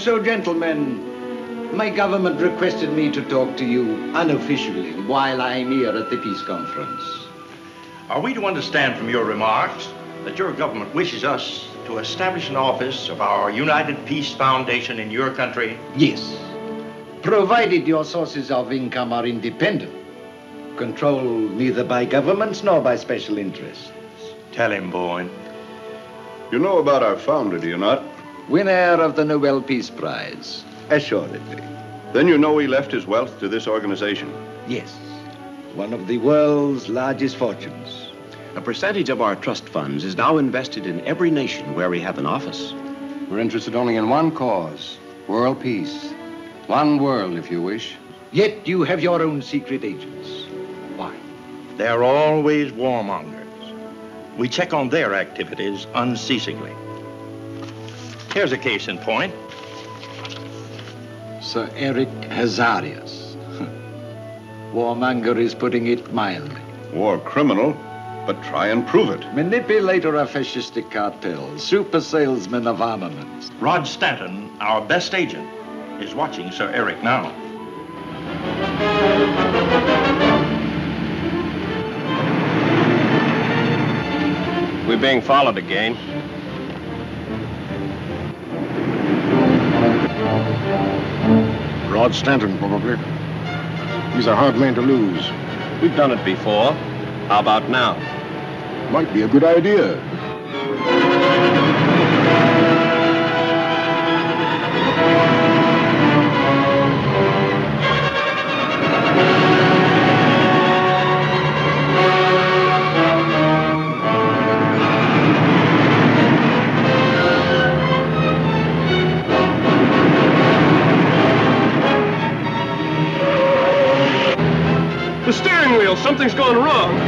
so, gentlemen, my government requested me to talk to you unofficially while I'm here at the peace conference. Are we to understand from your remarks that your government wishes us to establish an office of our United Peace Foundation in your country? Yes, provided your sources of income are independent, controlled neither by governments nor by special interests. Tell him, Boyne. You know about our founder, do you not? Winner of the Nobel Peace Prize, assuredly. Then you know he left his wealth to this organization. Yes, one of the world's largest fortunes. A percentage of our trust funds is now invested in every nation where we have an office. We're interested only in one cause, world peace. One world, if you wish. Yet you have your own secret agents. Why? They're always warmongers. We check on their activities unceasingly. Here's a case in point. Sir Eric Hazarias. Warmonger is putting it mildly. War criminal, but try and prove it. Manipulator of fascistic cartels, super salesman of armaments. Rod Stanton, our best agent, is watching Sir Eric now. We're being followed again. Rod Stanton, probably. He's a hard man to lose. We've done it before. How about now? Might be a good idea. The steering wheel, something's gone wrong.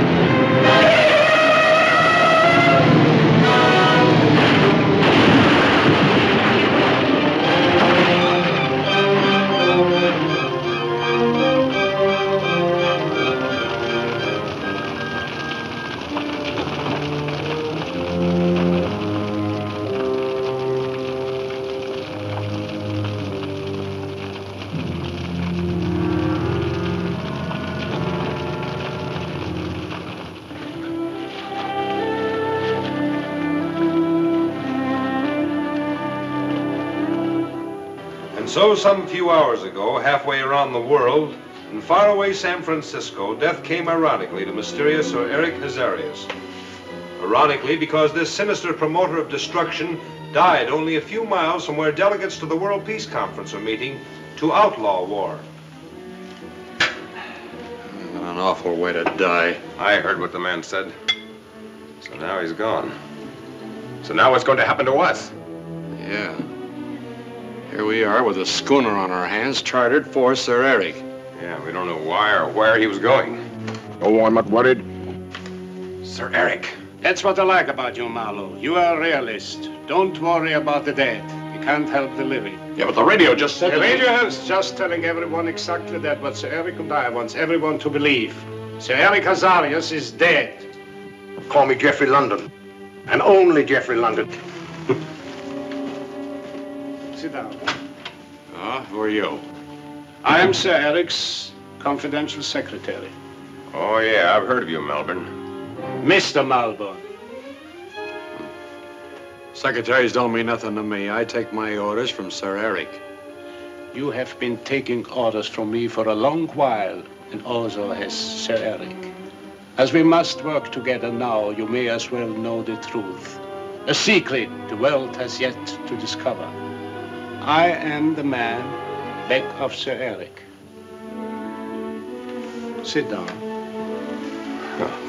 So some few hours ago, halfway around the world, in faraway San Francisco, death came ironically to mysterious Sir Eric Hazarias. Ironically, because this sinister promoter of destruction died only a few miles from where delegates to the World Peace Conference are meeting to outlaw war. An awful way to die. I heard what the man said. So now he's gone. So now what's going to happen to us? Yeah. Here we are with a schooner on our hands, chartered for Sir Eric. Yeah, we don't know why or where he was going. Oh, I'm not worried. Sir Eric. That's what I like about you, Marlowe. You are a realist. Don't worry about the dead. You can't help the living. Yeah, but the radio just said... The radio is just telling everyone exactly that, what Sir Eric and I wants everyone to believe. Sir Eric Hazarias is dead. Call me Geoffrey London. And only Geoffrey London. Sit down. Who are you? I am Sir Eric's confidential secretary. Oh, yeah, I've heard of you, Malborn. Mr. Malborn. Secretaries don't mean nothing to me. I take my orders from Sir Eric. You have been taking orders from me for a long while, and also has Sir Eric. As we must work together now, you may as well know the truth. A secret the world has yet to discover. I am the man back of Sir Eric. Sit down.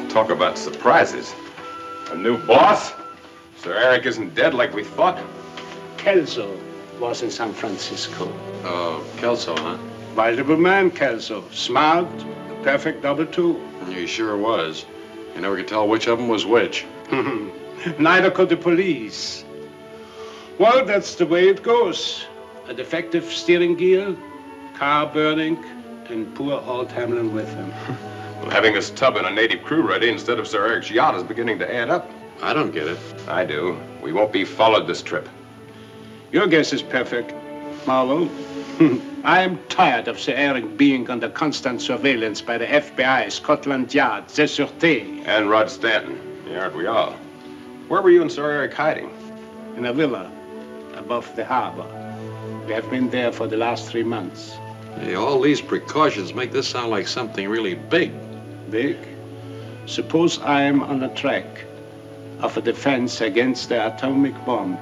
Talk about surprises. A new boss? Sir Eric isn't dead like we thought. Kelso was in San Francisco. Oh, Kelso, huh? Valuable man, Kelso. Smart, a perfect double two. He sure was. You never could tell which of them was which. Neither could the police. Well, that's the way it goes. A defective steering gear, car burning, and poor old Hamlin with him. Well, having his tub and a native crew ready instead of Sir Eric's yacht is beginning to add up. I don't get it. I do. We won't be followed this trip. Your guess is perfect. Marlowe, I am tired of Sir Eric being under constant surveillance by the FBI, Scotland Yard, the Sûreté. And Rod Stanton. Yeah, aren't we all? Where were you and Sir Eric hiding? In a villa above the harbor. We have been there for the last 3 months. Hey, all these precautions make this sound like something really big. Big? Suppose I am on the track of a defense against the atomic bomb.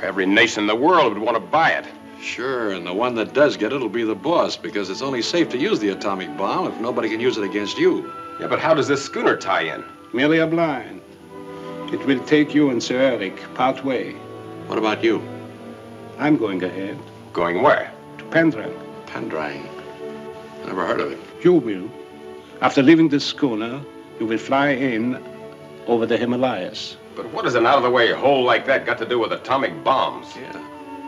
Every nation in the world would want to buy it. Sure, and the one that does get it will be the boss, because it's only safe to use the atomic bomb if nobody can use it against you. Yeah, but how does this schooner tie in? Merely a blind. It will take you and Sir Eric part way. What about you? I'm going ahead. Going where? To Pendrang. Pendrang. Never heard of it. You will. After leaving the schooner, you will fly in over the Himalayas. But what does an out-of-the-way hole like that got to do with atomic bombs? Yeah.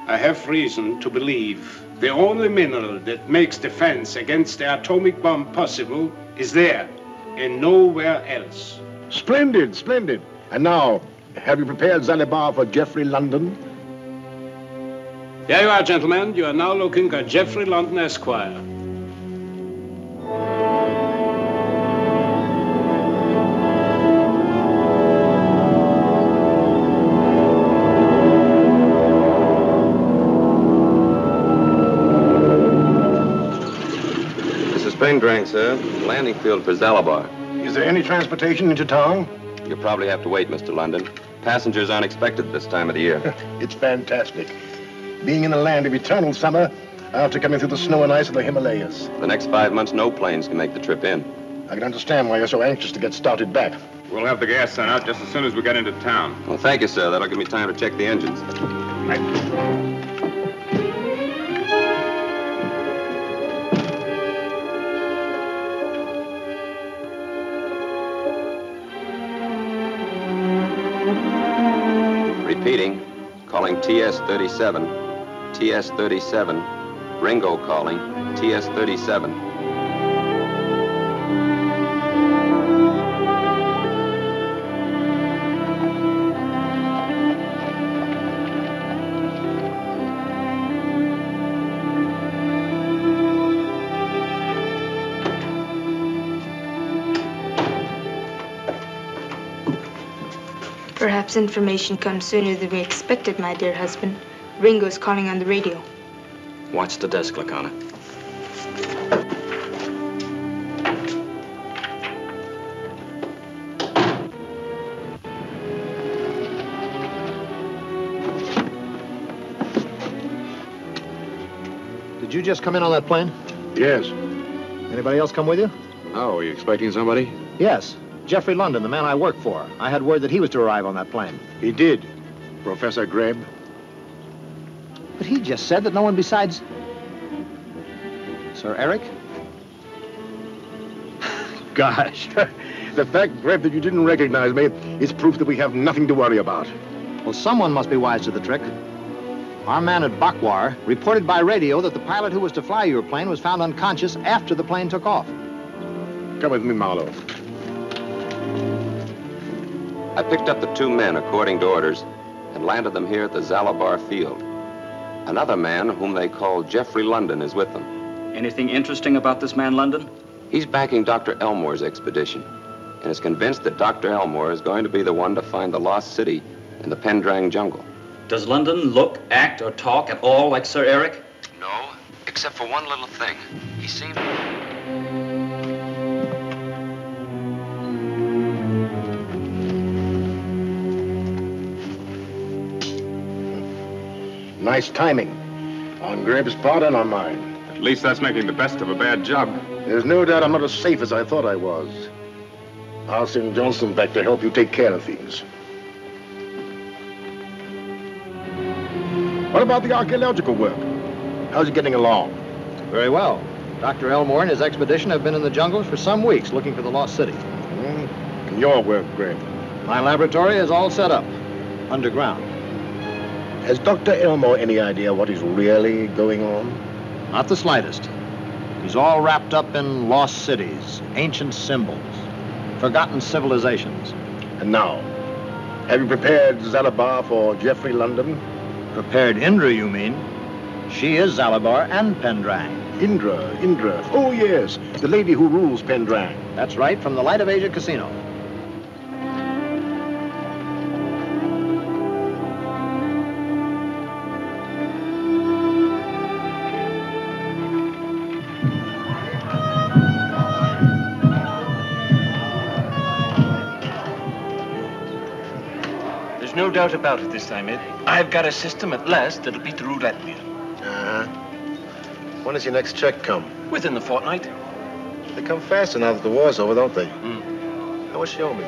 I have reason to believe the only mineral that makes defense against the atomic bomb possible is there and nowhere else. Splendid, splendid. And now, have you prepared Zalabar for Geoffrey London? There you are, gentlemen. You are now looking at Geoffrey London, Esquire. Pendrang, sir. Landing field for Zalabar. Is there any transportation into town? You'll probably have to wait, Mr. London. Passengers aren't expected this time of the year. It's fantastic. Being in the land of eternal summer after coming through the snow and ice of the Himalayas. The next 5 months, no planes can make the trip in. I can understand why you're so anxious to get started back. We'll have the gas sent out just as soon as we get into town. Well, thank you, sir. That'll give me time to check the engines. Right. Repeating, calling TS-37, TS-37, Ringo calling, TS-37. Perhaps information comes sooner than we expected, my dear husband. Ringo's calling on the radio. Watch the desk, Lacana. Did you just come in on that plane? Yes. Anybody else come with you? Oh, are you expecting somebody? Yes. Geoffrey London, the man I work for. I had word that he was to arrive on that plane. He did. Professor Greb. But he just said that no one besides... Sir Eric? Gosh. The fact, Greb, that you didn't recognize me is proof that we have nothing to worry about. Well, someone must be wise to the trick. Our man at Bakwar reported by radio that the pilot who was to fly your plane was found unconscious after the plane took off. Come with me, Marlowe. I picked up the 2 men according to orders and landed them here at the Zalabar field. Another man, whom they call Geoffrey London, is with them. Anything interesting about this man, London? He's backing Dr. Elmore's expedition and is convinced that Dr. Elmore is going to be the one to find the lost city in the Pendrang jungle. Does London look, act, or talk at all like Sir Eric? No, except for one little thing. He seems... Nice timing. On Greb's part and on mine. At least that's making the best of a bad job. There's no doubt I'm not as safe as I thought I was. I'll send Johnson back to help you take care of things. What about the archaeological work? How's it getting along? Very well. Dr. Elmore and his expedition have been in the jungles for some weeks looking for the lost city. And your work, Greb? My laboratory is all set up, underground. Has Dr. Elmore any idea what is really going on? Not the slightest. He's all wrapped up in lost cities, ancient symbols, forgotten civilizations. And now, have you prepared Zalabar for Geoffrey London? Prepared Indra, you mean? She is Zalabar and Pendrang. Indra. Oh, yes, the lady who rules Pendrang. That's right, from the Light of Asia Casino. No doubt about it this time, Ed. I've got a system at last that'll beat the roulette wheel. When does your next check come? Within the fortnight. They come faster now that the war's over, don't they? How much you owe me?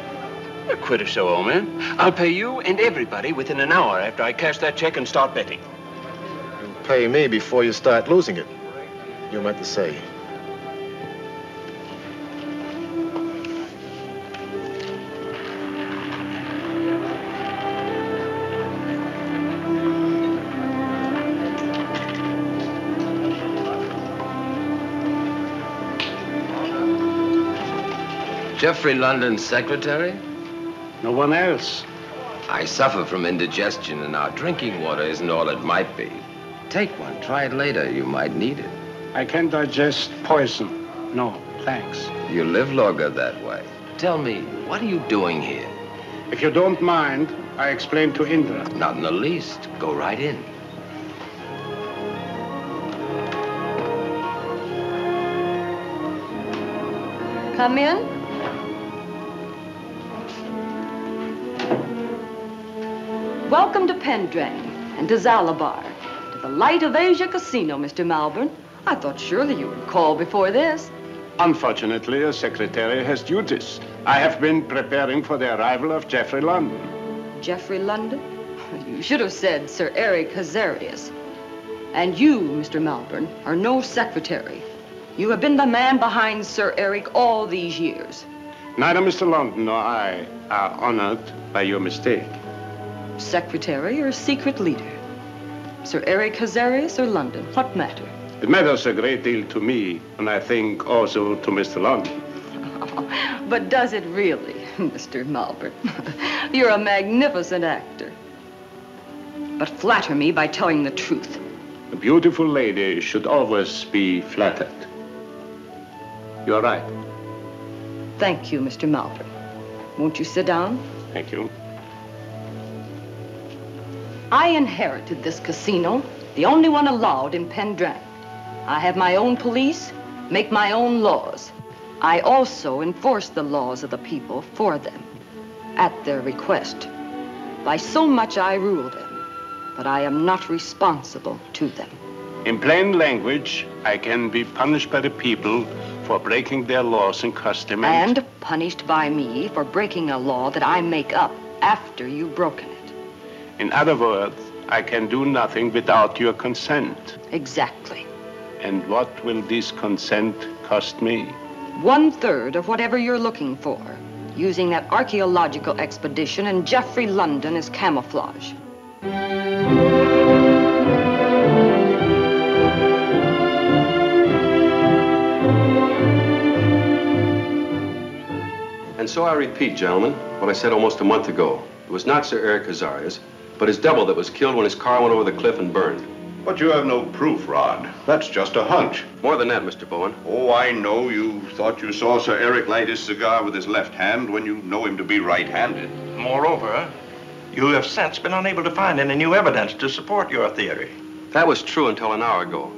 A quid or so, old man. I'll pay you and everybody within an hour after I cash that check and start betting. You'll pay me before you start losing it. You meant to say. Geoffrey London's secretary? No one else. I suffer from indigestion, and our drinking water isn't all it might be. Take one. Try it later. You might need it. I can digest poison. No, thanks. You live longer that way. Tell me, what are you doing here? If you don't mind, I explain to Indra. Not in the least. Go right in. Come in. Welcome to Pendrang and to Zalabar, to the Light of Asia Casino, Mr. Malborn. I thought surely you would call before this. Unfortunately, a secretary has duties. I have been preparing for the arrival of Geoffrey London. Geoffrey London? You should have said Sir Eric Hazarias. And you, Mr. Malborn, are no secretary. You have been the man behind Sir Eric all these years. Neither Mr. London nor I are honored by your mistake. Secretary or secret leader? Sir Eric Hazarias or London? What matter? It matters a great deal to me, and I think also to Mr. London. But does it really, Mr. Malborn? You're a magnificent actor. But flatter me by telling the truth. A beautiful lady should always be flattered. You're right. Thank you, Mr. Malborn. Won't you sit down? Thank you. I inherited this casino, the only one allowed in Pendrang. I have my own police, make my own laws. I also enforce the laws of the people for them, at their request. By so much I rule them, but I am not responsible to them. In plain language, I can be punished by the people for breaking their laws and customs. And punished by me for breaking a law that I make up after you've broken it. In other words, I can do nothing without your consent. Exactly. And what will this consent cost me? 1/3 of whatever you're looking for, using that archaeological expedition and Geoffrey London as camouflage. And so I repeat, gentlemen, what I said almost a month ago. It was not Sir Eric Hazarias, but his double that was killed when his car went over the cliff and burned. But you have no proof, Rod. That's just a hunch. More than that, Mr. Bowen. Oh, I know. You thought you saw Sir Eric light his cigar with his left hand when you know him to be right-handed. Moreover, you have since been unable to find any new evidence to support your theory. That was true until an hour ago.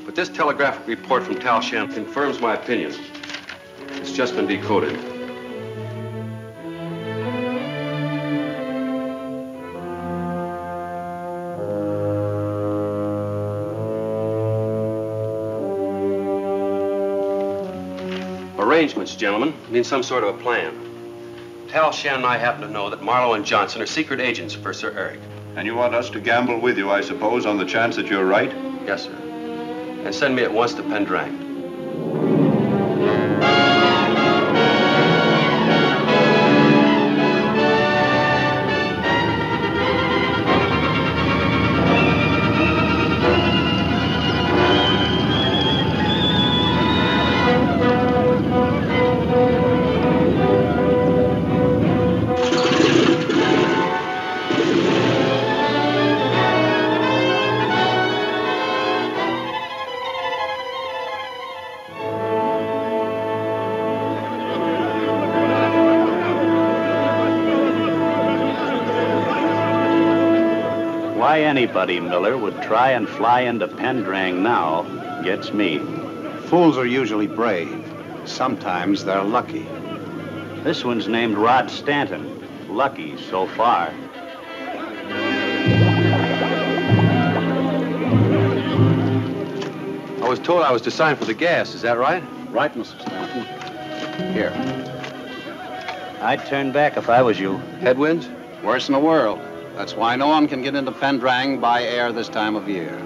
But this telegraphic report from Tal Shan confirms my opinion. It's just been decoded. Arrangements, gentlemen, mean some sort of a plan. Tal Shan and I happen to know that Marlowe and Johnson are secret agents for Sir Eric. And you want us to gamble with you, I suppose, on the chance that you're right? Yes, sir. And send me at once to Pendrang. Why anybody, Miller, would try and fly into Pendrang now gets me. Fools are usually brave. Sometimes they're lucky. This one's named Rod Stanton. Lucky so far. I was told I was to sign for the gas. Is that right? Right, Mr. Stanton. Here. I'd turn back if I was you. Headwinds? Worst in the world. That's why no one can get into Pendrang by air this time of year.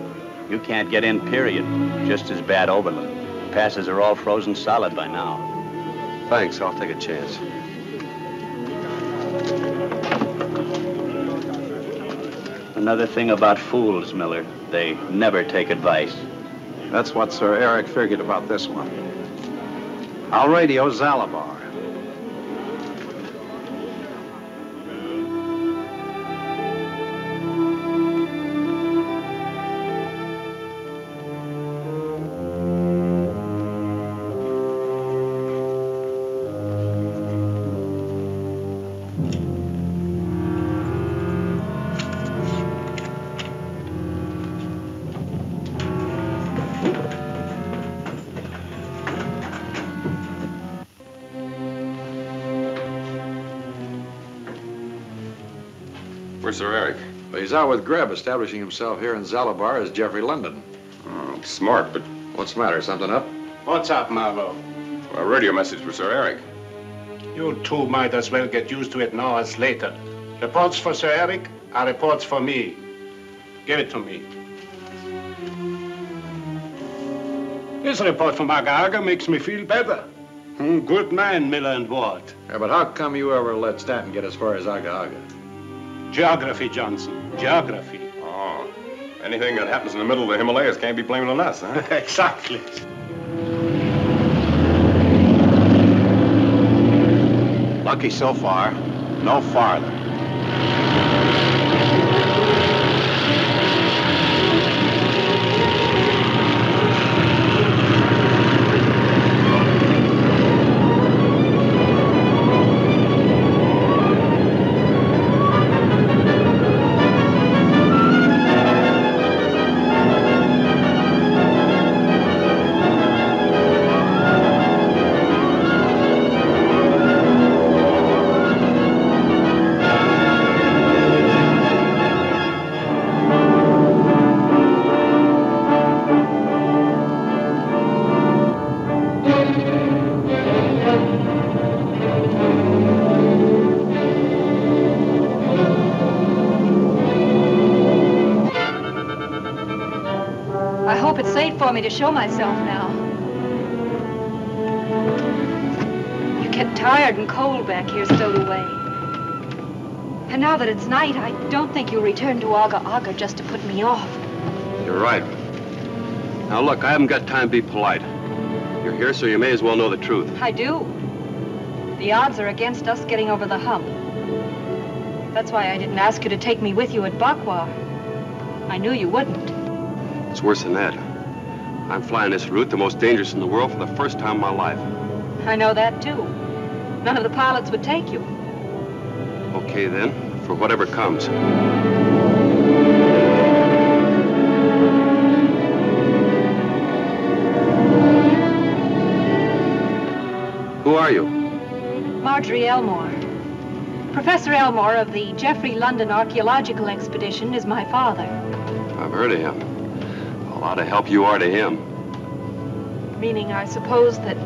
You can't get in, period. Just as bad overland. Passes are all frozen solid by now. Thanks. I'll take a chance. Another thing about fools, Miller. They never take advice. That's what Sir Eric figured about this one. I'll radio Zalabar. Where's Sir Eric? Well, he's out with Greb, establishing himself here in Zalabar as Geoffrey London. Oh, smart, but... What's the matter? Something up? What's up, Marlowe? A radio message for Sir Eric. You two might as well get used to it now as later. Reports for Sir Eric are reports for me. Give it to me. This report from Aga makes me feel better. Good man, Miller and Ward. Yeah, but how come you ever let Stanton get as far as Aga? Geography, Johnson. Geography. Oh. Anything that happens in the middle of the Himalayas can't be blamed on us, huh? Exactly. Lucky so far, no farther. To show myself now. You get tired and cold back here stowed away. And now that it's night, I don't think you'll return to Aga just to put me off. You're right. Now look, I haven't got time to be polite. You're here, so you may as well know the truth. I do. The odds are against us getting over the hump. That's why I didn't ask you to take me with you at Bakwar. I knew you wouldn't. It's worse than that. I'm flying this route, the most dangerous in the world, for the first time in my life. I know that, too. None of the pilots would take you. Okay, then, for whatever comes. Who are you? Marjorie Elmore. Professor Elmore of the Geoffrey London Archaeological Expedition is my father. I've heard of him. A lot of help you are to him. Meaning, I suppose, that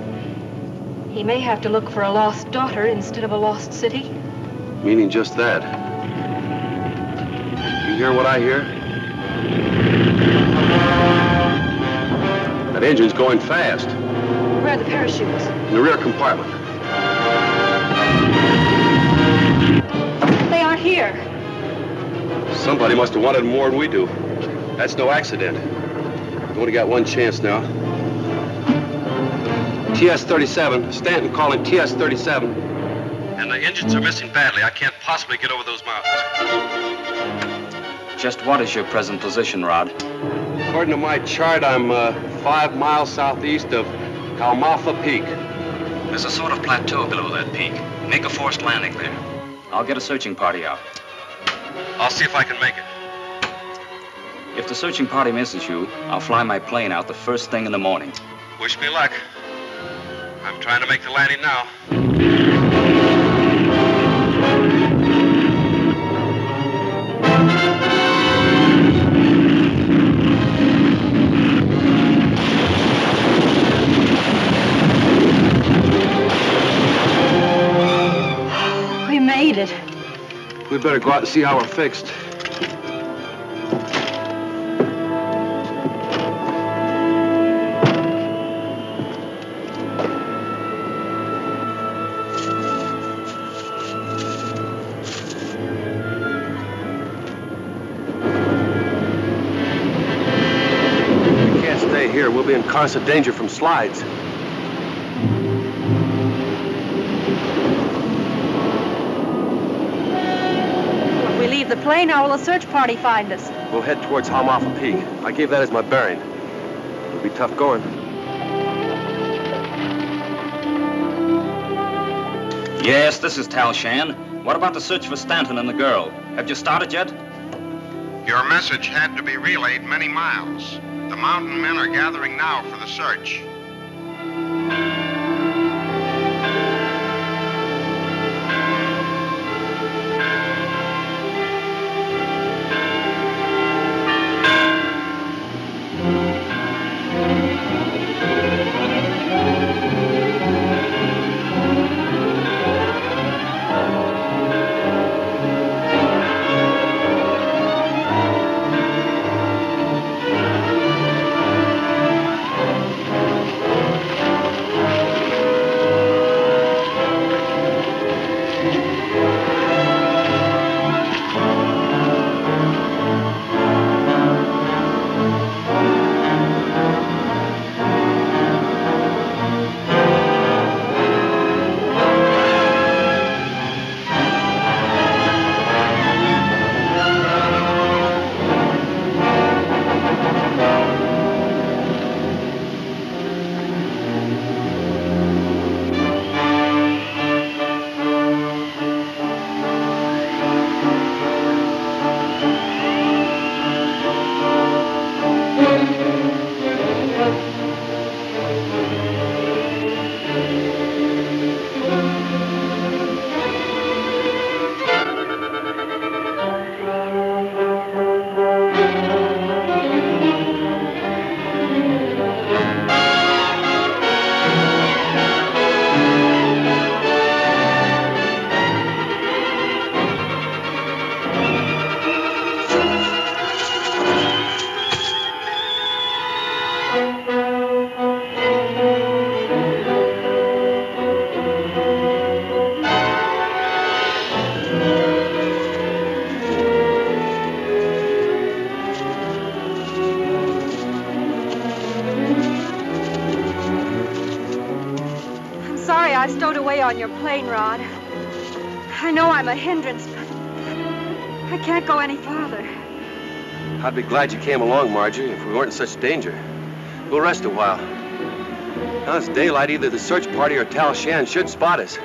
he may have to look for a lost daughter instead of a lost city? Meaning just that. You hear what I hear? That engine's going fast. Where are the parachutes? In the rear compartment. They aren't here. Somebody must have wanted them more than we do. That's no accident. We've only got one chance now. TS-37, Stanton calling TS-37. And the engines are missing badly. I can't possibly get over those mountains. Just what is your present position, Rod? According to my chart, I'm 5 miles southeast of Kalmafa Peak. There's a sort of plateau below that peak. Make a forced landing there. I'll get a searching party out. I'll see if I can make it. If the searching party misses you, I'll fly my plane out the first thing in the morning. Wish me luck. I'm trying to make the landing now. We made it. We'd better go out and see how we're fixed. We can't stay here. We'll be in constant danger from slides. If we leave the plane, how will a search party find us? We'll head towards Halmaffa Peak. I gave that as my bearing. It'll be tough going. Yes, this is Tal Shan. What about the search for Stanton and the girl? Have you started yet? Your message had to be relayed many miles. The mountain men are gathering now for the search. I stowed away on your plane, Rod. I know I'm a hindrance, but I can't go any farther. I'd be glad you came along, Margie, if we weren't in such danger. We'll rest a while. Now it's daylight. Either the search party or Tal Shan should spot us.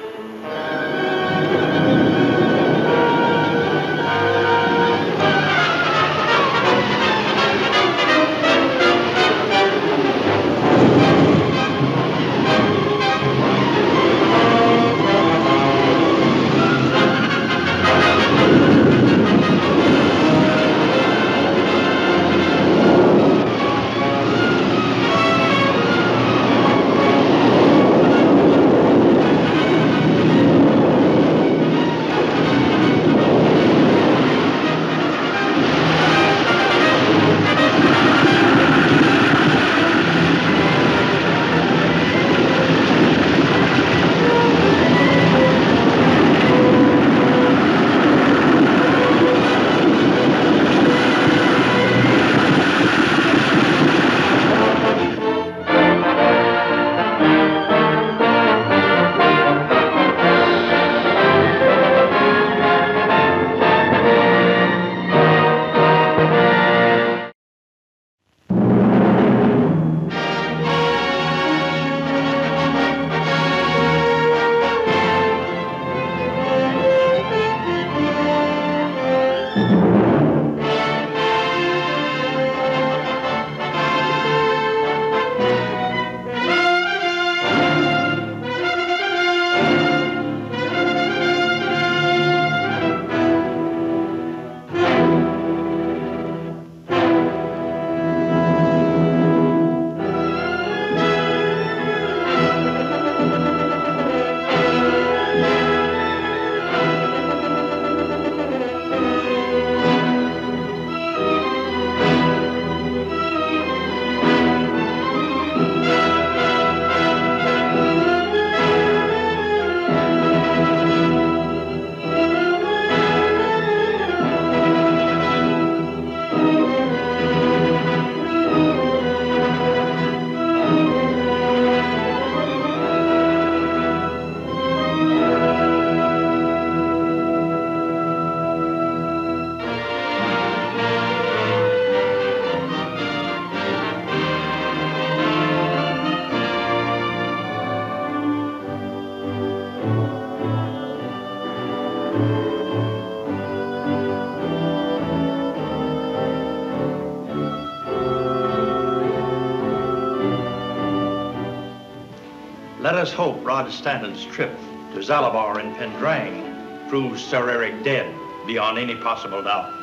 us hope Rod Stanton's trip to Zalabar in Pendrang proves Sir Eric dead beyond any possible doubt.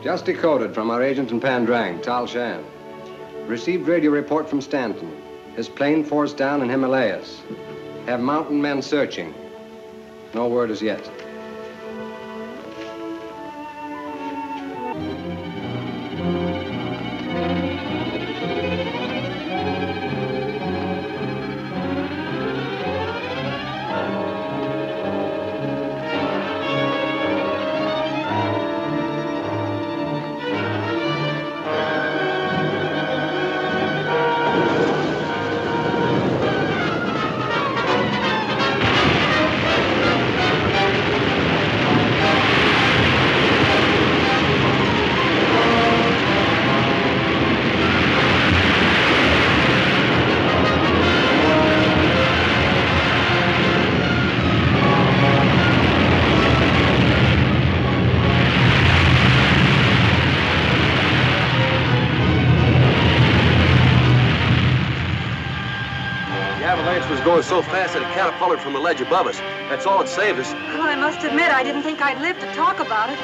Just decoded from our agent in Pendrang, Tal Shan. Received radio report from Stanton. His plane forced down in Himalayas. Have mountain men searching. No word as yet. Going so fast that it catapulted from the ledge above us. That's all it saved us. Well, I must admit, I didn't think I'd live to talk about it.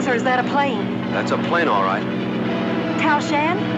Or is that a plane? That's a plane, all right. Tal Shan?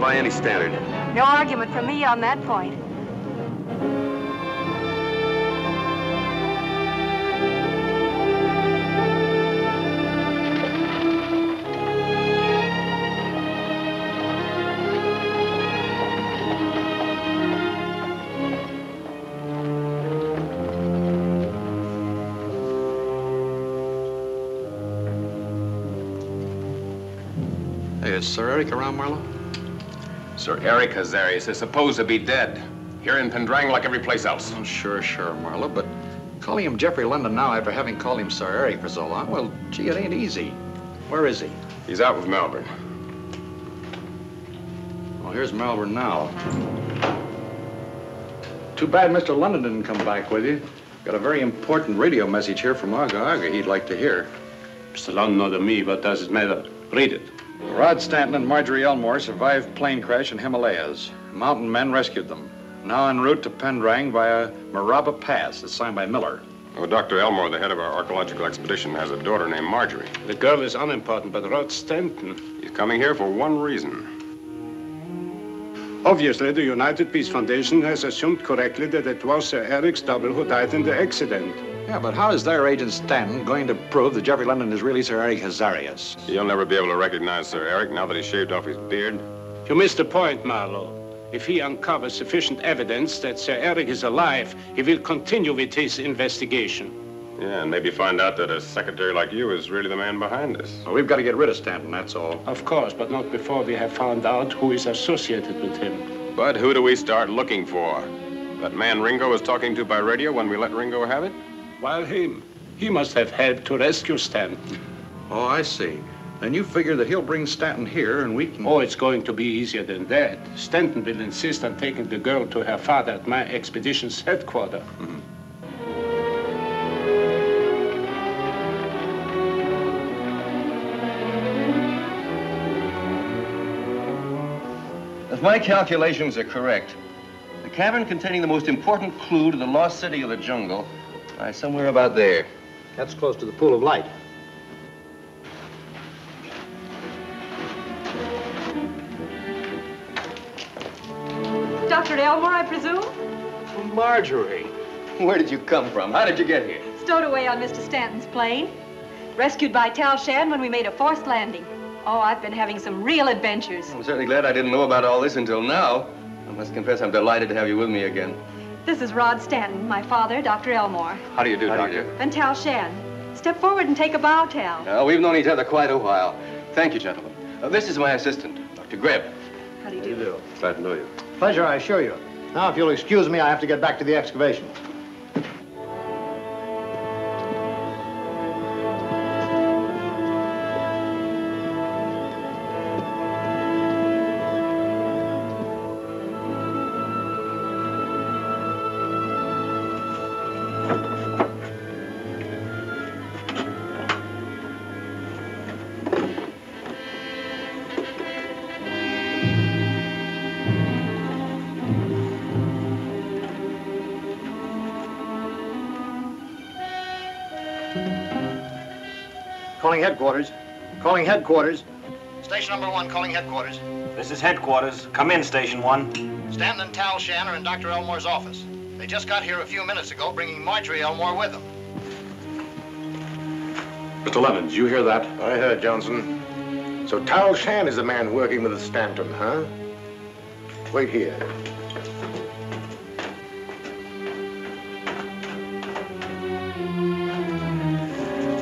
By any standard. No argument from me on that point. Hey, is Sir Eric around, Marlowe? Sir Eric Hazarias is supposed to be dead. Here in Pendrang like every place else. Oh, sure, Marlowe, but calling him Geoffrey London now after having called him Sir Eric for so long, well, gee, it ain't easy. Where is he? He's out with Malborn. Well, here's Malborn now. Too bad Mr. London didn't come back with you. Got a very important radio message here from Aga he'd like to hear. Mr. London or to me, what does it matter? Read it. Rod Stanton and Marjorie Elmore survived plane crash in Himalayas. Mountain men rescued them. Now en route to Pendrang via Maraba Pass. It's signed by Miller. Oh, Dr. Elmore, the head of our archaeological expedition, has a daughter named Marjorie. The girl is unimportant, but Rod Stanton... He's coming here for one reason. Obviously, the United Peace Foundation has assumed correctly that it was Sir Eric's double who died in the accident. Yeah, but how is their agent Stanton going to prove that Geoffrey London is really Sir Eric Hazarias? You'll never be able to recognize Sir Eric now that he's shaved off his beard. You missed the point, Marlowe. If he uncovers sufficient evidence that Sir Eric is alive, he will continue with his investigation. Yeah, and maybe find out that a secretary like you is really the man behind this. Well, we've got to get rid of Stanton, that's all. Of course, but not before we have found out who is associated with him. But who do we start looking for? That man Ringo was talking to by radio when we let Ringo have it? While him. He must have helped to rescue Stanton. Oh, I see. Then you figure that he'll bring Stanton here and we can... Oh, it's going to be easier than that. Stanton will insist on taking the girl to her father at my expedition's headquarters. Mm-hmm. If my calculations are correct, the cavern containing the most important clue to the lost city of the jungle lies somewhere about there. That's close to the pool of light. Dr. Elmore, I presume? Marjorie. Where did you come from? How did you get here? Stowed away on Mr. Stanton's plane. Rescued by Tal Shan when we made a forced landing. Oh, I've been having some real adventures. I'm certainly glad I didn't know about all this until now. I must confess I'm delighted to have you with me again. This is Rod Stanton, my father, Dr. Elmore. How do you do, Doctor? And Tal Shan. Step forward and take a bow, Tal. We've known each other quite a while. Thank you, gentlemen. This is my assistant, Dr. Greb. How do you do? Glad to know you. Pleasure, I assure you. Now, if you'll excuse me, I have to get back to the excavation. Calling headquarters. Calling headquarters. Station number 1, calling headquarters. This is headquarters. Come in, Station 1. Stanton and Tal Shan are in Dr. Elmore's office. They just got here a few minutes ago, bringing Marjorie Elmore with them. Mr. London, did you hear that? I heard, Johnson. So Tal Shan is the man working with Stanton, huh? Wait here.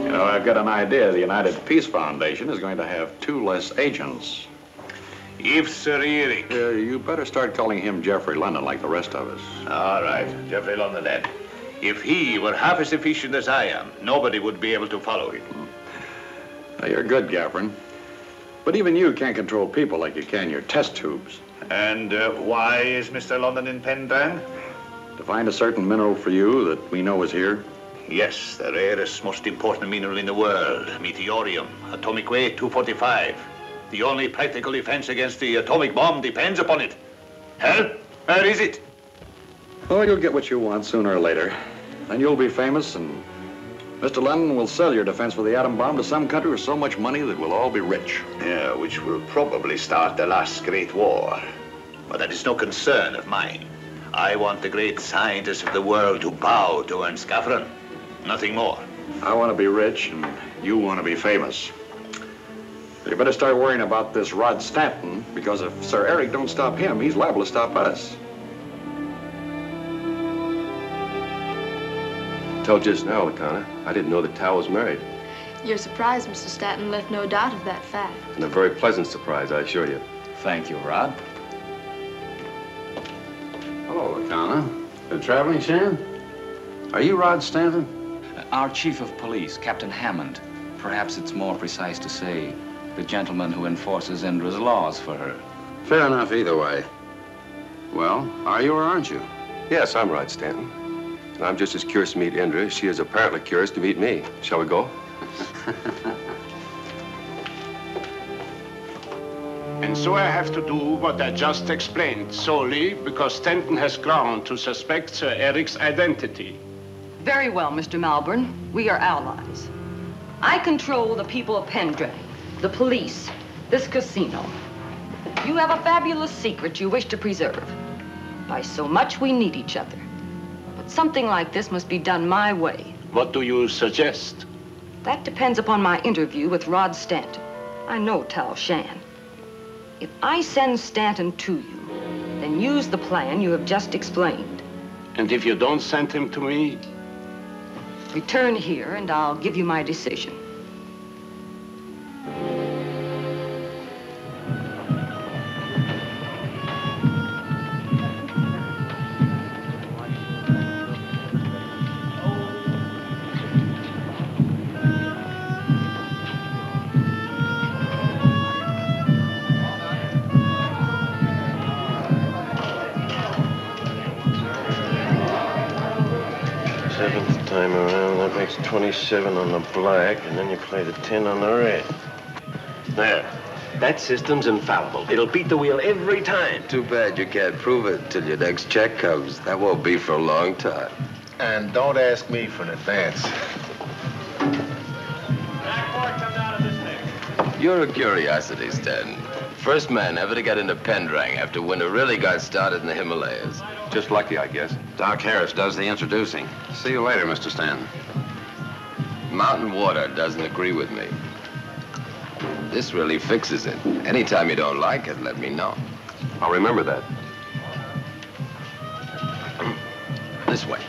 You know, I've got an idea. The United Peace Foundation is going to have 2 less agents. If Sir Eric. You better start calling him Geoffrey London like the rest of us. All right, Geoffrey London then. If he were half as efficient as I am, nobody would be able to follow him. Now, you're good, Gaffron. But even you can't control people like you can your test tubes. And why is Mr. London in Pendrang? To find a certain mineral for you that we know is here. Yes, the rarest, most important mineral in the world, Meteorium, atomic weight 245. The only practical defense against the atomic bomb depends upon it. Hell, where is it? Oh, you'll get what you want sooner or later. Then you'll be famous, and Mr. London will sell your defense for the atom bomb to some country with so much money that we'll all be rich. Yeah, which will probably start the last great war. But that is no concern of mine. I want the great scientists of the world to bow to Ernst Gaffron. Nothing more. I want to be rich, and you want to be famous. You better start worrying about this Rod Stanton, because if Sir Eric don't stop him, he's liable to stop us. Till just now, Lakana, I didn't know that Tal was married. Your surprise, Mr. Stanton, left no doubt of that fact. And a very pleasant surprise, I assure you. Thank you, Rod. Hello, Lakana. Traveling, Shan? Are you Rod Stanton? Our chief of police, Captain Hammond. Perhaps it's more precise to say the gentleman who enforces Indra's laws for her. Fair enough either way. Well, are you or aren't you? Yes, I'm Rod Stanton. And I'm just as curious to meet Indra as she is apparently curious to meet me. Shall we go? And so I have to do what I just explained, solely because Stanton has ground to suspect Sir Eric's identity. Very well, Mr. Malborn. We are allies. I control the people of Pendrang, the police, this casino. You have a fabulous secret you wish to preserve. By so much, we need each other. But something like this must be done my way. What do you suggest? That depends upon my interview with Rod Stanton. I know Tal Shan. If I send Stanton to you, then use the plan you have just explained. And if you don't send him to me? Return here and I'll give you my decision. Time around, that makes 27 on the black, and then you play the 10 on the red. There. That system's infallible. It'll beat the wheel every time. Too bad you can't prove it till your next check comes. That won't be for a long time. And don't ask me for an advance. You're a curiosity, Stanton. First man ever to get into Pendrang after winter really got started in the Himalayas. Just lucky, I guess. Doc Harris does the introducing. See you later, Mr. Stanton. Mountain water doesn't agree with me. This really fixes it. Anytime you don't like it, let me know. I'll remember that. This way.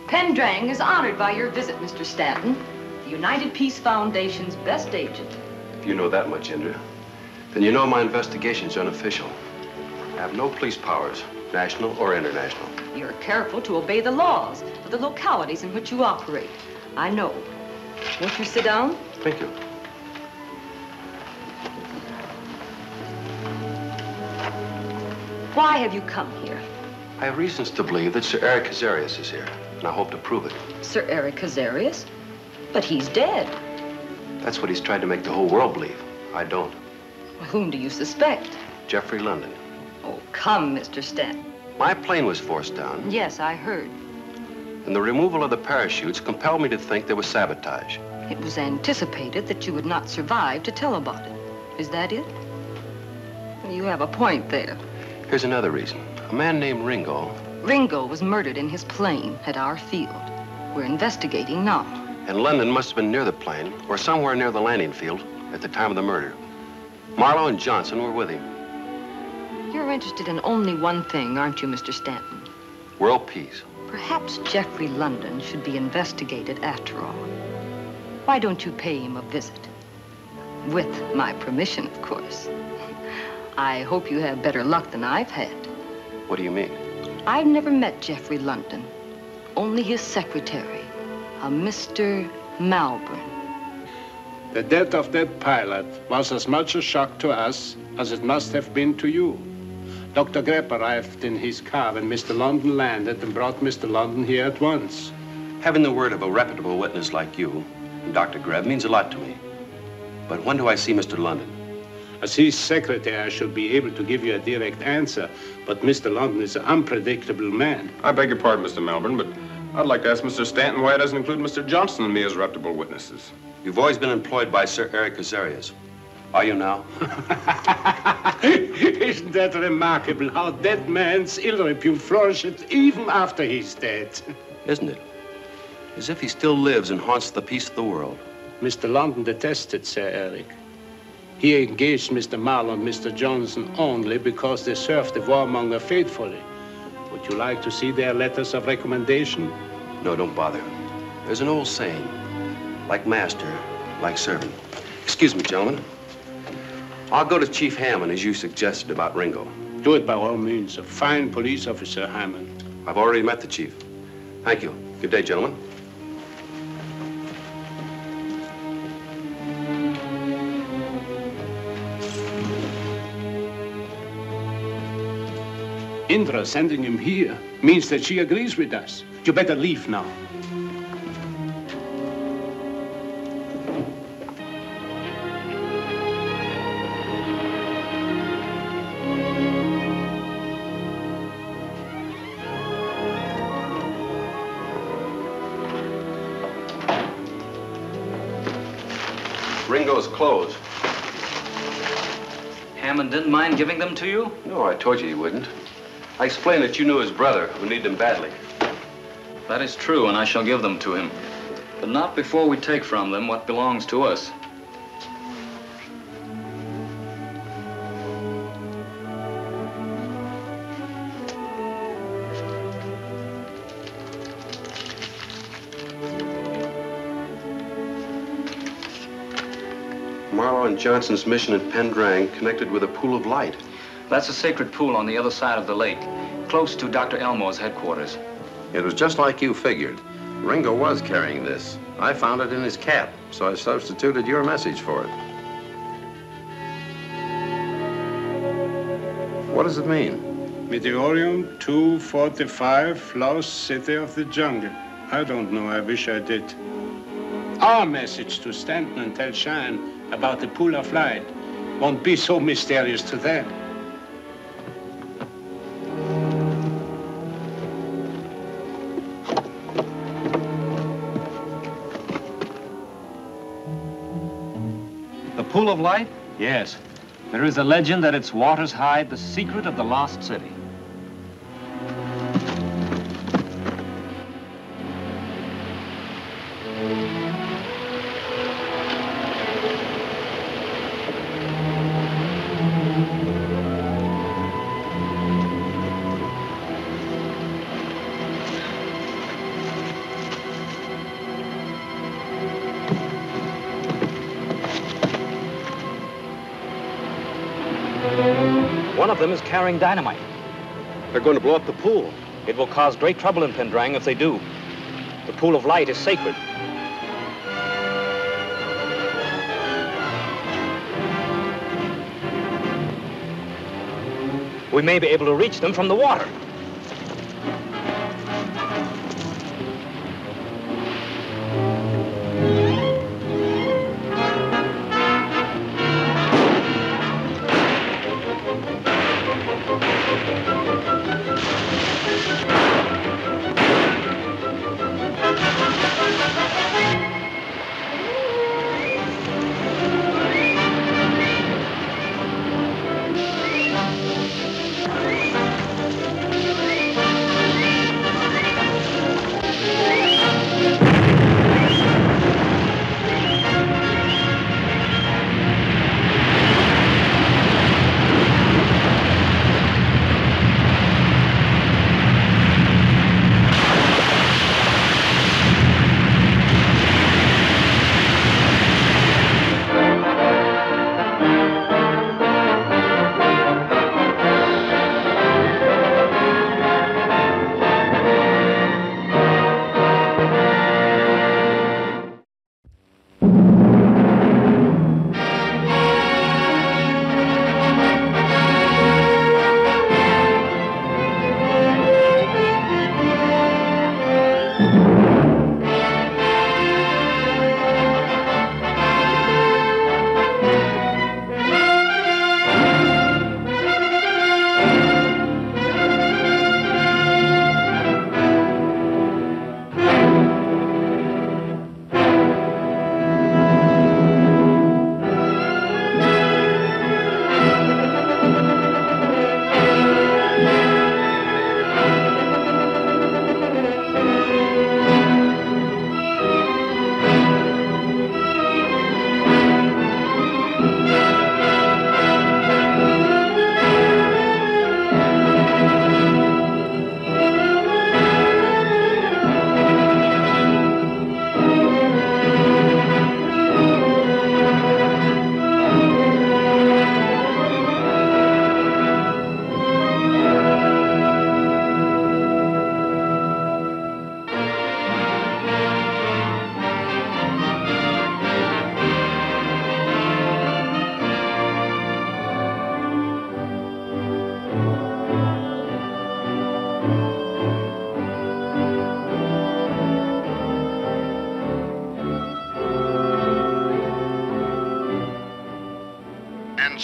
Pendrang is honored by your visit, Mr. Stanton, the United Peace Foundation's best agent. If you know that much, Indra, then you know my investigation's unofficial. I have no police powers, national or international. You're careful to obey the laws of the localities in which you operate. I know. Won't you sit down? Thank you. Why have you come here? I have reasons to believe that Sir Eric Hazarias is here, and I hope to prove it. Sir Eric Hazarias? But he's dead. That's what he's tried to make the whole world believe. I don't. Whom do you suspect? Geoffrey London. Oh, come, Mr. Stanton. My plane was forced down, Yes, I heard. and the removal of the parachutes compelled me to think there was sabotage. It was anticipated that you would not survive to tell about it. Is that it? You have a point there. Here's another reason. A man named Ringo. Ringo was murdered in his plane at our field. We're investigating now. And London must have been near the plane, or somewhere near the landing field, at the time of the murder. Marlowe and Johnson were with him. You're interested in only one thing, aren't you, Mr. Stanton? World peace. Perhaps Geoffrey London should be investigated after all. Why don't you pay him a visit? With my permission, of course. I hope you have better luck than I've had. What do you mean? I've never met Geoffrey London. Only his secretary, a Mr. Malborn. The death of that pilot was as much a shock to us as it must have been to you. Dr. Grepp arrived in his car when Mr. London landed and brought Mr. London here at once. Having the word of a reputable witness like you, and Dr. Greb, means a lot to me. But when do I see Mr. London? As his secretary, I should be able to give you a direct answer, but Mr. London is an unpredictable man. I beg your pardon, Mr. Malborn, but I'd like to ask Mr. Stanton why he doesn't include Mr. Johnson and me as reputable witnesses. You've always been employed by Sir Eric Hazarias. Are you now? Isn't that remarkable how that man's ill repute flourishes even after he's dead? Isn't it? As if he still lives and haunts the peace of the world. Mr. London detested Sir Eric. He engaged Mr. Marlowe and Mr. Johnson only because they served the warmonger faithfully. Would you like to see their letters of recommendation? No, don't bother. There's an old saying, like master, like servant. Excuse me, gentlemen. I'll go to Chief Hammond, as you suggested about Ringo. Do it by all means. A fine police officer, Hammond. I've already met the chief. Thank you. Good day, gentlemen. Indra sending him here means that she agrees with us. You better leave now. Ringo's clothes. Hammond didn't mind giving them to you? No, I told you he wouldn't. I explained that you knew his brother, who needed them badly. That is true, and I shall give them to him. But not before we take from them what belongs to us. Marlowe and Johnson's mission at Pendrang connected with a pool of light. That's a sacred pool on the other side of the lake, close to Dr. Elmore's headquarters. It was just like you figured. Ringo was carrying this. I found it in his cap, so I substituted your message for it. What does it mean? Meteorium 245, lost city of the jungle. I don't know, I wish I did. Our message to Stanton and Tal Shan about the pool of light won't be so mysterious to them. The pool of light? Yes. There is a legend that its waters hide the secret of the lost city. One of them is carrying dynamite. They're going to blow up the pool. It will cause great trouble in Pendrang if they do. The pool of light is sacred. We may be able to reach them from the water.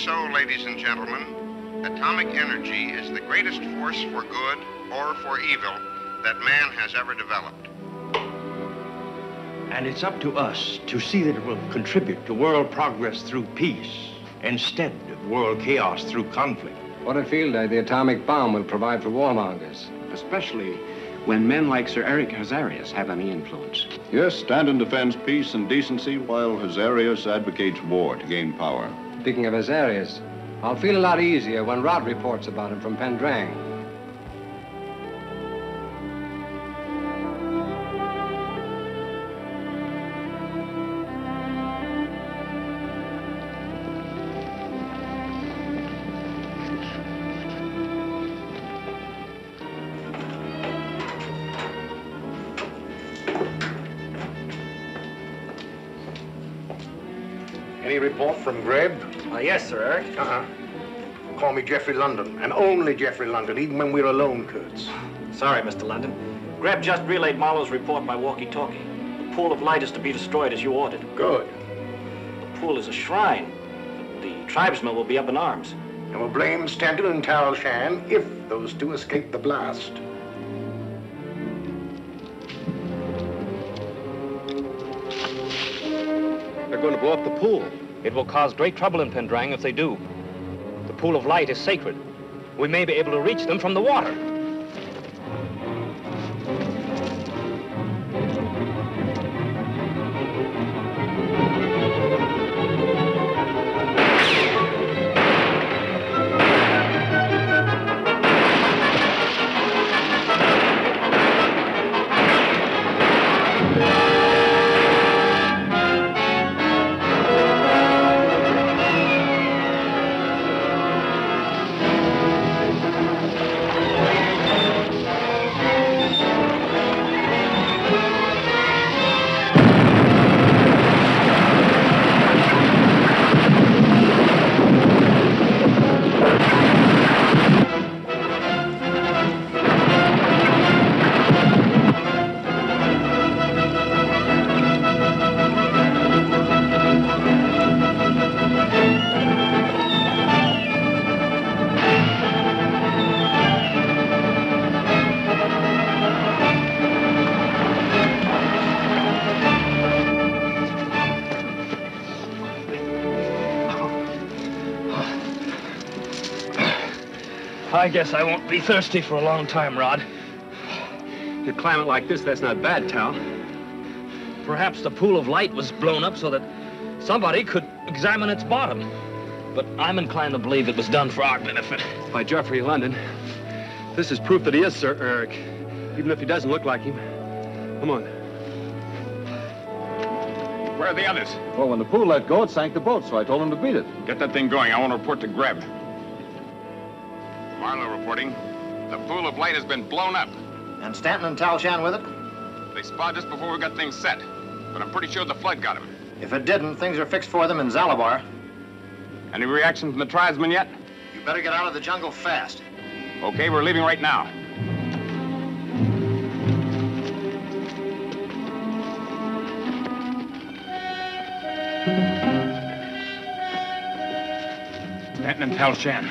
so, ladies and gentlemen, atomic energy is the greatest force for good or for evil that man has ever developed. And it's up to us to see that it will contribute to world progress through peace instead of world chaos through conflict. What a field day the atomic bomb will provide for warmongers. Especially when men like Sir Eric Hazarias have any influence. Yes, Stanton defends peace and decency while Hazarias advocates war to gain power. Speaking of Hazarias, I'll feel a lot easier when Rod reports about him from Pendrang. Any report from Greb? Yes, Sir Eric. Call me Geoffrey London, and only Geoffrey London, even when we're alone, Kurtz. Sorry, Mr. London. Greb just relayed Marlowe's report by walkie-talkie. The pool of light is to be destroyed as you ordered. Good. The pool is a shrine. The tribesmen will be up in arms. And we'll blame Stanton and Tal Shan if those two escape the blast. They're going to blow up the pool. It will cause great trouble in Pendrang if they do. The pool of light is sacred. We may be able to reach them from the water. I guess I won't be thirsty for a long time, Rod. In a climate like this, that's not bad, Tal. Perhaps the pool of light was blown up so that somebody could examine its bottom. But I'm inclined to believe it was done for our benefit. By Geoffrey London. This is proof that he is Sir Eric, even if he doesn't look like him. Come on. Where are the others? Well, when the pool let go, it sank the boat, so I told him to beat it. Get that thing going. I want to report to Greb. Marlowe reporting. The pool of light has been blown up. And Stanton and Tal Shan with it? They spotted us before we got things set. But I'm pretty sure the flood got him. If it didn't, things are fixed for them in Zalabar. Any reaction from the tribesmen yet? You better get out of the jungle fast. Okay, we're leaving right now. Stanton and Tal Shan.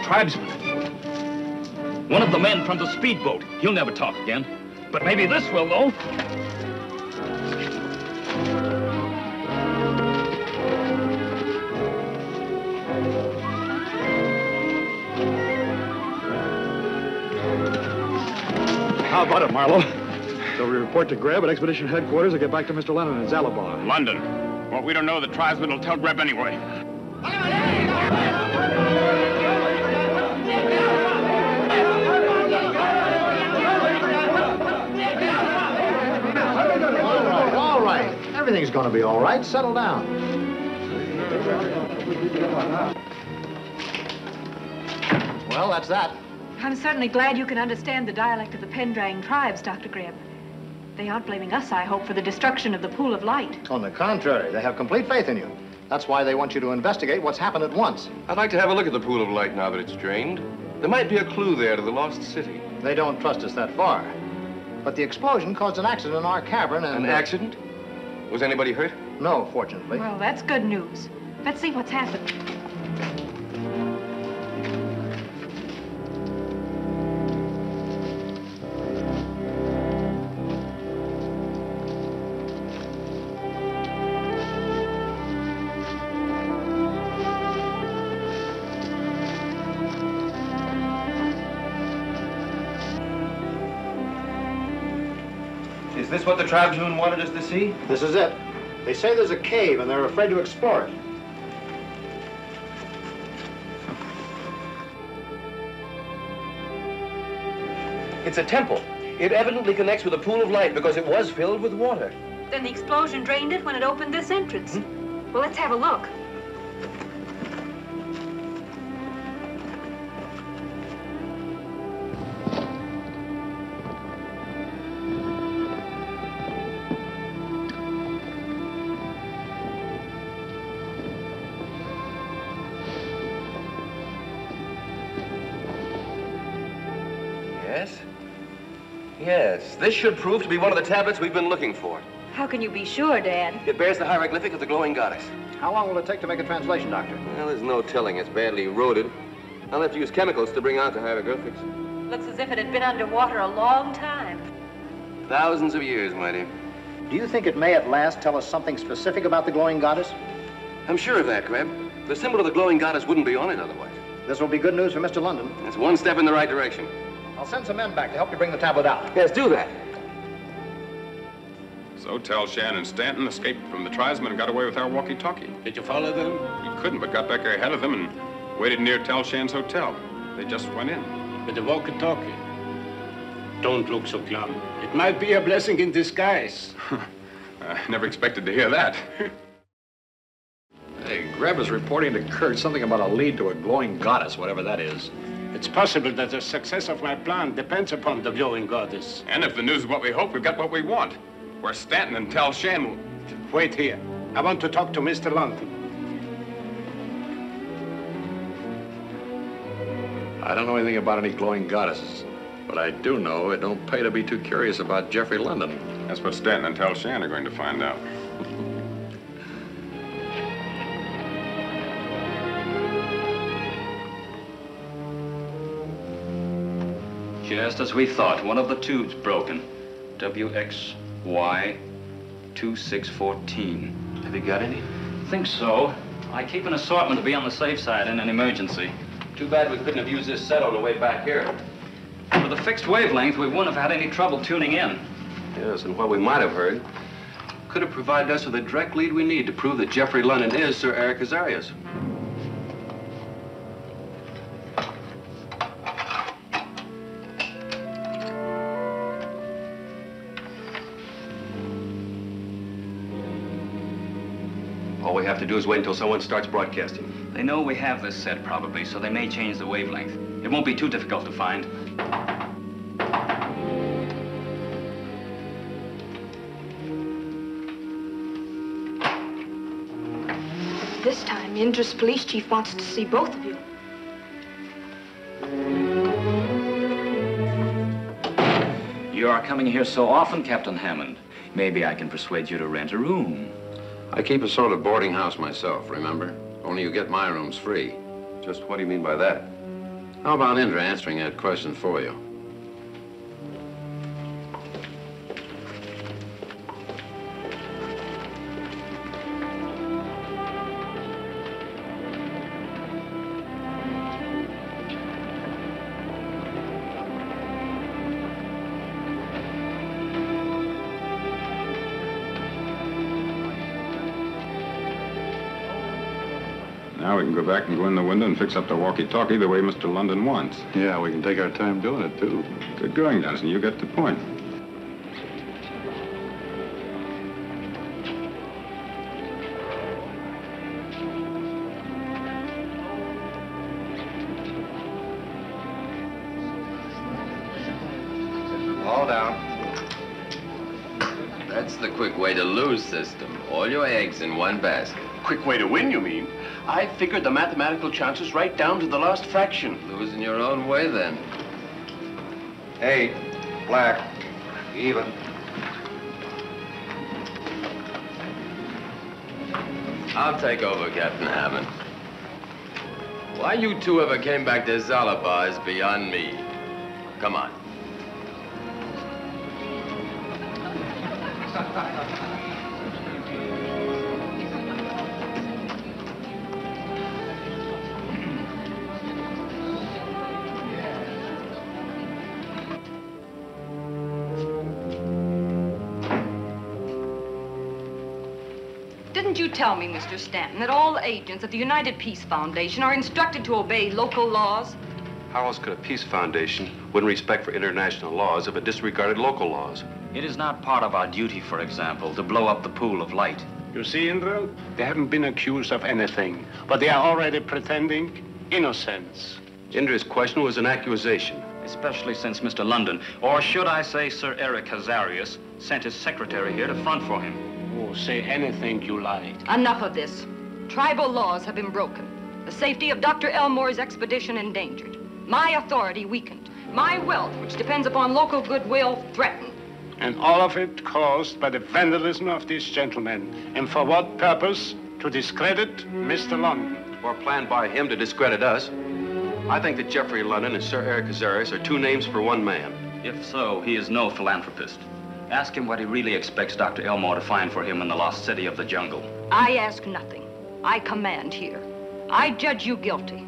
Tribesman. One of the men from the speedboat. He'll never talk again. But maybe this will, though. How about it, Marlowe? So we report to Greb at Expedition Headquarters and get back to Mr. London in Zalabar. London. Well, we don't know. The tribesmen will tell Greb anyway. She's going to be all right. Settle down. Well, that's that. I'm certainly glad you can understand the dialect of the Pendrang tribes, Dr. Greb. They aren't blaming us, I hope, for the destruction of the pool of light. On the contrary, they have complete faith in you. That's why they want you to investigate what's happened at once. I'd like to have a look at the pool of light now that it's drained. There might be a clue there to the lost city. They don't trust us that far. But the explosion caused an accident in our cavern and... An accident? Was anybody hurt? No, fortunately. Well, that's good news. Let's see what's happened. Is this what the tribesmen wanted us to see? This is it. They say there's a cave and they're afraid to explore it. It's a temple. It evidently connects with a pool of light because it was filled with water. Then the explosion drained it when it opened this entrance. Well, let's have a look. Yes, this should prove to be one of the tablets we've been looking for. How can you be sure, Dad? It bears the hieroglyphic of the glowing goddess. How long will it take to make a translation, Doctor? Well, there's no telling. It's badly eroded. I'll have to use chemicals to bring out the hieroglyphics. Looks as if it had been underwater a long time. Thousands of years, my dear. Do you think it may at last tell us something specific about the glowing goddess? I'm sure of that, Greb. The symbol of the glowing goddess wouldn't be on it otherwise. This will be good news for Mr. London. It's one step in the right direction. I'll send some men back to help you bring the tablet out. Yes, do that. So Tal Shan and Stanton escaped from the tribesmen and got away with our walkie-talkie. Did you follow them? We couldn't, but got back ahead of them and waited near Tal Shan's hotel. They just went in. With the walkie-talkie? Don't look so glum. It might be a blessing in disguise. I never expected to hear that. Hey, Greb is reporting to Kurt something about a lead to a glowing goddess, whatever that is. It's possible that the success of my plan depends upon the glowing goddess. And if the news is what we hope, we've got what we want. Where Stanton and Tal Shan will... Wait here. I want to talk to Mr. London. I don't know anything about any glowing goddesses, but I do know it don't pay to be too curious about Geoffrey London. That's what Stanton and Tal Shan are going to find out. Just as we thought, one of the tubes broken. WXY 2614. Have you got any? Think so. I keep an assortment to be on the safe side in an emergency. Too bad we couldn't have used this set on the way back here. With a fixed wavelength, we wouldn't have had any trouble tuning in. Yes, and what we might have heard could have provided us with a direct lead we need to prove that Geoffrey London is Sir Eric Hazarias. All we have to do is wait until someone starts broadcasting. They know we have this set, probably, so they may change the wavelength. It won't be too difficult to find. This time, Indra's police chief wants to see both of you. You are coming here so often, Captain Hammond. Maybe I can persuade you to rent a room. I keep a sort of boarding house myself, remember? Only you get my rooms free. Just what do you mean by that? How about Indra answering that question for you? Now we can go back and go in the window and fix up the walkie-talkie the way Mr. London wants. Yeah, we can take our time doing it, too. Good going, Denison. You get the point. All down. That's the quick way to lose system. All your eggs in one basket. Quick way to win, you mean? I figured the mathematical chances right down to the last fraction. Losing your own way, then. 8, black, even. I'll take over, Captain Hammond. Why you two ever came back to Zalabar is beyond me. Come on. Didn't you tell me, Mr. Stanton, that all agents of the United Peace Foundation are instructed to obey local laws? How else could a peace foundation win respect for international laws if it disregarded local laws? It is not part of our duty, for example, to blow up the pool of light. You see, Indra, they haven't been accused of anything, but they are already pretending innocence. Indra's question was an accusation. Especially since Mr. London, or should I say Sir Eric Hazarias, sent his secretary here to front for him. Oh, say anything you like. Enough of this. Tribal laws have been broken. The safety of Dr. Elmore's expedition endangered. My authority weakened. My wealth, which depends upon local goodwill, threatened. And all of it caused by the vandalism of these gentlemen. And for what purpose? To discredit Mr. London. Or planned by him to discredit us. I think that Geoffrey London and Sir Eric Hazarias are two names for one man. If so, he is no philanthropist. Ask him what he really expects Dr. Elmore to find for him in the lost city of the jungle. I ask nothing. I command here. I judge you guilty.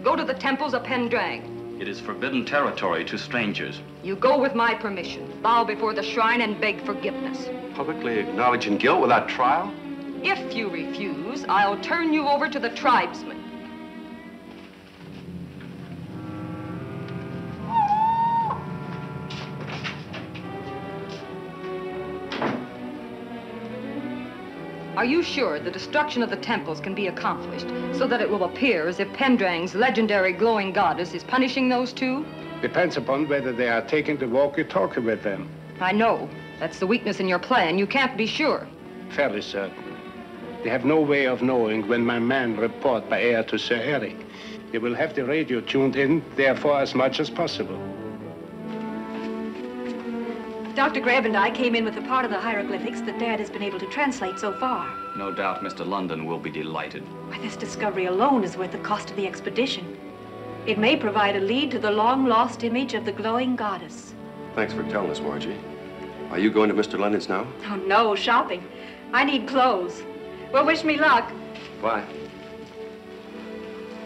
Go to the temples of Pendrang. It is forbidden territory to strangers. You go with my permission. Bow before the shrine and beg forgiveness. Publicly acknowledging guilt without trial? If you refuse, I'll turn you over to the tribesmen. Are you sure the destruction of the temples can be accomplished so that it will appear as if Pendrang's legendary glowing goddess is punishing those two? Depends upon whether they are taking the walkie-talkie with them. I know. That's the weakness in your plan. You can't be sure. Fairly certain. They have no way of knowing when my men report by air to Sir Eric. They will have the radio tuned in, therefore, as much as possible. Dr. Greb and I came in with a part of the hieroglyphics that Dad has been able to translate so far. No doubt Mr. London will be delighted. Why, this discovery alone is worth the cost of the expedition. It may provide a lead to the long-lost image of the glowing goddess. Thanks for telling us, Margie. Are you going to Mr. London's now? Oh, no, shopping. I need clothes. Well, wish me luck. Bye.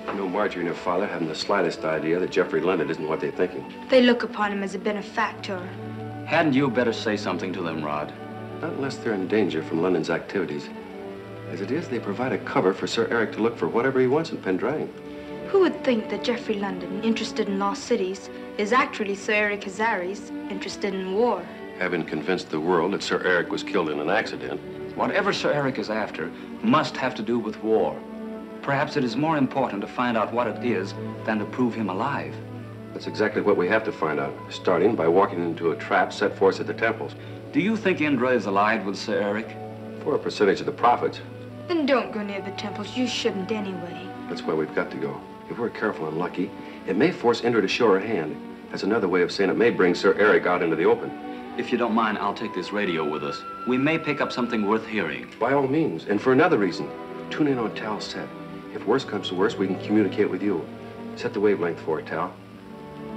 You know, Margie and her father haven't the slightest idea that Geoffrey London isn't what they're thinking. They look upon him as a benefactor. Hadn't you better say something to them, Rod? Not unless they're in danger from London's activities. As it is, they provide a cover for Sir Eric to look for whatever he wants in Pendrang. Who would think that Geoffrey London, interested in lost cities, is actually Sir Eric Hazarias, interested in war? Having convinced the world that Sir Eric was killed in an accident. Whatever Sir Eric is after must have to do with war. Perhaps it is more important to find out what it is than to prove him alive. That's exactly what we have to find out, starting by walking into a trap set for us at the temples. Do you think Indra is allied with Sir Eric? For a percentage of the profits. Then don't go near the temples. You shouldn't anyway. That's where we've got to go. If we're careful and lucky, it may force Indra to show her hand. That's another way of saying it may bring Sir Eric out into the open. If you don't mind, I'll take this radio with us. We may pick up something worth hearing. By all means, and for another reason. Tune in on Tal's set. If worse comes to worse, we can communicate with you. Set the wavelength for it, Tal.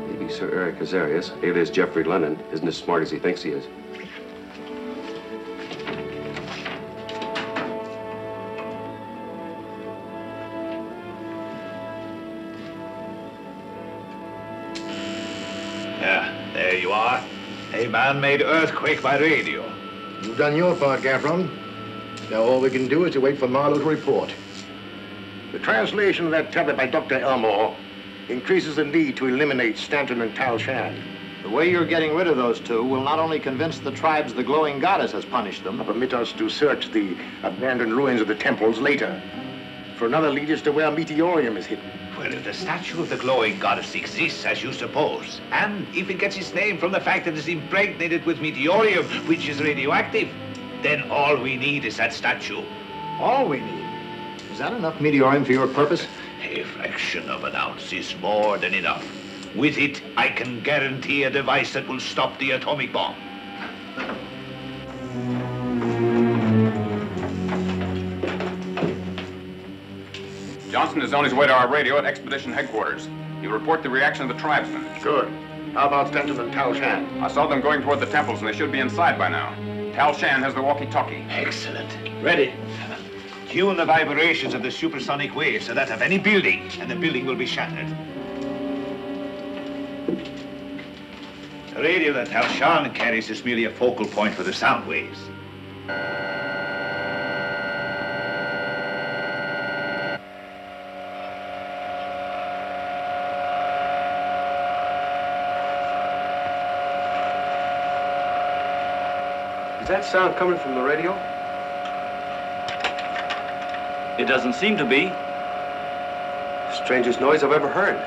Maybe Sir Eric Hazarias, alias Geoffrey London, isn't as smart as he thinks he is. Yeah, there you are. A man-made earthquake by radio. You've done your part, Gaffron. Now all we can do is to wait for Marlowe to report. The translation of that tablet by Dr. Elmore increases the need to eliminate Stanton and Tal Shan. The way you're getting rid of those two will not only convince the tribes the glowing goddess has punished them, but permit us to search the abandoned ruins of the temples later for another lead as to where Meteorium is hidden. Well, if the statue of the glowing goddess exists, as you suppose, and if it gets its name from the fact that it's impregnated with Meteorium, which is radioactive, then all we need is that statue. All we need? Is that enough Meteorium for your purpose? A fraction of an ounce is more than enough. With it, I can guarantee a device that will stop the atomic bomb. Johnson is on his way to our radio at Expedition Headquarters. He'll report the reaction of the tribesmen. Good. How about Stanton and Tal Shan? I saw them going toward the temples, and they should be inside by now. Tal Shan has the walkie-talkie. Excellent. Ready. Tune the vibrations of the supersonic waves to that of any building, and the building will be shattered. The radio that Tal Shan carries is merely a focal point for the sound waves. Is that sound coming from the radio? It doesn't seem to be. Strangest noise I've ever heard.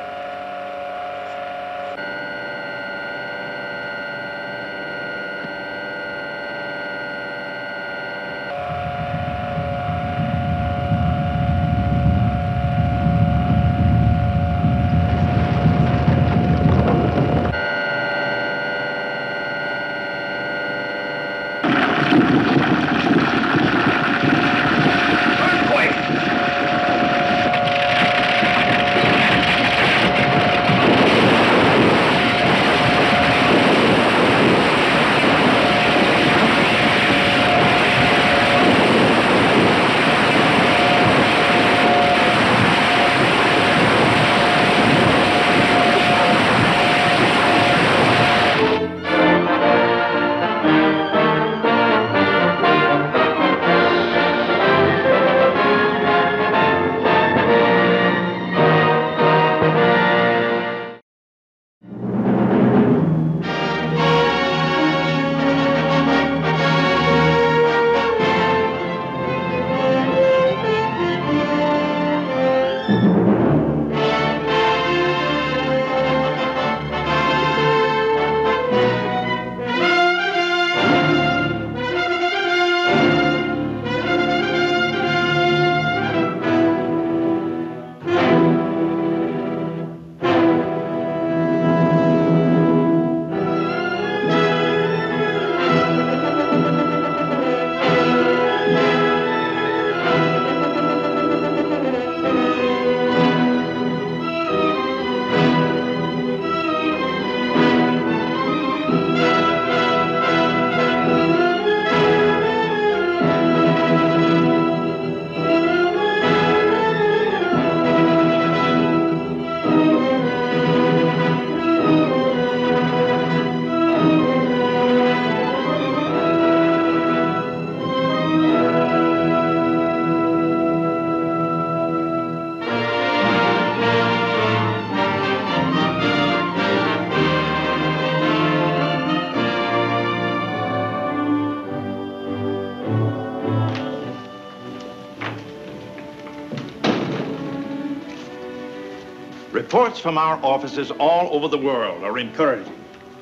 Reports from our offices all over the world are encouraging.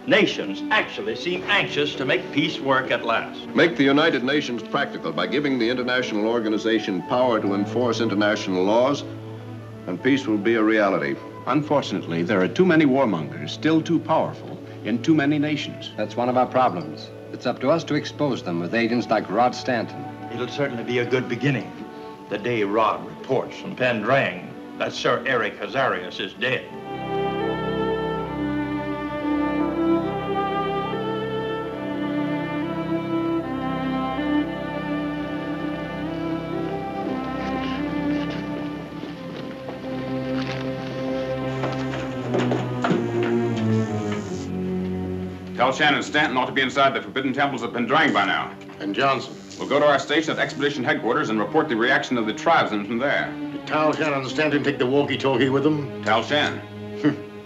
Nations actually seem anxious to make peace work at last. Make the United Nations practical by giving the international organization power to enforce international laws, and peace will be a reality. Unfortunately, there are too many warmongers, still too powerful, in too many nations. That's one of our problems. It's up to us to expose them with agents like Rod Stanton. It'll certainly be a good beginning. The day Rod reports from Pendrang that Sir Eric Hazarias is dead. Tal Shan and Stanton ought to be inside the forbidden temples of Pendrang by now. And Johnson? We'll go to our station at Expedition Headquarters and report the reaction of the tribesmen from there. Did Tal Shan and Stanton take the walkie-talkie with them? Tal Shan.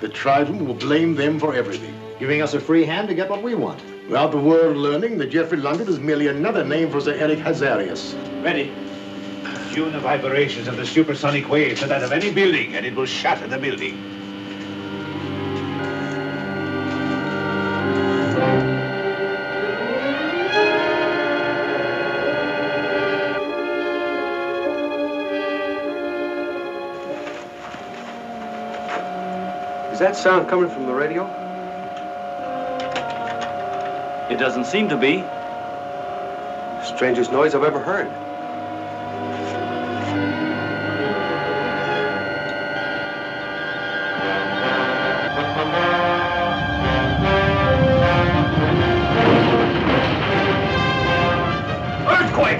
The tribesmen will blame them for everything. Giving us a free hand to get what we want. Without the world learning that Geoffrey London is merely another name for Sir Eric Hazarias. Ready. Tune the vibrations of the supersonic wave to that of any building, and it will shatter the building. Is that sound coming from the radio? It doesn't seem to be. Strangest noise I've ever heard. Earthquake!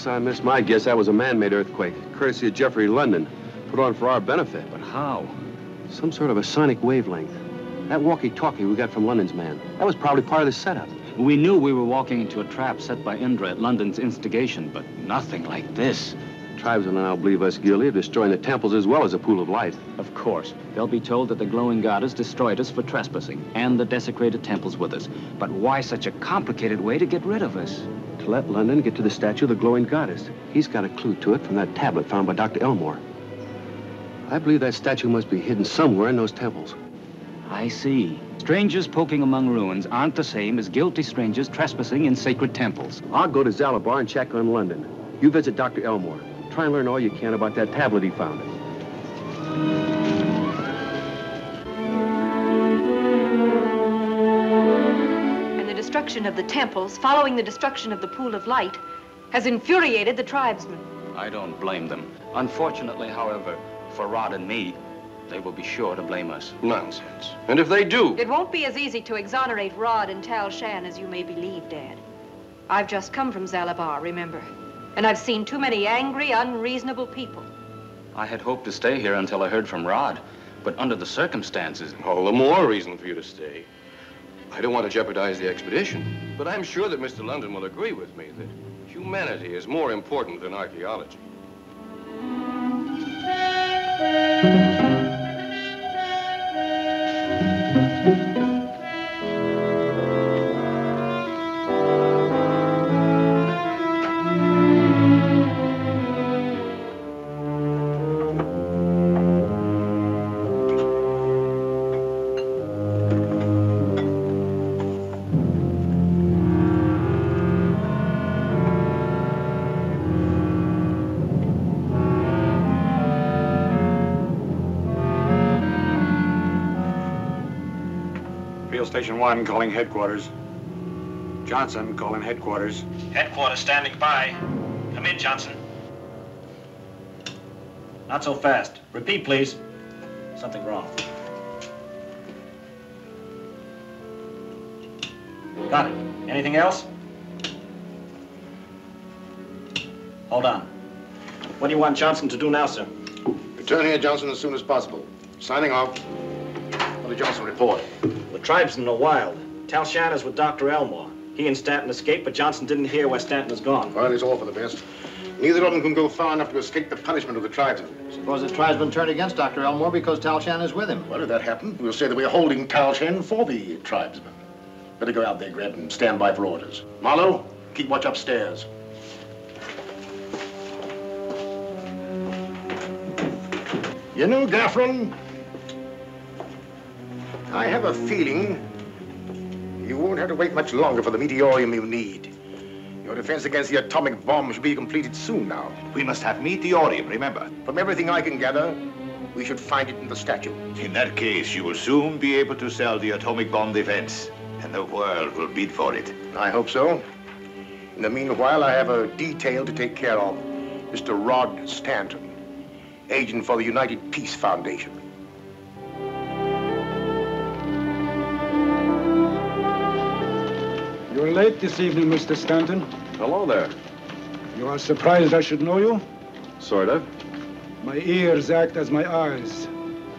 I missed my guess. That was a man-made earthquake, courtesy of Geoffrey London, put on for our benefit. But how? Some sort of a sonic wavelength. That walkie-talkie we got from London's man, that was probably part of the setup. We knew we were walking into a trap set by Indra at London's instigation, but nothing like this. Tribesmen now believe us guilty of destroying the temples as well as a pool of light. Of course. They'll be told that the glowing goddess destroyed us for trespassing, and the desecrated temples with us. But why such a complicated way to get rid of us? To let London get to the statue of the glowing goddess. He's got a clue to it from that tablet found by Dr. Elmore. I believe that statue must be hidden somewhere in those temples. I see. Strangers poking among ruins aren't the same as guilty strangers trespassing in sacred temples. I'll go to Zalabar and check on London. You visit Dr. Elmore. Try and learn all you can about that tablet he found. And the destruction of the temples, following the destruction of the pool of light, has infuriated the tribesmen. I don't blame them. Unfortunately, however, for Rod and me, they will be sure to blame us. Nonsense. And if they do? It won't be as easy to exonerate Rod and Tal Shan as you may believe, Dad. I've just come from Zalabar, remember? And I've seen too many angry, unreasonable people. I had hoped to stay here until I heard from Rod, but under the circumstances... All the more reason for you to stay. I don't want to jeopardize the expedition, but I'm sure that Mr. London will agree with me that humanity is more important than archaeology. Station 1 calling headquarters. Johnson calling headquarters. Headquarters standing by. Come in, Johnson. Not so fast. Repeat, please. Something wrong. Got it. Anything else? Hold on. What do you want Johnson to do now, sir? Return here, Johnson, as soon as possible. Signing off. What did Johnson report? The tribesmen are wild. Tal Shan is with Dr. Elmore. He and Stanton escaped, but Johnson didn't hear where Stanton has gone. Well, it's all for the best. Neither of them can go far enough to escape the punishment of the tribesmen. Suppose the tribesmen turned against Dr. Elmore because Tal Shan is with him. Well, if that happened, we'll say that we're holding Tal Shan for the tribesmen. Better go out there, Greb, and stand by for orders. Marlowe, keep watch upstairs. You know, Gaffron, I have a feeling you won't have to wait much longer for the Meteorium you need. Your defense against the atomic bomb should be completed soon now. We must have Meteorium, remember? From everything I can gather, we should find it in the statue. In that case, you will soon be able to sell the atomic bomb defense, and the world will bid for it. I hope so. In the meanwhile, I have a detail to take care of. Mr. Rod Stanton, agent for the United Peace Foundation. late this evening, Mr. Stanton. Hello there. You are surprised I should know you? Sort of. My ears act as my eyes.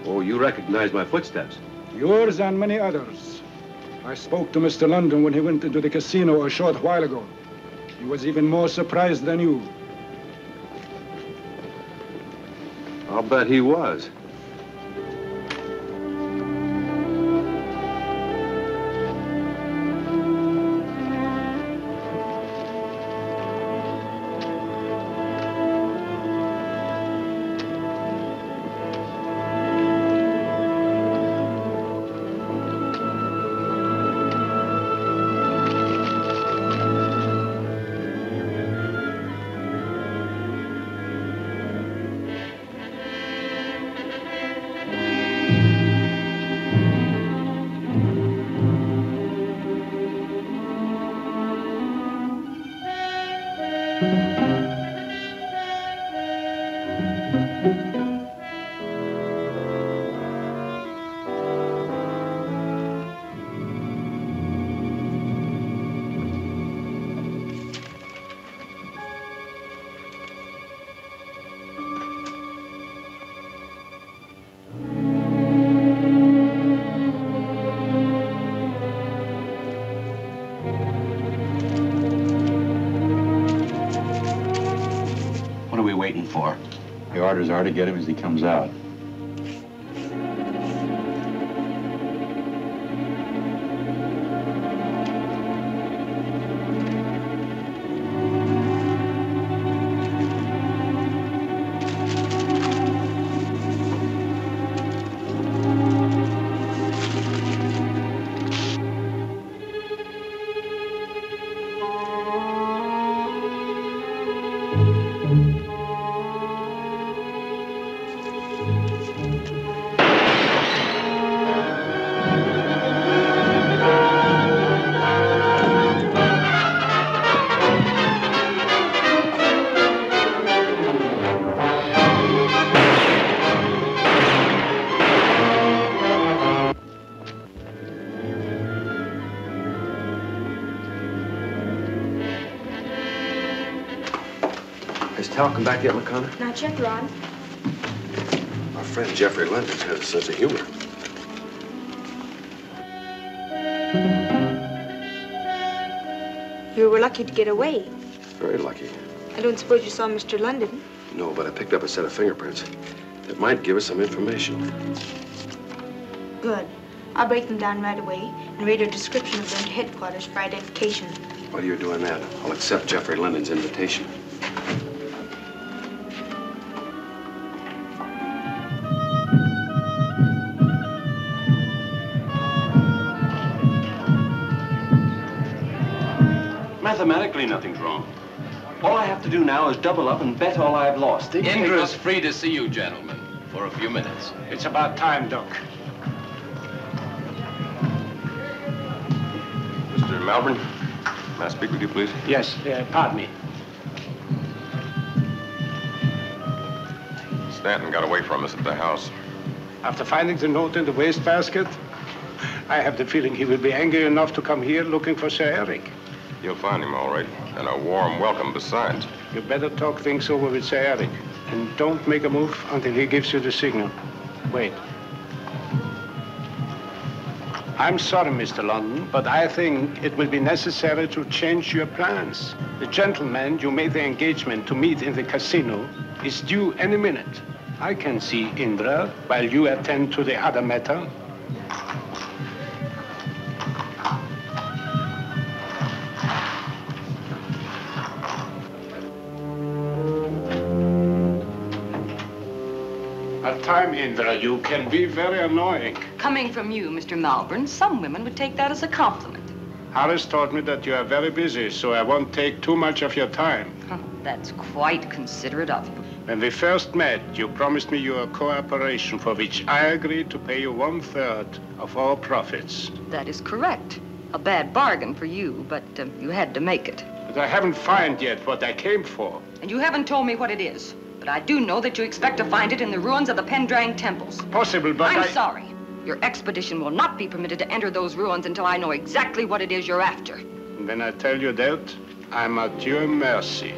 Oh, you recognize my footsteps? Yours and many others. I spoke to Mr. London when he went into the casino a short while ago. He was even more surprised than you. I'll bet he was. For. The orders are to get him as he comes out. Tal come back yet, McConnell? Not yet, Rod. Our friend Geoffrey London has a sense of humor. You were lucky to get away. Very lucky. I don't suppose you saw Mr. London. No, but I picked up a set of fingerprints that might give us some information. Good. I'll break them down right away and read a description of them to headquarters for identification. While you're doing that, I'll accept Geoffrey London's invitation. Mathematically, nothing's wrong. All I have to do now is double up and bet all I've lost. Indra's free to see you, gentlemen, for a few minutes. It's about time, Doc. Mr. Malborn, may I speak with you, please? Yes, pardon me. Stanton got away from us at the house. After finding the note in the wastebasket, I have the feeling he will be angry enough to come here looking for Sir Eric. You'll find him all right, and a warm welcome besides. You better talk things over with Sir Eric, and don't make a move until he gives you the signal. Wait. I'm sorry, Mr. London, but I think it will be necessary to change your plans. The gentleman you made the engagement to meet in the casino is due any minute. I can see Indra while you attend to the other matter. At times, Indra, you can be very annoying. Coming from you, Mr. Malborn, some women would take that as a compliment. Harris told me that you are very busy, so I won't take too much of your time. That's quite considerate of you. When we first met, you promised me your cooperation, for which I agreed to pay you 1/3 of all profits. That is correct. A bad bargain for you, but you had to make it. But I haven't found yet what I came for. And you haven't told me what it is. But I do know that you expect to find it in the ruins of the Pendrang temples. Possible, but I'm sorry. Your expedition will not be permitted to enter those ruins until I know exactly what it is you're after. When I tell you that, I'm at your mercy.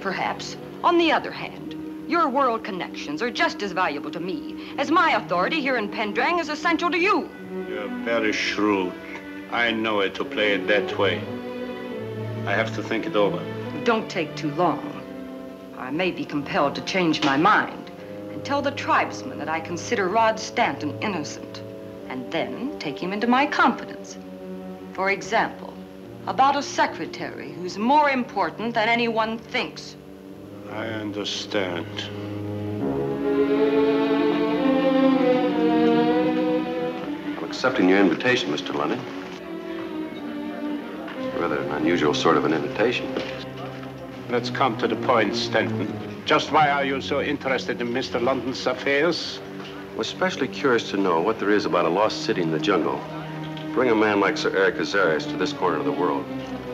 Perhaps. On the other hand, your world connections are just as valuable to me as my authority here in Pendrang is essential to you. You're very shrewd. I know it to play it that way. I have to think it over. Don't take too long. I may be compelled to change my mind and tell the tribesmen that I consider Rod Stanton innocent, and then take him into my confidence. For example, about a secretary who's more important than anyone thinks. I understand. I'm accepting your invitation, Mr. London. Rather an unusual sort of an invitation. Let's come to the point, Stanton. Just why are you so interested in Mr. London's affairs? I'm especially curious to know what there is about a lost city in the jungle. Bring a man like Sir Eric Hazarias to this corner of the world.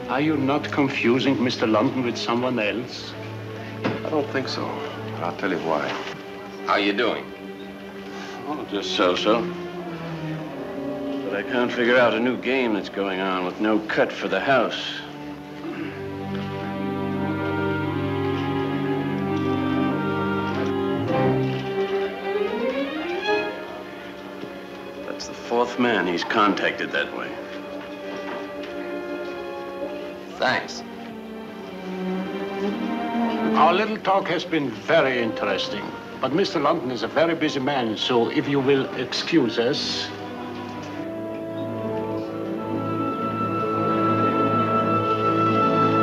Are you not confusing Mr. London with someone else? I don't think so. But I'll tell you why. How you doing? Oh, just so-so. But I can't figure out a new game that's going on with no cut for the house. That's the fourth man he's contacted that way. Thanks. Our little talk has been very interesting. But Mr. London is a very busy man, so if you will excuse us.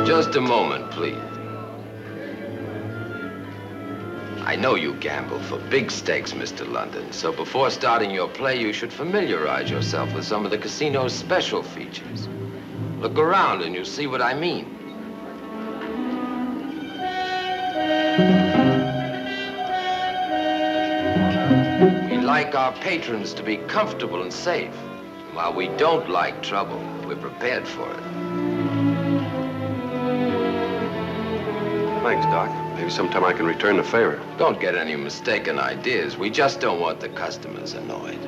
Just a moment, please. I know you gamble for big stakes, Mr. London, so before starting your play, you should familiarize yourself with some of the casino's special features. Look around and you'll see what I mean. We like our patrons to be comfortable and safe. While we don't like trouble, we're prepared for it. Thanks, Doc. Maybe sometime I can return the favor. Don't get any mistaken ideas. We just don't want the customers annoyed.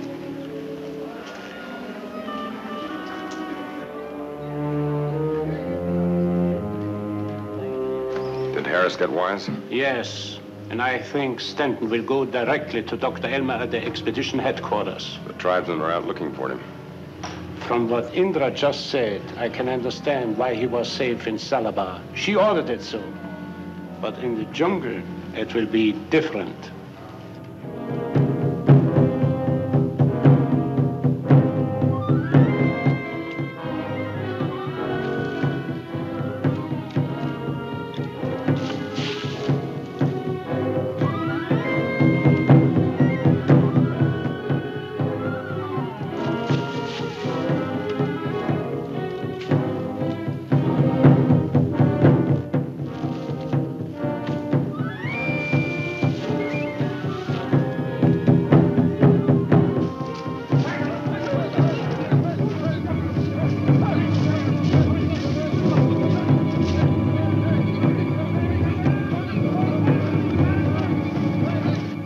Did Harris get wise? Yes. And I think Stanton will go directly to Dr. Elmer at the expedition headquarters. The tribesmen are out looking for him. From what Indra just said, I can understand why he was safe in Salabar. She ordered it so. But in the jungle, it will be different.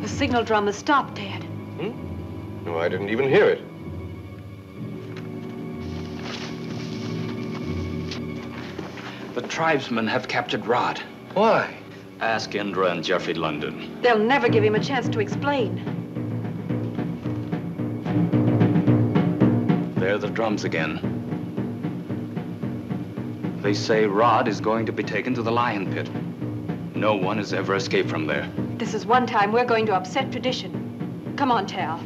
Signal drum has stopped, Dad. No, I didn't even hear it. The tribesmen have captured Rod. Why? Ask Indra and Geoffrey London. They'll never give him a chance to explain. There are the drums again. They say Rod is going to be taken to the lion pit. No one has ever escaped from there. This is one time we're going to upset tradition. Come on, Tal.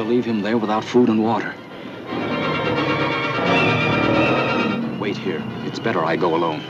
Leave him there without food and water. Wait here. It's better I go alone.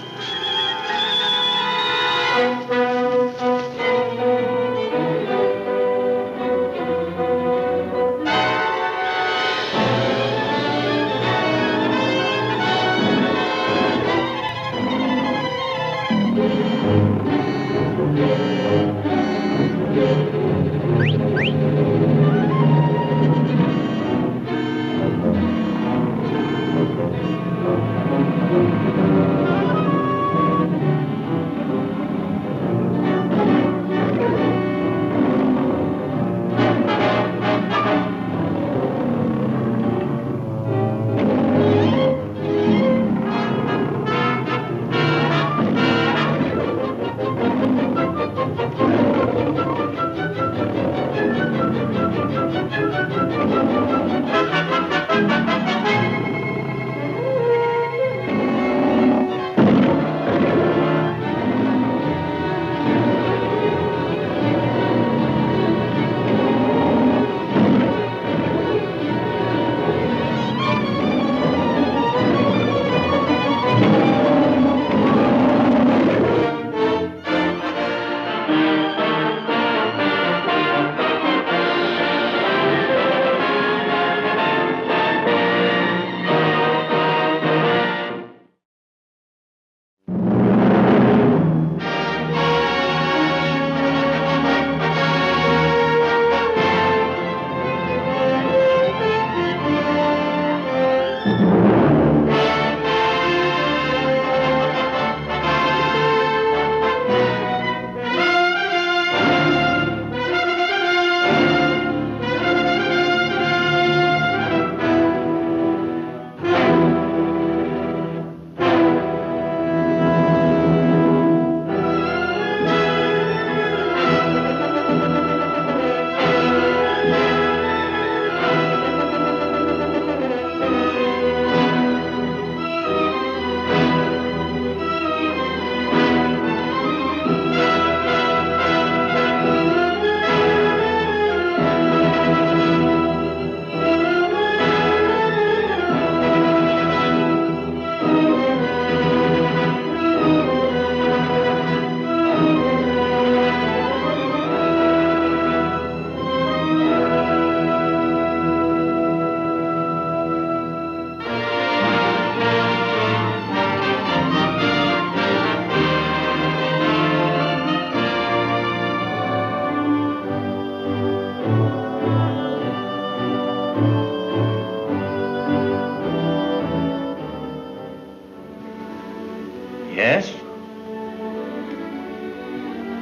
Yes?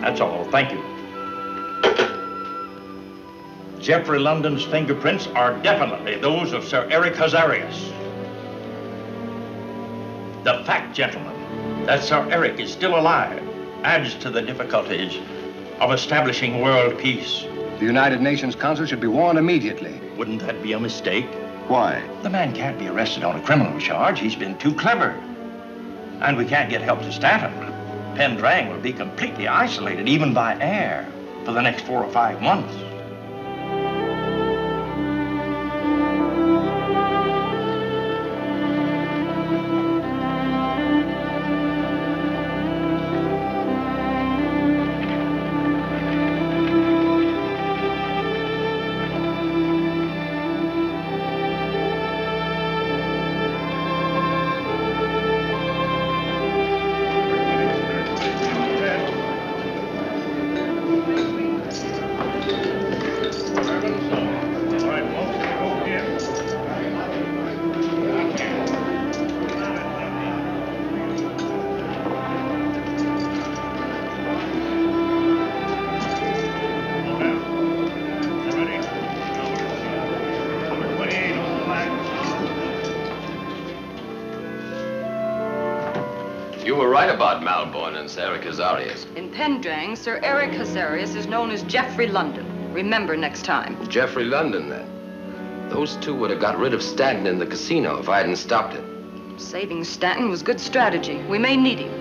That's all. Thank you. Geoffrey London's fingerprints are definitely those of Sir Eric Hazarias. The fact, gentlemen, that Sir Eric is still alive adds to the difficulties of establishing world peace. The United Nations Council should be warned immediately. Wouldn't that be a mistake? Why? The man can't be arrested on a criminal charge. He's been too clever. And we can't get help to Stanton. Pendrang will be completely isolated, even by air, for the next 4 or 5 months. You were right about Malborn and Sir Eric Hazarias. In Pendrang, Sir Eric Hazarias is known as Geoffrey London. Remember next time. Geoffrey London, then. Those two would have got rid of Stanton in the casino if I hadn't stopped it. Saving Stanton was good strategy. We may need him.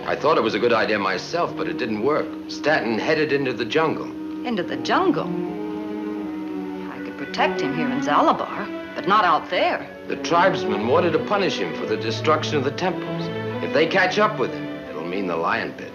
I thought it was a good idea myself, but it didn't work. Stanton headed into the jungle. Into the jungle? I could protect him here in Zalabar, but not out there. The tribesmen wanted to punish him for the destruction of the temples. If they catch up with him, it'll mean the lion pit.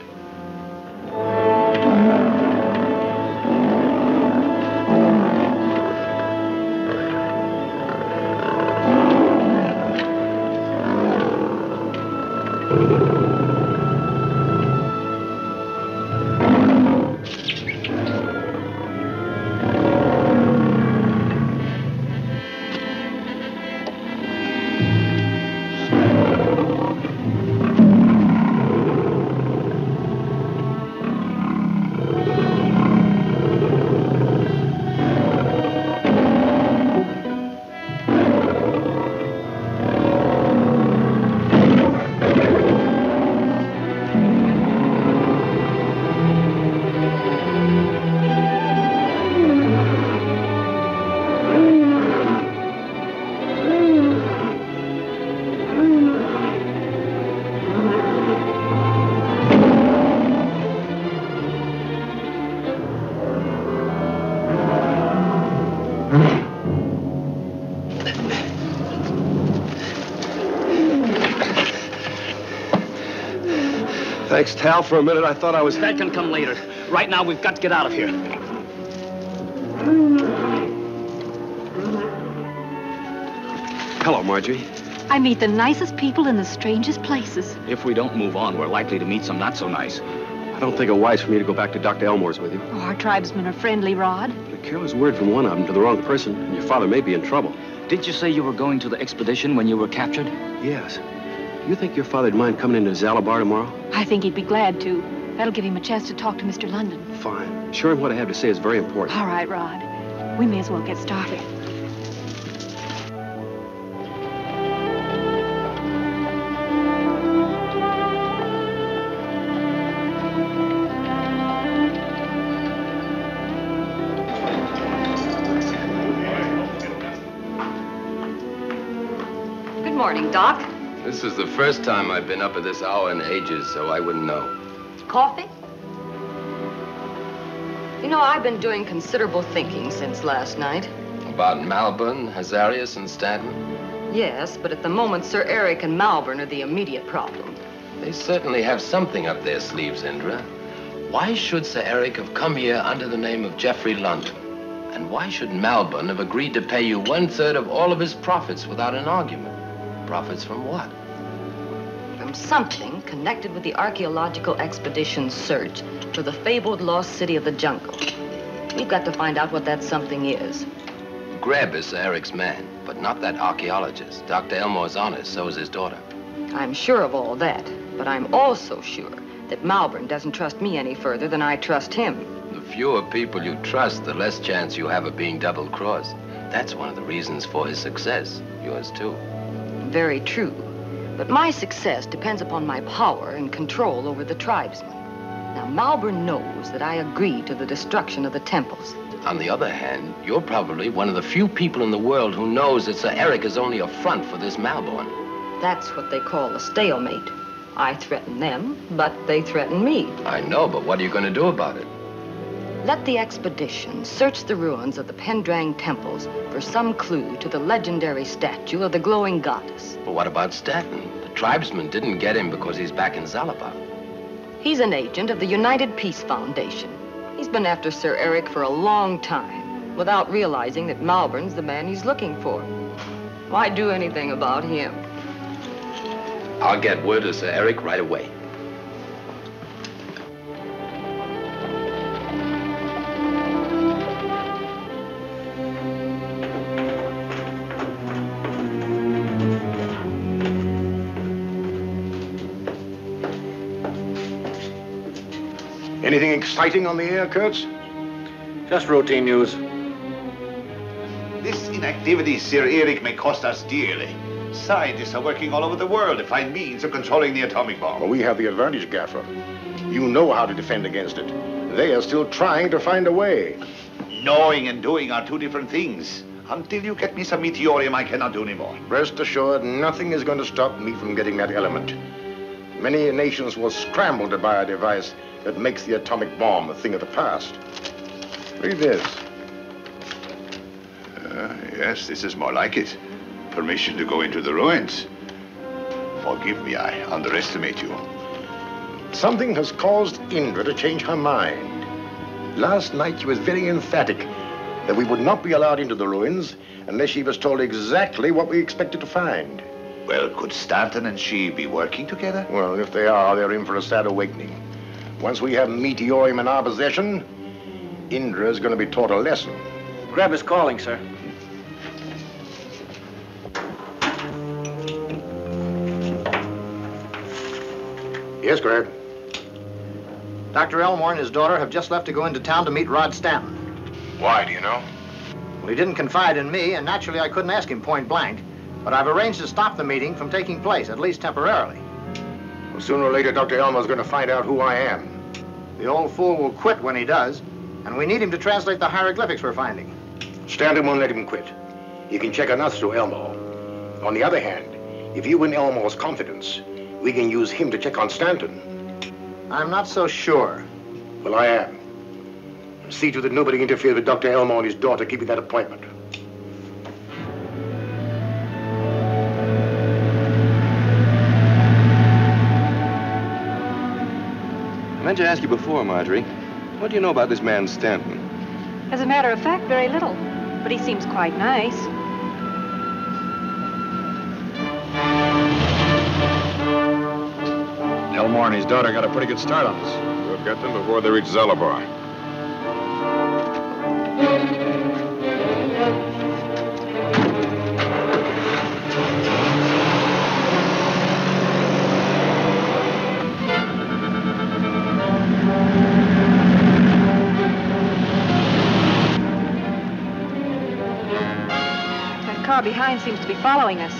Thanks, Tal. For a minute, I thought I was... That can come later. Right now, we've got to get out of here. Hello, Marjorie. I meet the nicest people in the strangest places. If we don't move on, we're likely to meet some not so nice. I don't think it wise for me to go back to Dr. Elmore's with you. Oh, our tribesmen are friendly, Rod. But a careless word from one of them to the wrong person, and your father may be in trouble. Did you say you were going to the expedition when you were captured? Yes. Do you think your father'd mind coming into Zalabar tomorrow? I think he'd be glad to. That'll give him a chance to talk to Mr. London. Fine. Sure, what I have to say is very important. All right, Rod. We may as well get started. Good morning, Doc. This is the first time I've been up at this hour in ages, so I wouldn't know. Coffee? You know, I've been doing considerable thinking since last night. About Malborn, Hazarias, and Stanton? Yes, but at the moment, Sir Eric and Malborn are the immediate problem. They certainly have something up their sleeves, Indra. Why should Sir Eric have come here under the name of Geoffrey London? And why should Malborn have agreed to pay you 1/3 of all of his profits without an argument? Profits from what? From something connected with the archaeological expedition's search for the fabled lost city of the jungle. We've got to find out what that something is. Greb is Sir Eric's man, but not that archaeologist. Dr. Elmore's honest, so is his daughter. I'm sure of all that. But I'm also sure that Malborn doesn't trust me any further than I trust him. The fewer people you trust, the less chance you have of being double-crossed. That's one of the reasons for his success. Yours, too. Very true. But my success depends upon my power and control over the tribesmen. Now, Malborn knows that I agreed to the destruction of the temples. On the other hand, you're probably one of the few people in the world who knows that Sir Eric is only a front for this Malborn. That's what they call a stalemate. I threaten them, but they threaten me. I know, but what are you going to do about it? Let the expedition search the ruins of the Pendrang temples for some clue to the legendary statue of the glowing goddess. But what about Stanton? The tribesmen didn't get him because he's back in Zalabar. He's an agent of the United Peace Foundation. He's been after Sir Eric for a long time, without realizing that Malborn's the man he's looking for. Why do anything about him? I'll get word of Sir Eric right away. Anything exciting on the air, Kurtz? Just routine news. This inactivity, Sir Eric, may cost us dearly. Scientists are working all over the world to find means of controlling the atomic bomb. Well, we have the advantage, Gaffer. You know how to defend against it. They are still trying to find a way. Knowing and doing are two different things. Until you get me some Meteorium, I cannot do any more. Rest assured, nothing is going to stop me from getting that element. Many nations will scramble to buy a device that makes the atomic bomb a thing of the past. Read this. Yes, this is more like it. Permission to go into the ruins. Forgive me, I underestimate you. Something has caused Indra to change her mind. Last night she was very emphatic that we would not be allowed into the ruins unless she was told exactly what we expected to find. Well, could Stanton and she be working together? Well, if they are, they're in for a sad awakening. Once we have Meteorium in our possession, Indra's going to be taught a lesson. Grab is calling, sir. Yes, Greg. Dr. Elmore and his daughter have just left to go into town to meet Rod Stanton. Why, do you know? Well, he didn't confide in me, and naturally I couldn't ask him point blank. But I've arranged to stop the meeting from taking place, at least temporarily. Well, sooner or later, Dr. Elmore's going to find out who I am. The old fool will quit when he does, and we need him to translate the hieroglyphics we're finding. Stanton won't let him quit. He can check on us through Elmore. On the other hand, if you win Elmore's confidence, we can use him to check on Stanton. I'm not so sure. Well, I am. See to that nobody interferes with Dr. Elmore and his daughter keeping that appointment. I meant to ask you before, Marjorie. What do you know about this man, Stanton? As a matter of fact, very little. But he seems quite nice. Elmore and his daughter got a pretty good start on us. We'll get them before they reach Zalabar. That car behind seems to be following us.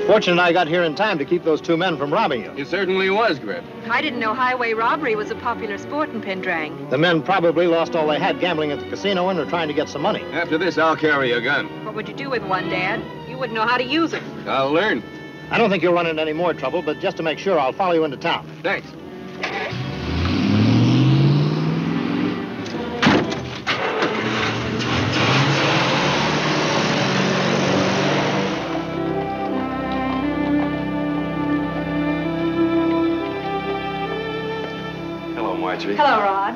Fortunate I got here in time to keep those two men from robbing you. It certainly was, Grip. I didn't know highway robbery was a popular sport in Pendrang. The men probably lost all they had gambling at the casino and are trying to get some money. After this, I'll carry a gun. What would you do with one, Dad? You wouldn't know how to use it. I'll learn. I don't think you'll run into any more trouble, but just to make sure, I'll follow you into town. Thanks. Hello, Rod.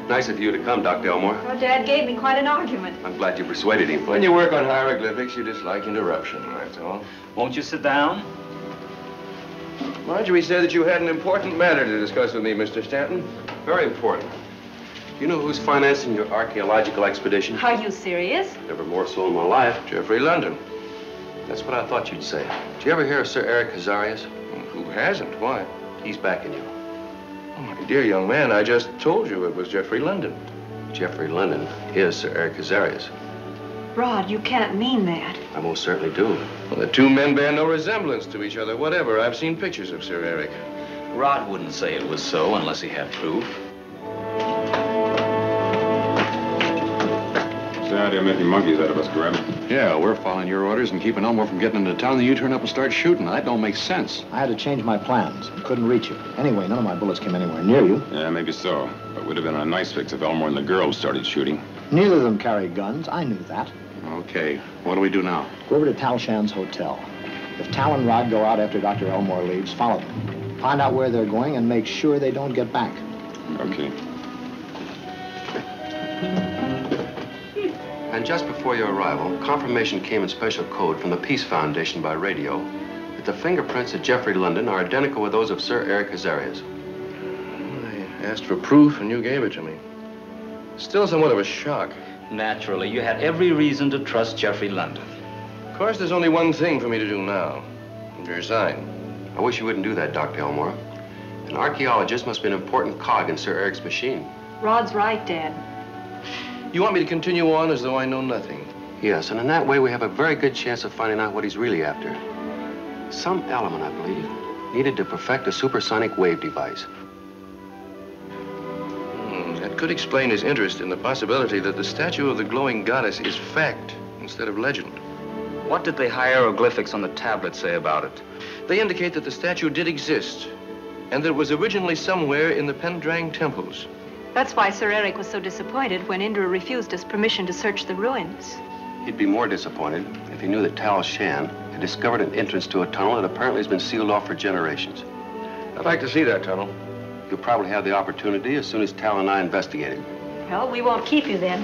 Nice of you to come, Dr. Elmore. Well, Dad gave me quite an argument. I'm glad you persuaded him. When you work on hieroglyphics, you dislike interruption, that's all. Won't you sit down? Marjorie said that you had an important matter to discuss with me, Mr. Stanton. Very important. You know who's financing your archaeological expedition? Are you serious? Never more so in my life. Geoffrey London. That's what I thought you'd say. Did you ever hear of Sir Eric Hazarias? Who hasn't? Why? He's backing you. Oh, my dear young man, I just told you it was Geoffrey London. Geoffrey London is Sir Eric Hazarias. Rod, you can't mean that. I most certainly do. Well, the two men bear no resemblance to each other, whatever. I've seen pictures of Sir Eric. Rod wouldn't say it was so unless he had proof. Sad you're making monkeys out of us, Greb. Yeah, we're following your orders and keeping Elmore from getting into town, then you turn up and start shooting. That don't make sense. I had to change my plans and couldn't reach you. Anyway, none of my bullets came anywhere near you. Yeah, maybe so. But it would have been a nice fix if Elmore and the girls started shooting. Neither of them carry guns. I knew that. Okay, what do we do now? Go over to Tal Shan's hotel. If Tal and Rod go out after Dr. Elmore leaves, follow them. Find out where they're going and make sure they don't get back. Okay. And just before your arrival, confirmation came in special code from the Peace Foundation by radio that the fingerprints of Geoffrey London are identical with those of Sir Eric Hazarias. I asked for proof and you gave it to me. Still somewhat of a shock. Naturally, you had every reason to trust Geoffrey London. Of course, there's only one thing for me to do now. Resign. I wish you wouldn't do that, Dr. Elmore. An archaeologist must be an important cog in Sir Eric's machine. Rod's right, Dad. You want me to continue on as though I know nothing? Yes, and in that way, we have a very good chance of finding out what he's really after. Some element, I believe, needed to perfect a supersonic wave device. That could explain his interest in the possibility that the statue of the glowing goddess is fact instead of legend. What did the hieroglyphics on the tablet say about it? They indicate that the statue did exist, and that it was originally somewhere in the Pendrang temples. That's why Sir Eric was so disappointed when Indra refused us permission to search the ruins. He'd be more disappointed if he knew that Tal Shan had discovered an entrance to a tunnel that apparently has been sealed off for generations. I'd like to see that tunnel. You'll probably have the opportunity as soon as Tal and I investigate it. Well, we won't keep you then.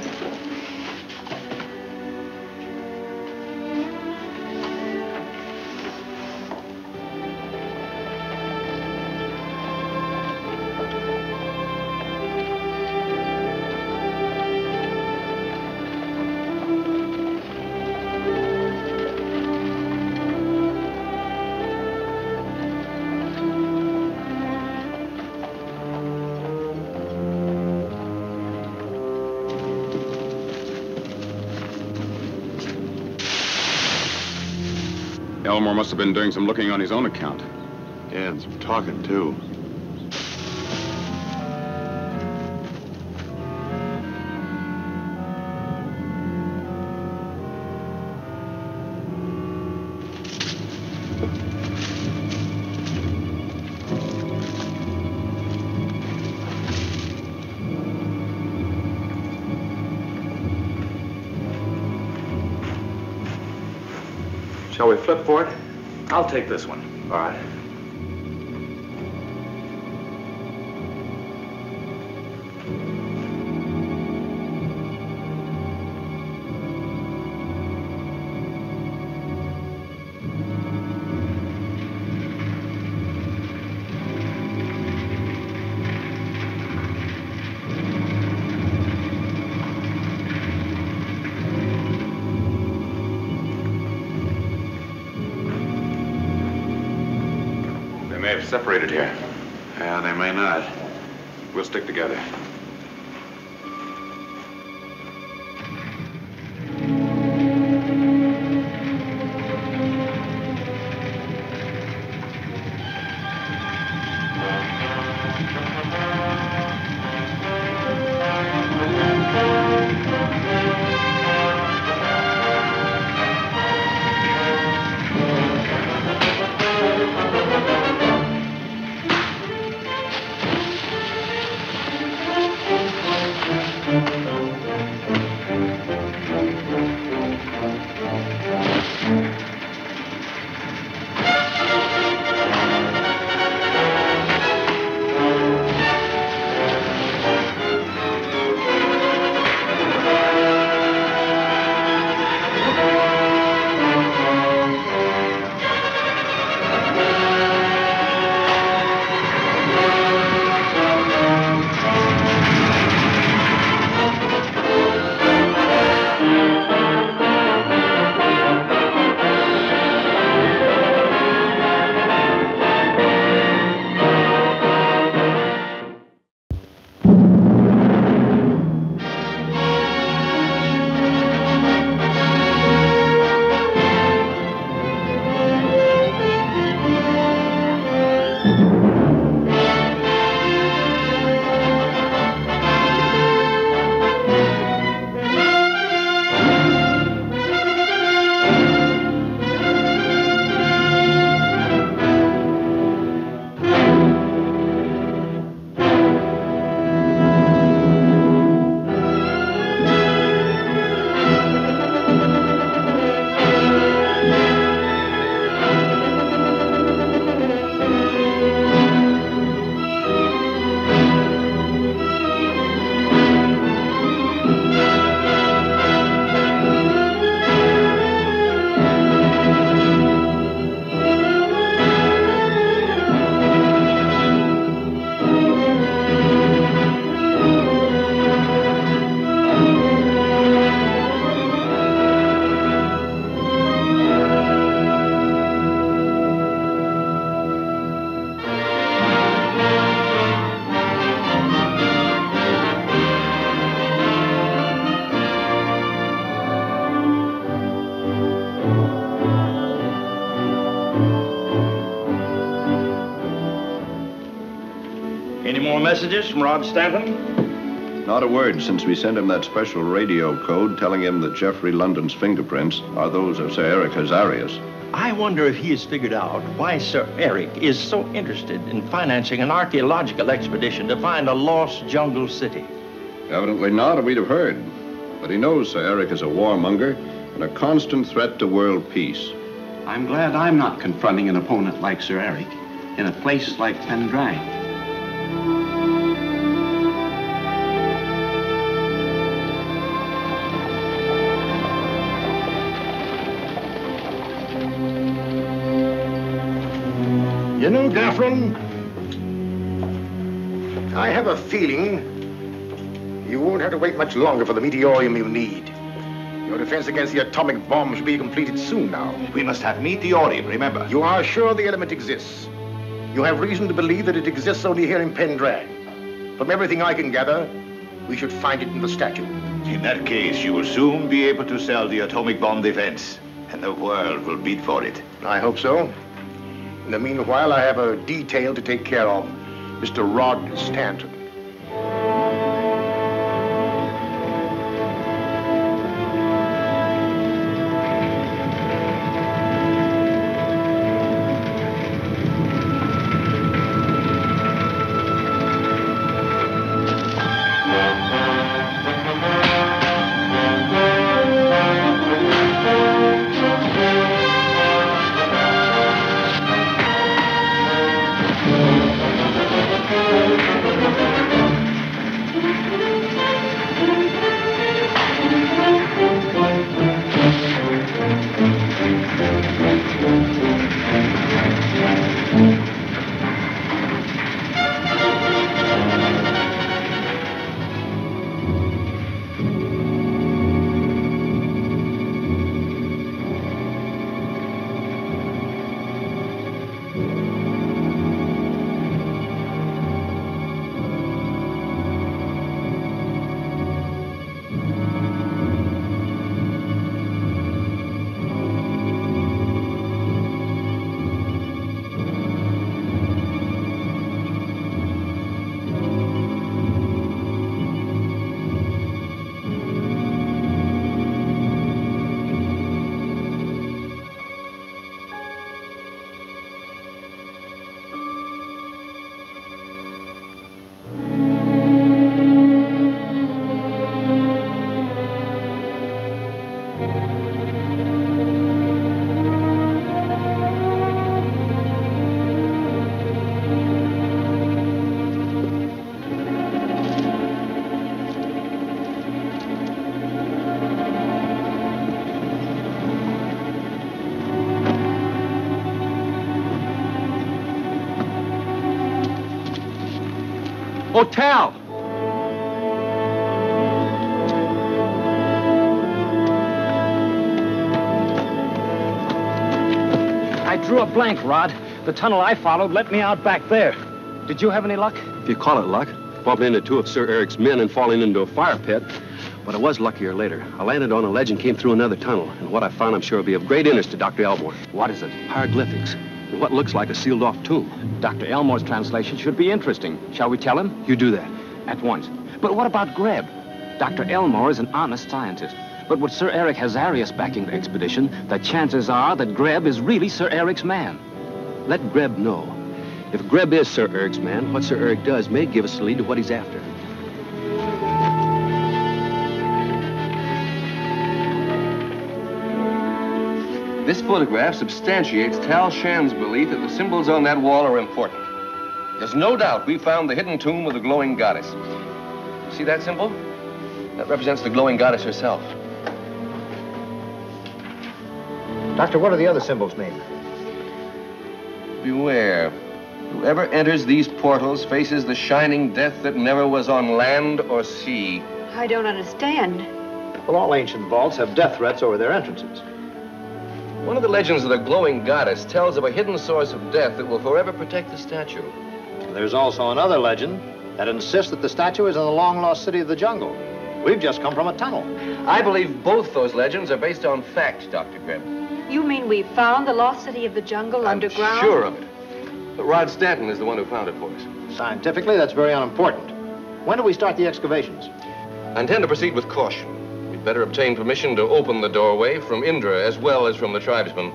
Elmore must have been doing some looking on his own account. Yeah, and some talking, too. Shall we flip for it? I'll take this one. All right. They may have separated here. Yeah, they may not. We'll stick together. messages from Rod Stanton? Not a word since we sent him that special radio code telling him that Geoffrey London's fingerprints are those of Sir Eric Hazarias. I wonder if he has figured out why Sir Eric is so interested in financing an archaeological expedition to find a lost jungle city. Evidently not, or we'd have heard. But he knows Sir Eric is a warmonger and a constant threat to world peace. I'm glad I'm not confronting an opponent like Sir Eric in a place like Pendrang. You know, Gaffron, I have a feeling you won't have to wait much longer for the Meteorium you need. Your defense against the atomic bomb should be completed soon now. We must have Meteorium, remember? You are sure the element exists. You have reason to believe that it exists only here in Pendrang. From everything I can gather, we should find it in the statue. In that case, you will soon be able to sell the atomic bomb defense, and the world will bid for it. I hope so. In the meanwhile, I have a detail to take care of. Mr. Rod Stanton. Hotel! I drew a blank, Rod. The tunnel I followed let me out back there. Did you have any luck? If you call it luck, bumping into two of Sir Eric's men and falling into a fire pit. But I was luckier later. I landed on a ledge and came through another tunnel. And what I found, I'm sure, will be of great interest to Dr. Elmore. What is it? Hieroglyphics. And what looks like a sealed-off tomb. Dr. Elmore's translation should be interesting. Shall we tell him? You do that. At once. But what about Greb? Dr. Elmore is an honest scientist. But with Sir Eric Hazarias backing the expedition, the chances are that Greb is really Sir Eric's man. Let Greb know. If Greb is Sir Eric's man, what Sir Eric does may give us a lead to what he's after. This photograph substantiates Tal Shan's belief that the symbols on that wall are important. There's no doubt we found the hidden tomb of the glowing goddess. See that symbol? That represents the glowing goddess herself. Doctor, what do the other symbols mean? Beware. Whoever enters these portals faces the shining death that never was on land or sea. I don't understand. Well, all ancient vaults have death threats over their entrances. One of the legends of the glowing goddess tells of a hidden source of death that will forever protect the statue. There's also another legend that insists that the statue is in the long-lost city of the jungle. We've just come from a tunnel. I believe both those legends are based on fact, Dr. Greb. You mean we found the lost city of the jungle underground? Sure of it. Rod Stanton is the one who found it for us. Scientifically, that's very unimportant. When do we start the excavations? I intend to proceed with caution. We'd better obtain permission to open the doorway from Indra as well as from the tribesmen.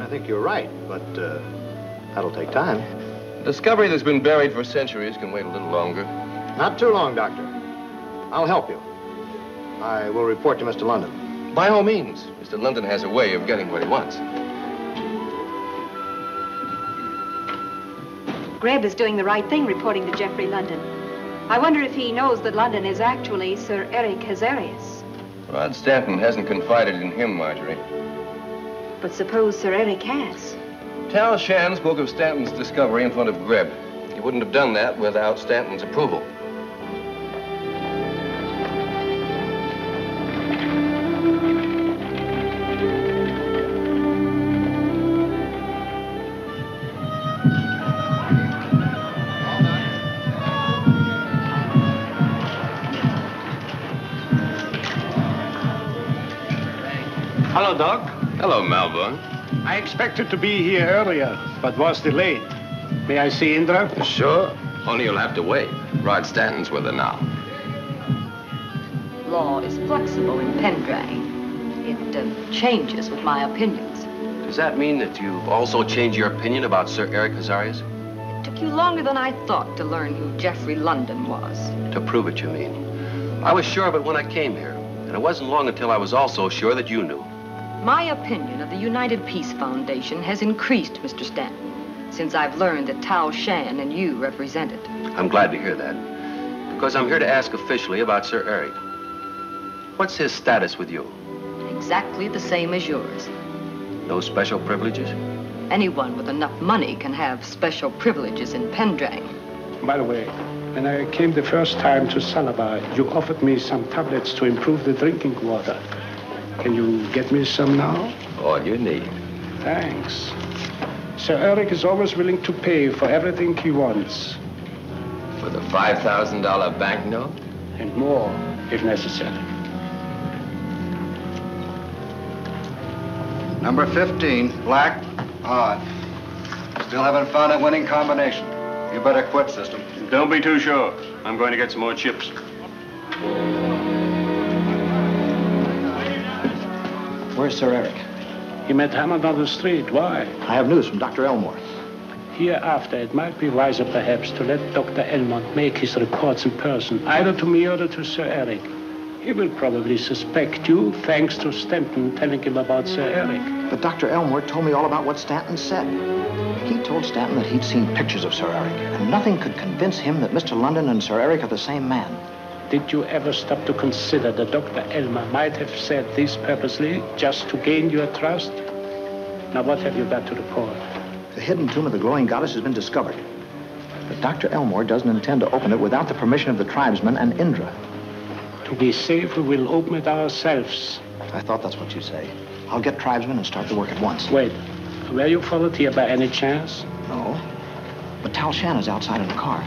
I think you're right, but that'll take time. A discovery that's been buried for centuries can wait a little longer. Not too long, Doctor. I'll help you. I will report to Mr. London. By all means. Mr. London has a way of getting what he wants. Greb is doing the right thing reporting to Geoffrey London. I wonder if he knows that London is actually Sir Eric Hazarias. Rod Stanton hasn't confided in him, Marjorie. But suppose Sir Eric has. Tal Shan spoke of Stanton's discovery in front of Greb. He wouldn't have done that without Stanton's approval. Hello, Doc. Hello, Malborn. I expected to be here earlier, but was delayed. May I see Indra? Sure. Only you'll have to wait. Rod Stanton's with her now. Law is flexible in Pendrang. It changes with my opinions. Does that mean that you've also changed your opinion about Sir Eric Hazarias? It took you longer than I thought to learn who Geoffrey London was. To prove it, you mean? I was sure of it when I came here. And it wasn't long until I was also sure that you knew. My opinion of the United Peace Foundation has increased, Mr. Stanton, since I've learned that Tal Shan and you represent it. I'm glad to hear that, because I'm here to ask officially about Sir Eric. What's his status with you? Exactly the same as yours. No special privileges? Anyone with enough money can have special privileges in Pendrang. By the way, when I came the first time to Salabar, you offered me some tablets to improve the drinking water. Can you get me some now? All you need. Thanks. Sir Eric is always willing to pay for everything he wants. For the $5,000 banknote? And more, if necessary. Number 15, black, odd. Still haven't found a winning combination. You better quit, system. Don't be too sure. I'm going to get some more chips. Where's Sir Eric? He met Hammond on the street. Why? I have news from Dr. Elmore. Hereafter, it might be wiser, perhaps, to let Dr. Elmore make his reports in person, either to me or to Sir Eric. He will probably suspect you, thanks to Stanton telling him about Sir Eric. But Dr. Elmore told me all about what Stanton said. He told Stanton that he'd seen pictures of Sir Eric, and nothing could convince him that Mr. London and Sir Eric are the same man. Did you ever stop to consider that Dr. Elmer might have said this purposely, just to gain your trust? Now, what have you got to report? The hidden tomb of the glowing goddess has been discovered. But Dr. Elmore doesn't intend to open it without the permission of the tribesmen and Indra. To be safe, we will open it ourselves. I thought that's what you say. I'll get tribesmen and start the work at once. Wait, were you followed here by any chance? No. But Tal Shan is outside in the car.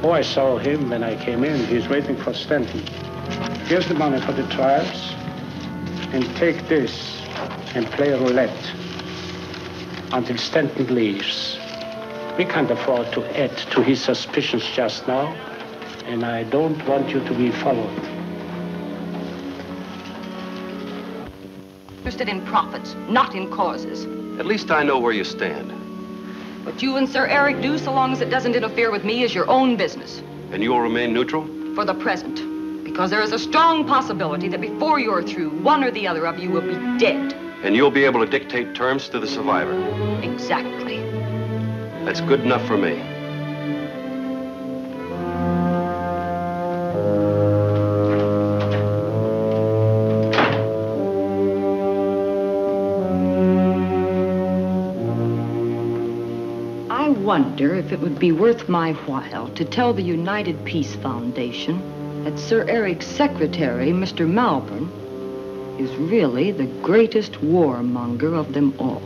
Oh, I saw him when I came in. He's waiting for Stanton. Here's the money for the tribes. And take this and play roulette until Stanton leaves. We can't afford to add to his suspicions just now, and I don't want you to be followed. Interested in profits, not in causes. At least I know where you stand. What you and Sir Eric do, so long as it doesn't interfere with me, is your own business. And you will remain neutral? For the present. Because there is a strong possibility that before you're through, one or the other of you will be dead. And you'll be able to dictate terms to the survivor? Exactly. That's good enough for me. I wonder if it would be worth my while to tell the United Peace Foundation that Sir Eric's secretary, Mr. Malborn, is really the greatest warmonger of them all.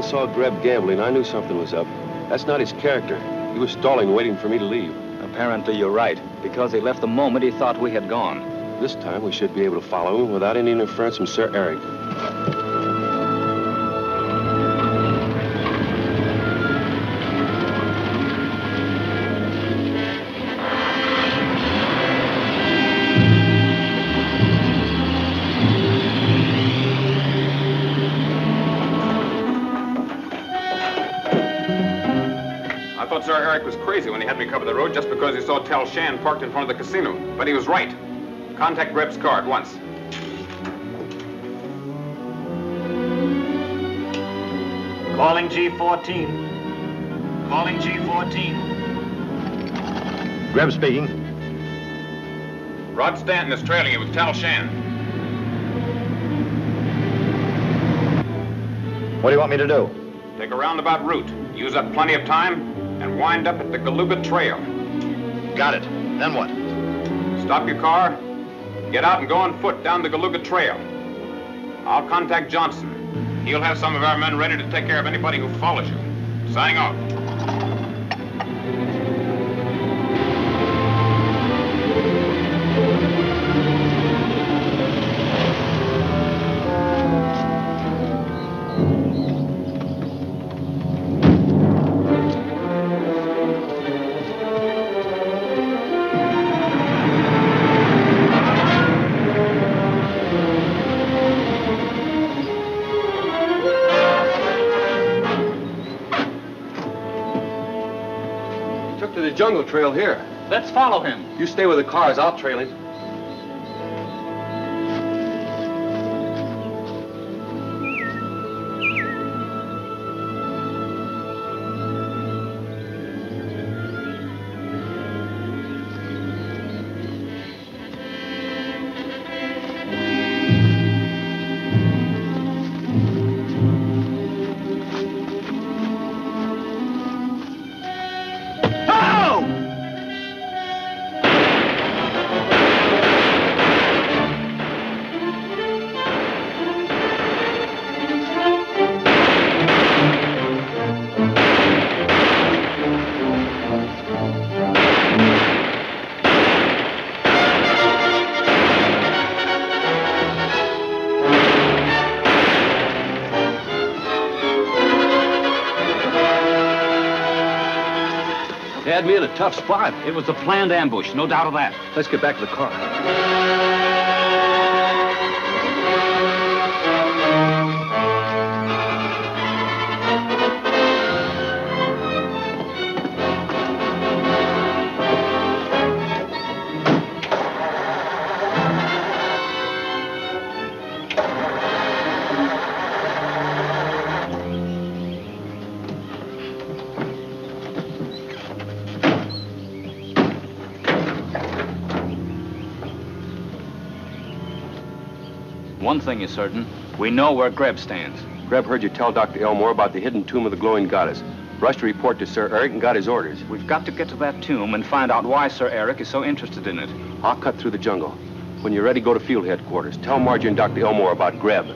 saw Greb gambling, I knew something was up. That's not his character. He was stalling, waiting for me to leave. Apparently you're right, because he left the moment he thought we had gone. This time we should be able to follow him without any interference from Sir Eric. I thought Sir Eric was crazy when he had me cover the road just because he saw Tal Shan parked in front of the casino. But he was right. Contact Greb's car at once. Calling G14. Calling G14. Greb speaking. Rod Stanton is trailing you with Tal Shan. What do you want me to do? Take a roundabout route. Use up plenty of time and wind up at the Galuga Trail. Got it. Then what? Stop your car, get out and go on foot down the Galuga Trail. I'll contact Johnson. He'll have some of our men ready to take care of anybody who follows you. Signing off. Jungle trail here. Let's follow him. You stay with the cars, I'll trail him. Had me in a tough spot. It was a planned ambush, no doubt of that. Let's get back to the car. One thing is certain. We know where Greb stands. Greb heard you tell Dr. Elmore about the hidden tomb of the glowing goddess. Rushed to report to Sir Eric and got his orders. We've got to get to that tomb and find out why Sir Eric is so interested in it. I'll cut through the jungle. When you're ready, go to field headquarters. Tell Margie and Dr. Elmore about Greb.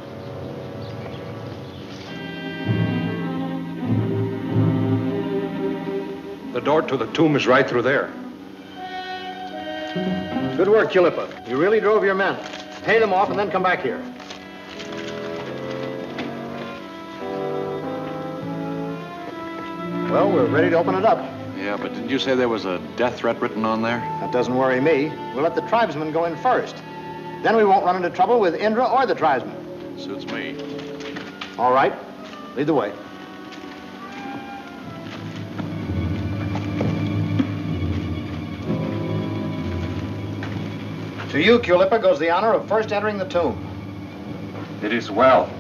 The door to the tomb is right through there. Good work, Chilipa. You really drove your men. Pay them off and then come back here. Well, we're ready to open it up. Yeah, but didn't you say there was a death threat written on there? That doesn't worry me. We'll let the tribesmen go in first. Then we won't run into trouble with Indra or the tribesmen. Suits me. All right. Lead the way. To you, Culipa, goes the honor of first entering the tomb. It is well.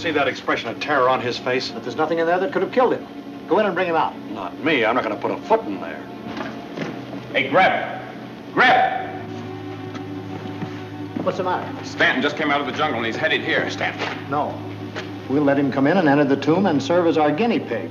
see that expression of terror on his face? But there's nothing in there that could have killed him. Go in and bring him out. Not me. I'm not going to put a foot in there. Hey, Greb! Greb! What's the matter? Stanton just came out of the jungle and he's headed here, Stanton. No. We'll let him come in and enter the tomb and serve as our guinea pig.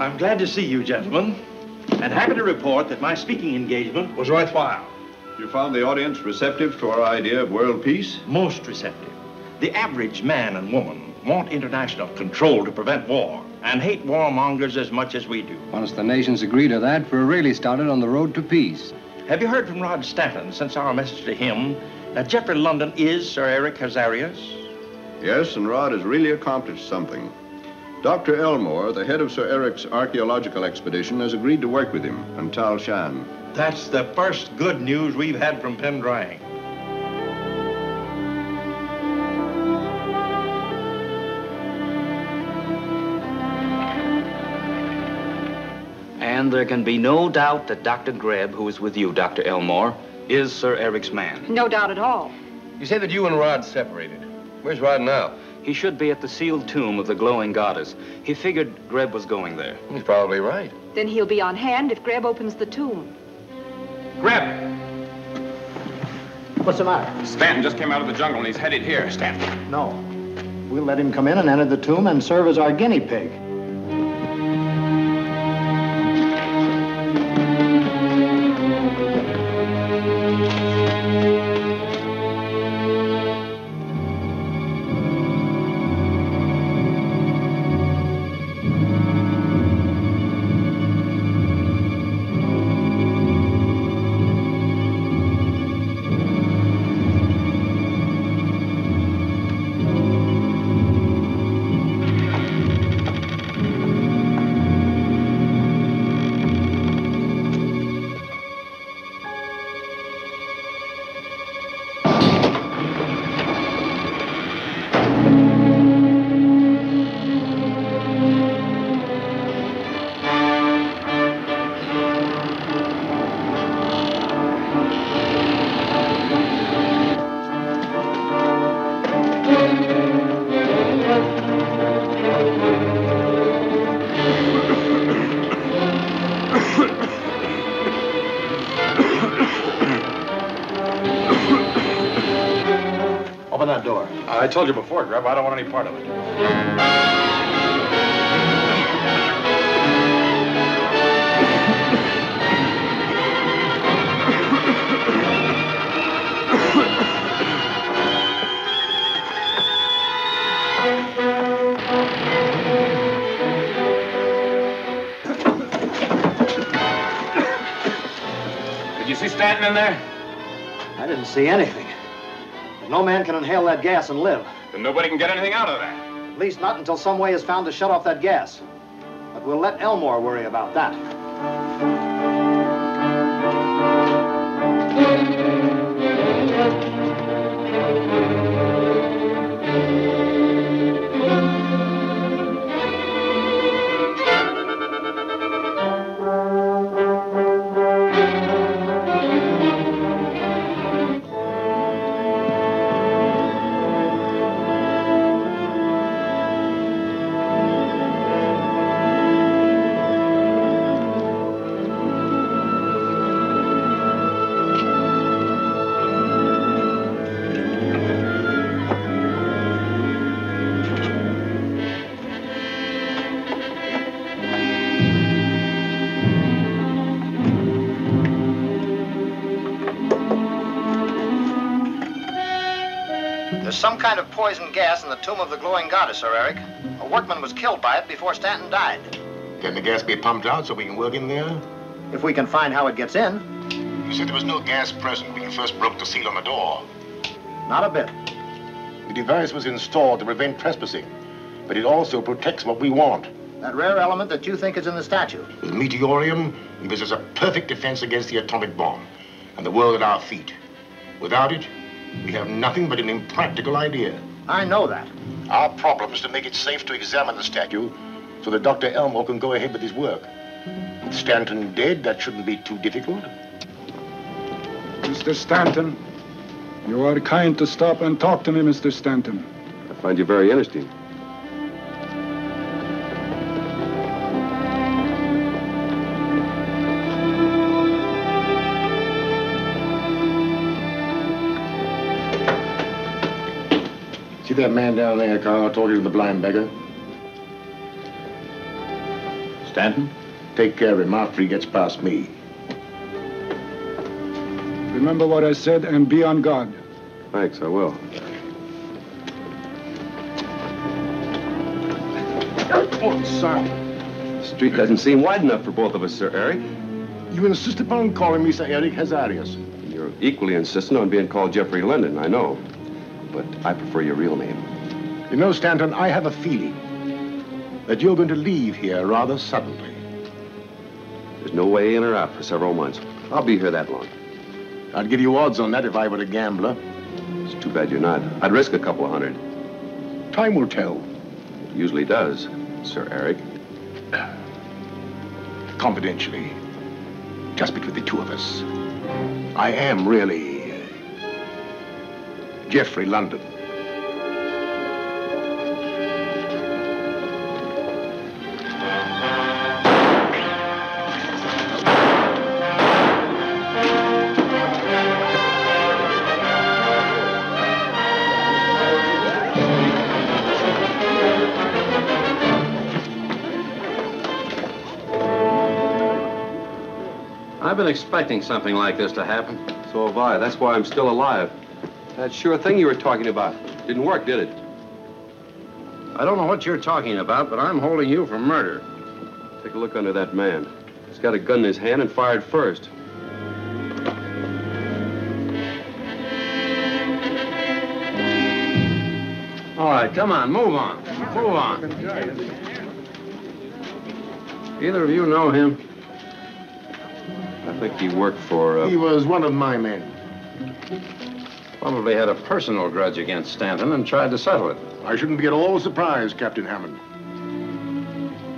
I'm glad to see you, gentlemen, and happy to report that my speaking engagement was worthwhile. You found the audience receptive to our idea of world peace? Most receptive. The average man and woman want international control to prevent war and hate warmongers as much as we do. Once the nations agree to that, we're really started on the road to peace. Have you heard from Rod Stanton since our message to him that Geoffrey London is Sir Eric Hazarias? Yes, and Rod has really accomplished something. Dr. Elmore, the head of Sir Eric's archaeological expedition, has agreed to work with him and Tal Shan. That's the first good news we've had from Pendrang. And there can be no doubt that Dr. Greb, who is with you, Dr. Elmore, is Sir Eric's man. No doubt at all. You say that you and Rod separated. Where's Rod now? He should be at the sealed tomb of the glowing goddess. He figured Greb was going there. He's probably right. Then he'll be on hand if Greb opens the tomb. Greb! What's the matter? Stanton just came out of the jungle and he's headed here, Stanton. No. We'll let him come in and enter the tomb and serve as our guinea pig. that door. I told you before, Grub, I don't want any part of it. Did you see Stanton in there? I didn't see anything. But no man can inhale that gas and live. Then nobody can get anything out of that. At least not until some way is found to shut off that gas. But we'll let Elmore worry about that. There's some kind of poison gas in the tomb of the glowing goddess, Sir Eric. A workman was killed by it before Stanton died. Can the gas be pumped out so we can work in there? If we can find how it gets in. You said there was no gas present when you first broke the seal on the door. Not a bit. The device was installed to prevent trespassing, but it also protects what we want. That rare element that you think is in the statue. With Meteorium, it gives us a perfect defense against the atomic bomb and the world at our feet. Without it, we have nothing but an impractical idea. I know that. Our problem is to make it safe to examine the statue so that Dr. Elmore can go ahead with his work. With Stanton dead, that shouldn't be too difficult. Mr. Stanton, you are kind to stop and talk to me, Mr. Stanton. I find you very interesting. See that man down there, Carl, talking to the blind beggar? Stanton? Take care of him after he gets past me. Remember what I said and be on guard. Thanks, I will. Oh, sorry. The street doesn't seem wide enough for both of us, Sir Eric. You insist upon calling me Sir Eric Hazarias. You're equally insistent on being called Geoffrey London, I know. But I prefer your real name. You know, Stanton, I have a feeling that you're going to leave here rather suddenly. There's no way in or out for several months. I'll be here that long. I'd give you odds on that if I were a gambler. It's too bad you're not. I'd risk a couple of hundred. Time will tell. It usually does, Sir Eric. Confidentially, just between the two of us, I am really Geoffrey London. I've been expecting something like this to happen. So have I. That's why I'm still alive. That sure thing you were talking about didn't work, did it? I don't know what you're talking about, but I'm holding you for murder. Take a look under that man. He's got a gun in his hand and fired first. All right, come on, move on. Move on. Either of you know him? I think he worked for, He was one of my men. Probably had a personal grudge against Stanton and tried to settle it. I shouldn't be at all surprised, Captain Hammond.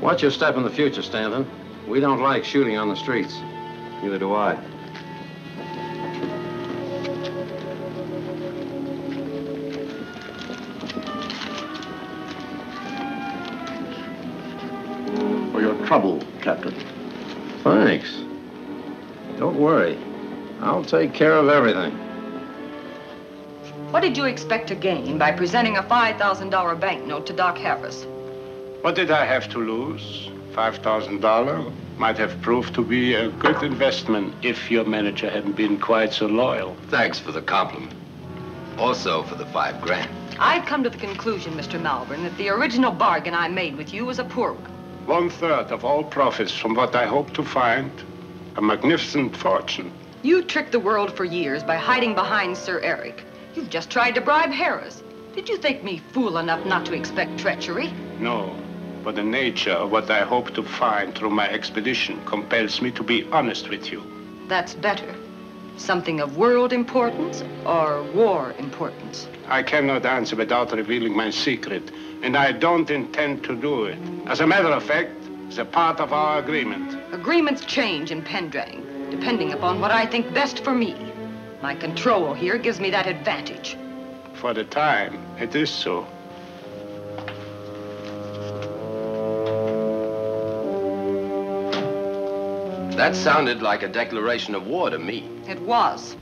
Watch your step in the future, Stanton. We don't like shooting on the streets. Neither do I. For your trouble, Captain. Thanks. Don't worry. I'll take care of everything. What did you expect to gain by presenting a $5,000 banknote to Doc Harris? What did I have to lose? $5,000 might have proved to be a good investment if your manager hadn't been quite so loyal. Thanks for the compliment. Also for the $5 grand. I've come to the conclusion, Mr. Malborn, that the original bargain I made with you was a poor one. 1/3 of all profits from what I hope to find. A magnificent fortune. You tricked the world for years by hiding behind Sir Eric. You've just tried to bribe Harris. Did you think me fool enough not to expect treachery? No, but the nature of what I hope to find through my expedition compels me to be honest with you. That's better. Something of world importance or war importance? I cannot answer without revealing my secret, and I don't intend to do it. As a matter of fact, it's a part of our agreement. Agreements change in Pendrang, depending upon what I think best for me. My control here gives me that advantage. For the time, it is so. That sounded like a declaration of war to me. It was.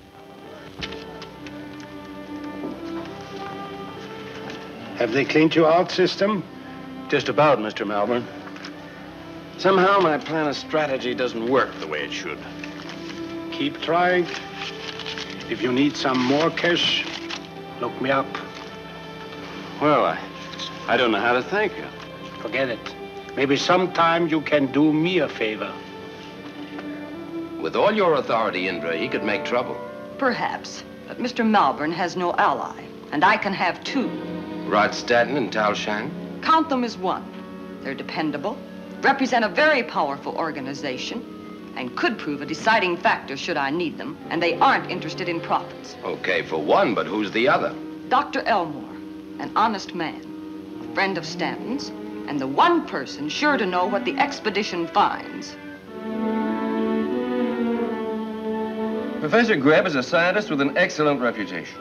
Have they cleaned you out, system? Just about, Mr. Malborn. Somehow my plan of strategy doesn't work the way it should. Keep trying. If you need some more cash, look me up. Well, I don't know how to thank you. Forget it. Maybe sometime you can do me a favor. With all your authority, Indra, he could make trouble. Perhaps. But Mr. Malborn has no ally, and I can have two. Rod Stanton and Tal Shan? Count them as one. They're dependable, represent a very powerful organization, and could prove a deciding factor should I need them, and they aren't interested in profits. Okay, for one, but who's the other? Dr. Elmore, an honest man, a friend of Stanton's, and the one person sure to know what the expedition finds. Professor Greb is a scientist with an excellent reputation.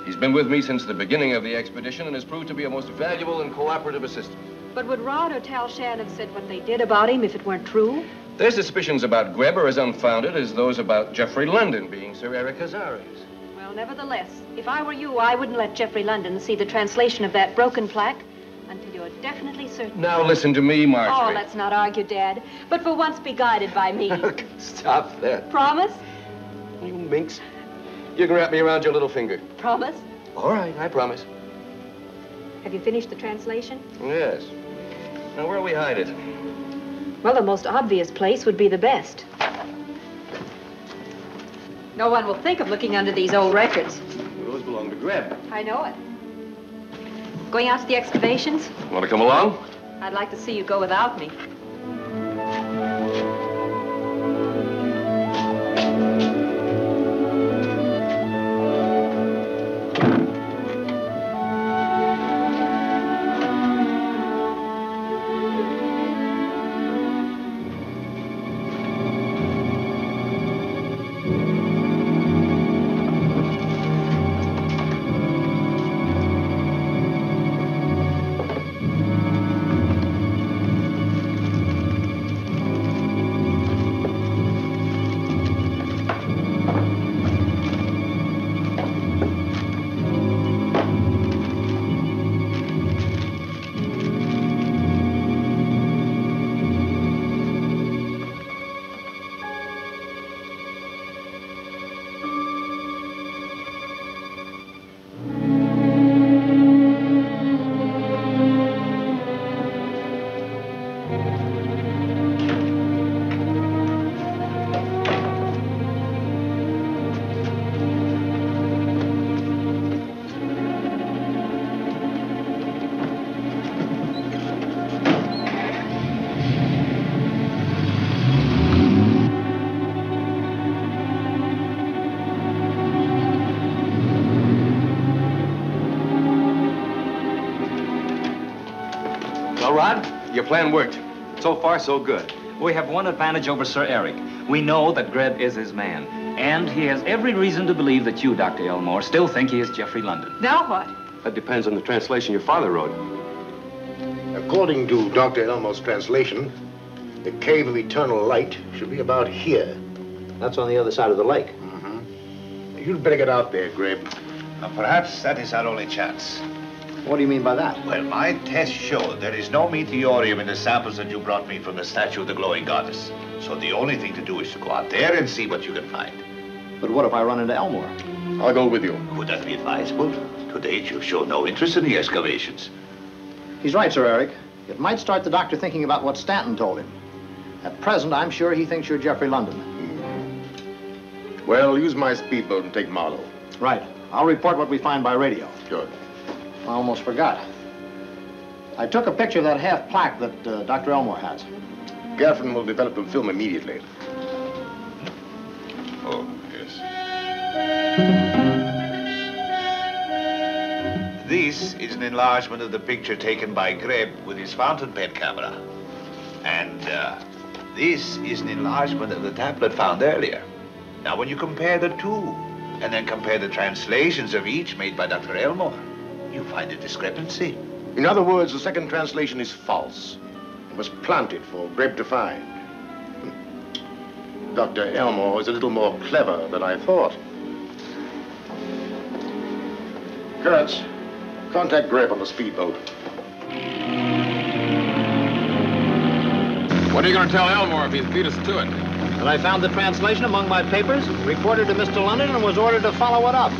He's been with me since the beginning of the expedition and has proved to be a most valuable and cooperative assistant. But would Rod or Tal Shan have said what they did about him if it weren't true? Their suspicions about Greb are as unfounded as those about Geoffrey London being Sir Eric Hazarias. Well, nevertheless, if I were you, I wouldn't let Geoffrey London see the translation of that broken plaque until you're definitely certain. Now listen to me, Marjorie. Oh, let's not argue, Dad. But for once, be guided by me. Stop that. Promise? You minx. You can wrap me around your little finger. Promise? All right, I promise. Have you finished the translation? Yes. Now, where'll we hide it? Well, the most obvious place would be the best. No one will think of looking under these old records. Those belong to Greb. I know it. Going out to the excavations? Want to come along? I'd like to see you go without me. Your plan worked. So far, so good. We have one advantage over Sir Eric. We know that Greb is his man. And he has every reason to believe that you, Dr. Elmore, still think he is Geoffrey London. Now what? That depends on the translation your father wrote. According to Dr. Elmore's translation, the Cave of Eternal Light should be about here. That's on the other side of the lake. You'd better get out there, Greb. Perhaps that is our only chance. What do you mean by that? Well, my tests show there is no meteorium in the samples that you brought me from the statue of the glowing goddess. So the only thing to do is to go out there and see what you can find. But what if I run into Elmore? I'll go with you. Would that be advisable? To date, you've shown no interest in the excavations. He's right, Sir Eric. It might start the doctor thinking about what Stanton told him. At present, I'm sure he thinks you're Geoffrey London. Well, use my speedboat and take Marlowe. Right. I'll report what we find by radio. Good. I almost forgot. I took a picture of that half plaque that Dr. Elmore has. Gaffron will develop a film immediately. Oh, yes. This is an enlargement of the picture taken by Greb with his fountain pen camera. And this is an enlargement of the tablet found earlier. Now, when you compare the two, and then compare the translations of each made by Dr. Elmore, you find a discrepancy. In other words, the second translation is false. It was planted for Greb to find. Dr. Elmore is a little more clever than I thought. Kurtz, contact Greb on the speedboat. What are you going to tell Elmore if he's beat us to it? That I found the translation among my papers, reported to Mr. London, and was ordered to follow it up.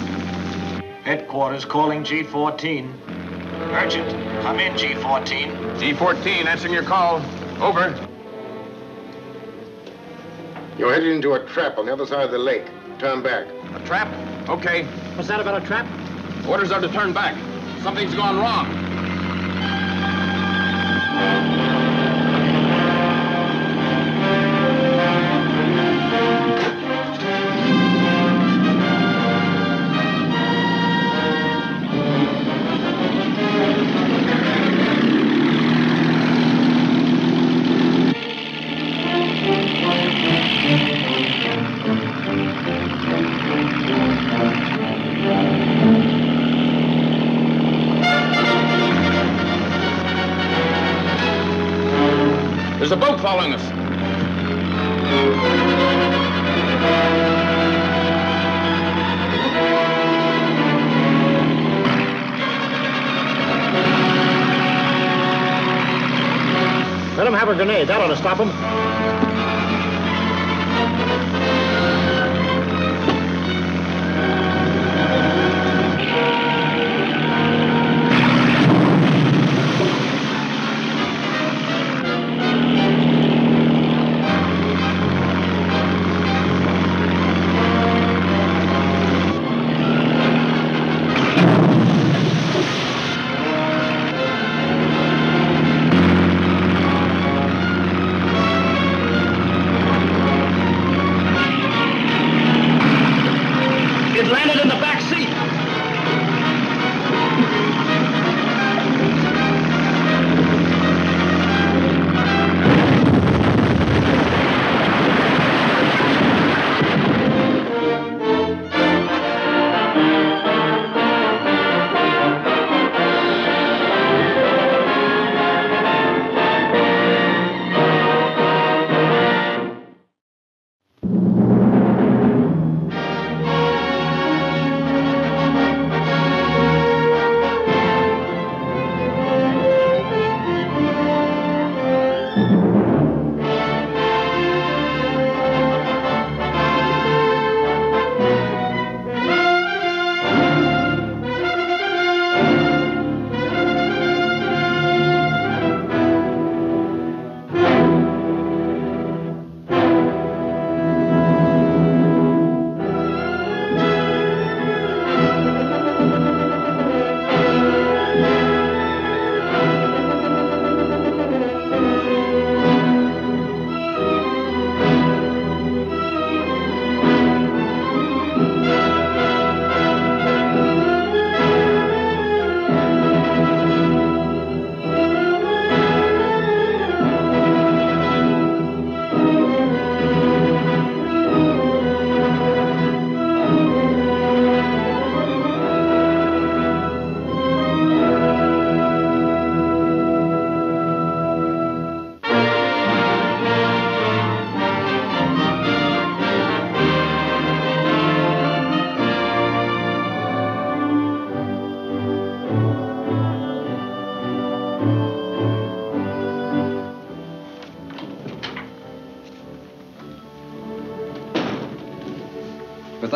Headquarters calling G14. Urgent. Come in, G14. G14, answering your call. Over. You're headed into a trap on the other side of the lake. Turn back. A trap? Okay. What's that about a trap? Orders are to turn back. Something's gone wrong. There's a boat following us. Let him have a grenade. That ought to stop him.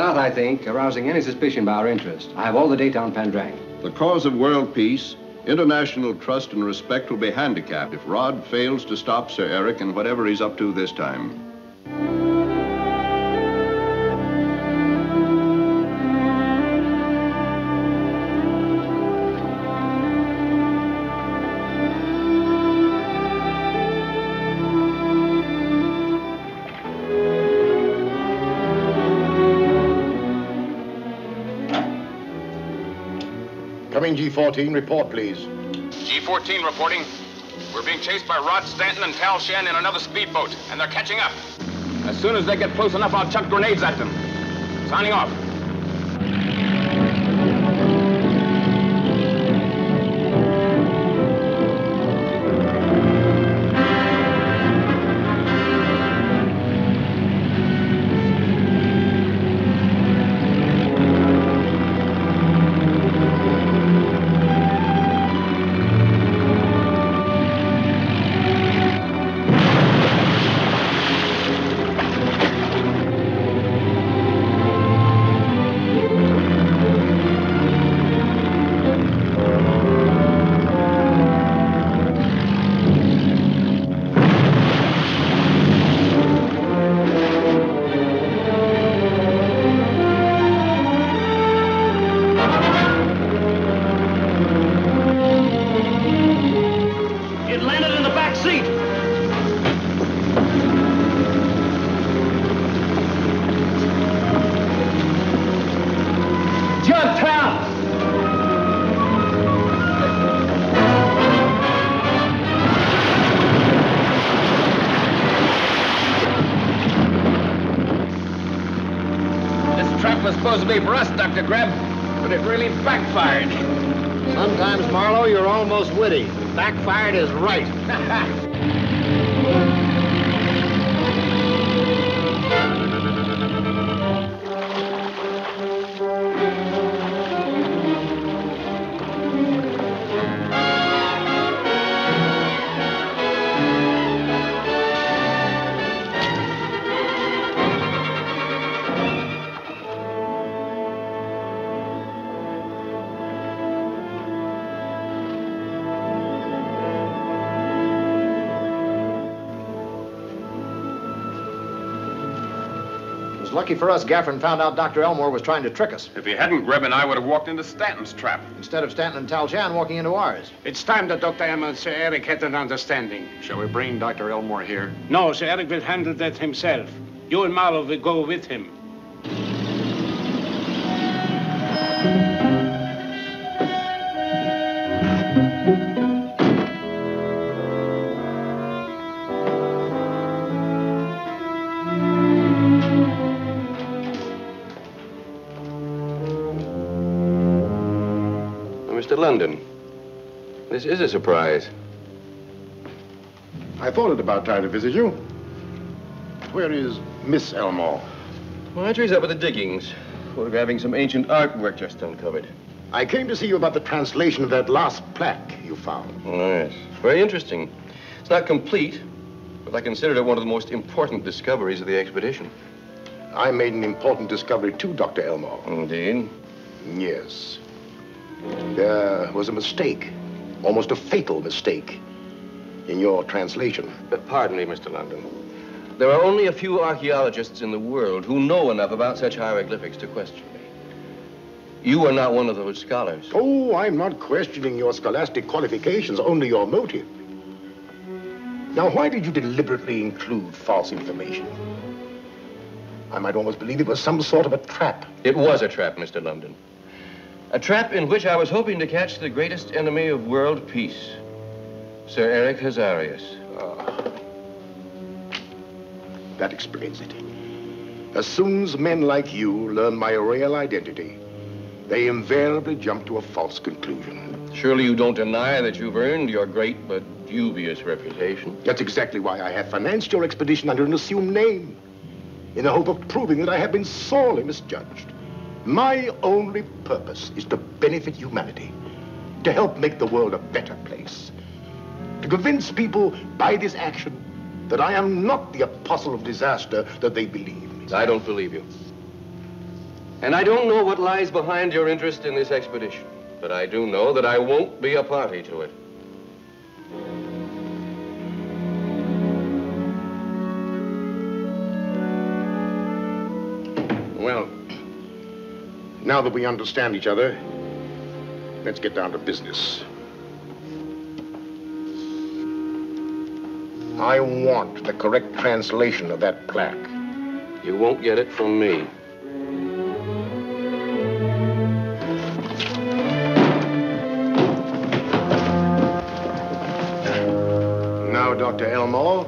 without, I think, arousing any suspicion by our interest. I have all the data on Pendrang. The cause of world peace, international trust and respect will be handicapped if Rod fails to stop Sir Eric in whatever he's up to this time. Coming G14, report, please. G14 reporting. We're being chased by Rod Stanton and Tal Shen in another speedboat, and they're catching up. As soon as they get close enough, I'll chuck grenades at them. Signing off. Supposed to be for us, Dr. Greb, but it really backfired. Sometimes, Marlowe, you're almost witty. Backfired is right. Lucky for us, Gaffron found out Dr. Elmore was trying to trick us. If he hadn't, Greb and I would have walked into Stanton's trap. Instead of Stanton and Tal Shan walking into ours. It's time that Dr. Elmore and Sir Eric had an understanding. Shall we bring Dr. Elmore here? No, Sir Eric will handle that himself. You and Marlowe will go with him. Mr. London, this is a surprise. I thought it about time to visit you. Where is Miss Elmore? Marjorie's up at the diggings, photographing some ancient artwork just uncovered. I came to see you about the translation of that last plaque you found. Oh, yes. Very interesting. It's not complete, but I consider it one of the most important discoveries of the expedition. I made an important discovery too, Dr. Elmore. Indeed? Yes. There was a mistake, almost a fatal mistake, in your translation. Pardon me, Mr. London. There are only a few archaeologists in the world who know enough about such hieroglyphics to question me. You are not one of those scholars. Oh, I'm not questioning your scholastic qualifications, only your motive. Now, why did you deliberately include false information? I might almost believe it was some sort of a trap. It was a trap, Mr. London. A trap in which I was hoping to catch the greatest enemy of world peace, Sir Eric Hazarias. That explains it. As soon as men like you learn my real identity, they invariably jump to a false conclusion. Surely you don't deny that you've earned your great but dubious reputation. That's exactly why I have financed your expedition under an assumed name, in the hope of proving that I have been sorely misjudged. My only purpose is to benefit humanity, to help make the world a better place, to convince people by this action that I am not the apostle of disaster that they believe me. I don't believe you. And I don't know what lies behind your interest in this expedition, but I do know that I won't be a party to it. Well, now that we understand each other, let's get down to business. I want the correct translation of that plaque. You won't get it from me. Now, Dr. Elmore,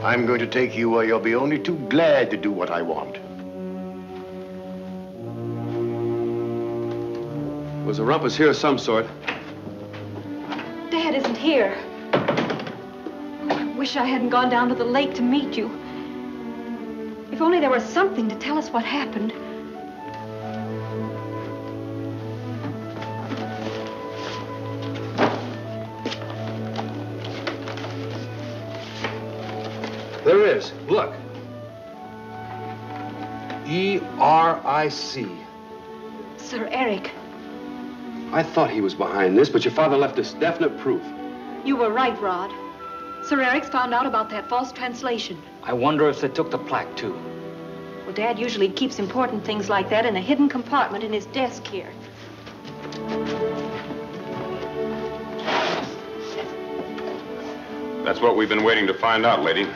I'm going to take you where you'll be only too glad to do what I want. Was a rumpus here of some sort. Dad isn't here. I wish I hadn't gone down to the lake to meet you. If only there was something to tell us what happened. There is. Look. E-R-I-C. Sir Eric. I thought he was behind this, but your father left us definite proof. You were right, Rod. Sir Eric's found out about that false translation. I wonder if they took the plaque, too. Well, Dad usually keeps important things like that in a hidden compartment in his desk here. That's what we've been waiting to find out, lady.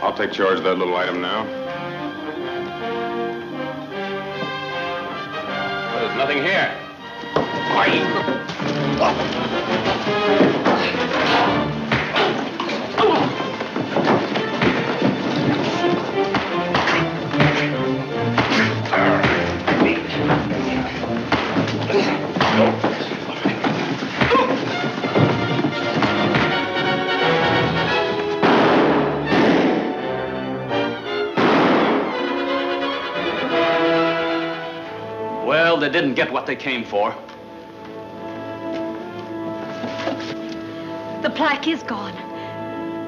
I'll take charge of that little item now. Well, there's nothing here. Well, they didn't get what they came for. The plaque is gone.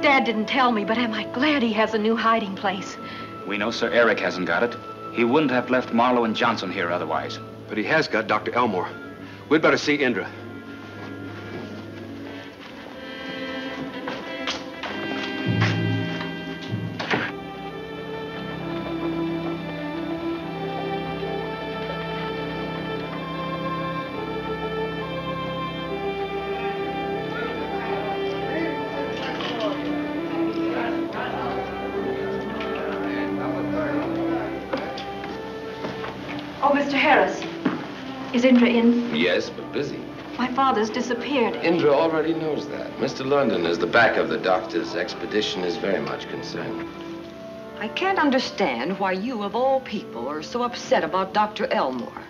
Dad didn't tell me, but am I glad he has a new hiding place. We know Sir Eric hasn't got it. He wouldn't have left Marlowe and Johnson here otherwise. But he has got Dr. Elmore. We'd better see Indra. Oh, Mr. Harris. Is Indra in? Yes, but busy. My father's disappeared. Indra already knows that. Mr. London is the back of the doctor's expedition is very much concerned. I can't understand why you, of all people, are so upset about Dr. Elmore.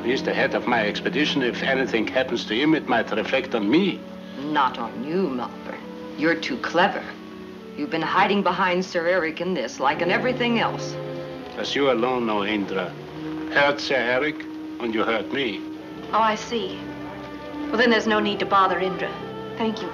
He's the head of my expedition. If anything happens to him, it might reflect on me. Not on you, Malborn. You're too clever. You've been hiding behind Sir Eric in this, like in everything else. As you alone know, Indra. Hurt Sir Eric, and you hurt me. Oh, I see. Well, then there's no need to bother Indra. Thank you.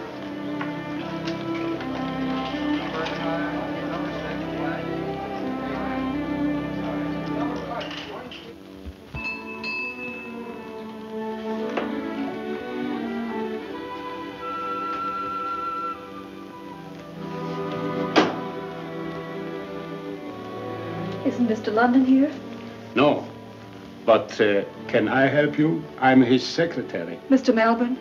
Isn't Mr. London here? No. But can I help you? I'm his secretary. Mr. Malborn,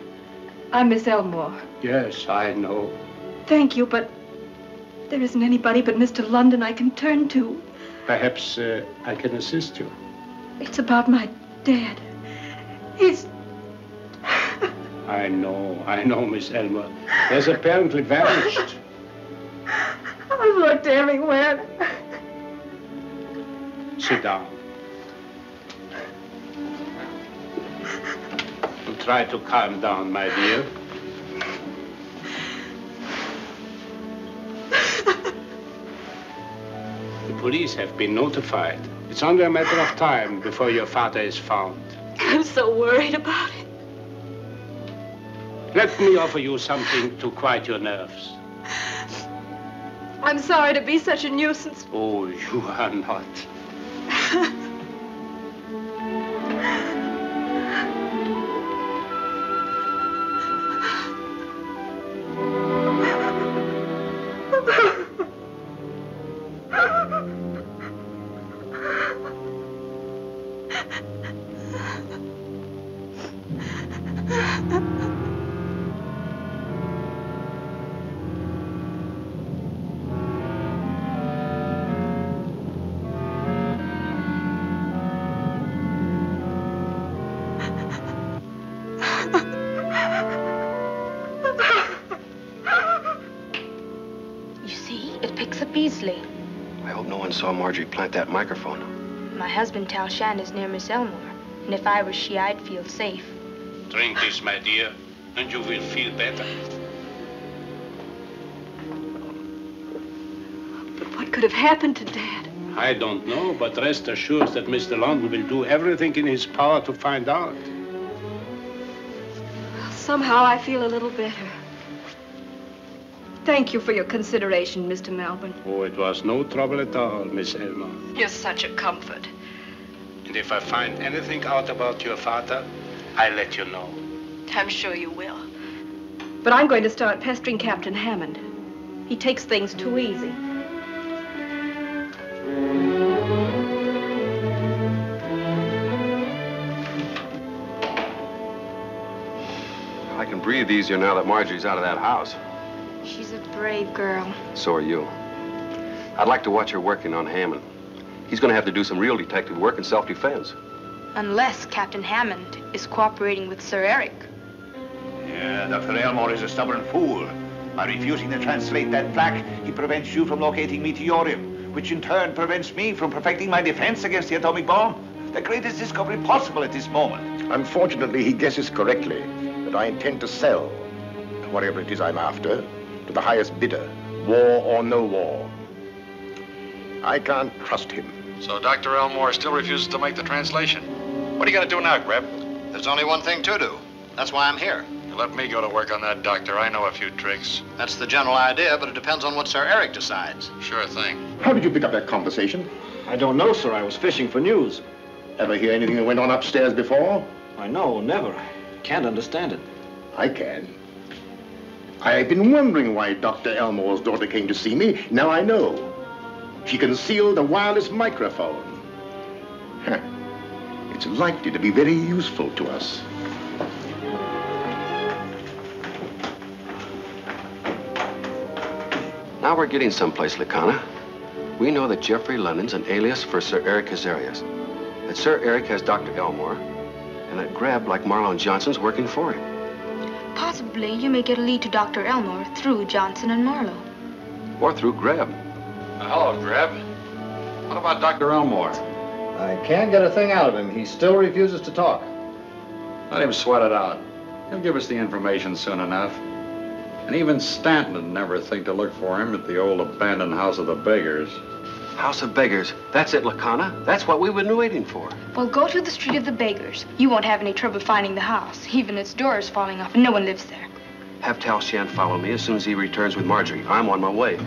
I'm Miss Elmore. Yes, I know. Thank you, but there isn't anybody but Mr. London I can turn to. Perhaps I can assist you. It's about my dad. He's... I know, Miss Elmore. He has apparently vanished. I've looked everywhere. Sit down. Try to calm down, my dear. The police have been notified. It's only a matter of time before your father is found. I'm so worried about it. Let me offer you something to quiet your nerves. I'm sorry to be such a nuisance. Oh, you are not. I hope no one saw Marjorie plant that microphone. My husband, Tal Shan, is near Miss Elmore, and if I were she, I'd feel safe. Drink this, my dear, and you will feel better. But what could have happened to Dad? I don't know, but rest assured that Mr. London will do everything in his power to find out. Somehow I feel a little better. Thank you for your consideration, Mr. Malborn. Oh, it was no trouble at all, Miss Elmore. You're such a comfort. And if I find anything out about your father, I'll let you know. I'm sure you will. But I'm going to start pestering Captain Hammond. He takes things too easy. I can breathe easier now that Marjorie's out of that house. She's a brave girl. So are you. I'd like to watch her working on Hammond. He's going to have to do some real detective work in self-defense. Unless Captain Hammond is cooperating with Sir Eric. Yeah, Dr. Elmore is a stubborn fool. By refusing to translate that plaque, he prevents you from locating Meteorium, which in turn prevents me from perfecting my defense against the atomic bomb. The greatest discovery possible at this moment. Unfortunately, he guesses correctly that I intend to sell whatever it is I'm after to the highest bidder, war or no war. I can't trust him. So Dr. Elmore still refuses to make the translation. What are you going to do now, Greb? There's only one thing to do. That's why I'm here. You let me go to work on that, Doctor. I know a few tricks. That's the general idea, but it depends on what Sir Eric decides. Sure thing. How did you pick up that conversation? I don't know, sir. I was fishing for news. Ever hear anything that went on upstairs before? I know, never. Can't understand it. I can. I've been wondering why Dr. Elmore's daughter came to see me. Now I know. She concealed a wireless microphone. It's likely to be very useful to us. Now we're getting someplace, Lakana. We know that Geoffrey London's an alias for Sir Eric Hazarias, that Sir Eric has Dr. Elmore, and that Greb, like Marlon Johnson's, working for him. Possibly you may get a lead to Dr. Elmore through Johnson and Marlowe. Or through Greb. Hello, Greb. What about Dr. Elmore? I can't get a thing out of him. He still refuses to talk. Let him sweat it out. He'll give us the information soon enough. And even Stanton would never think to look for him at the old abandoned House of the Beggars. House of Beggars. That's it, Lakana. That's what we've been waiting for. Well, go to the Street of the Beggars. You won't have any trouble finding the house. Even its door is falling off and no one lives there. Have Tal Shan follow me as soon as he returns with Marjorie. I'm on my way.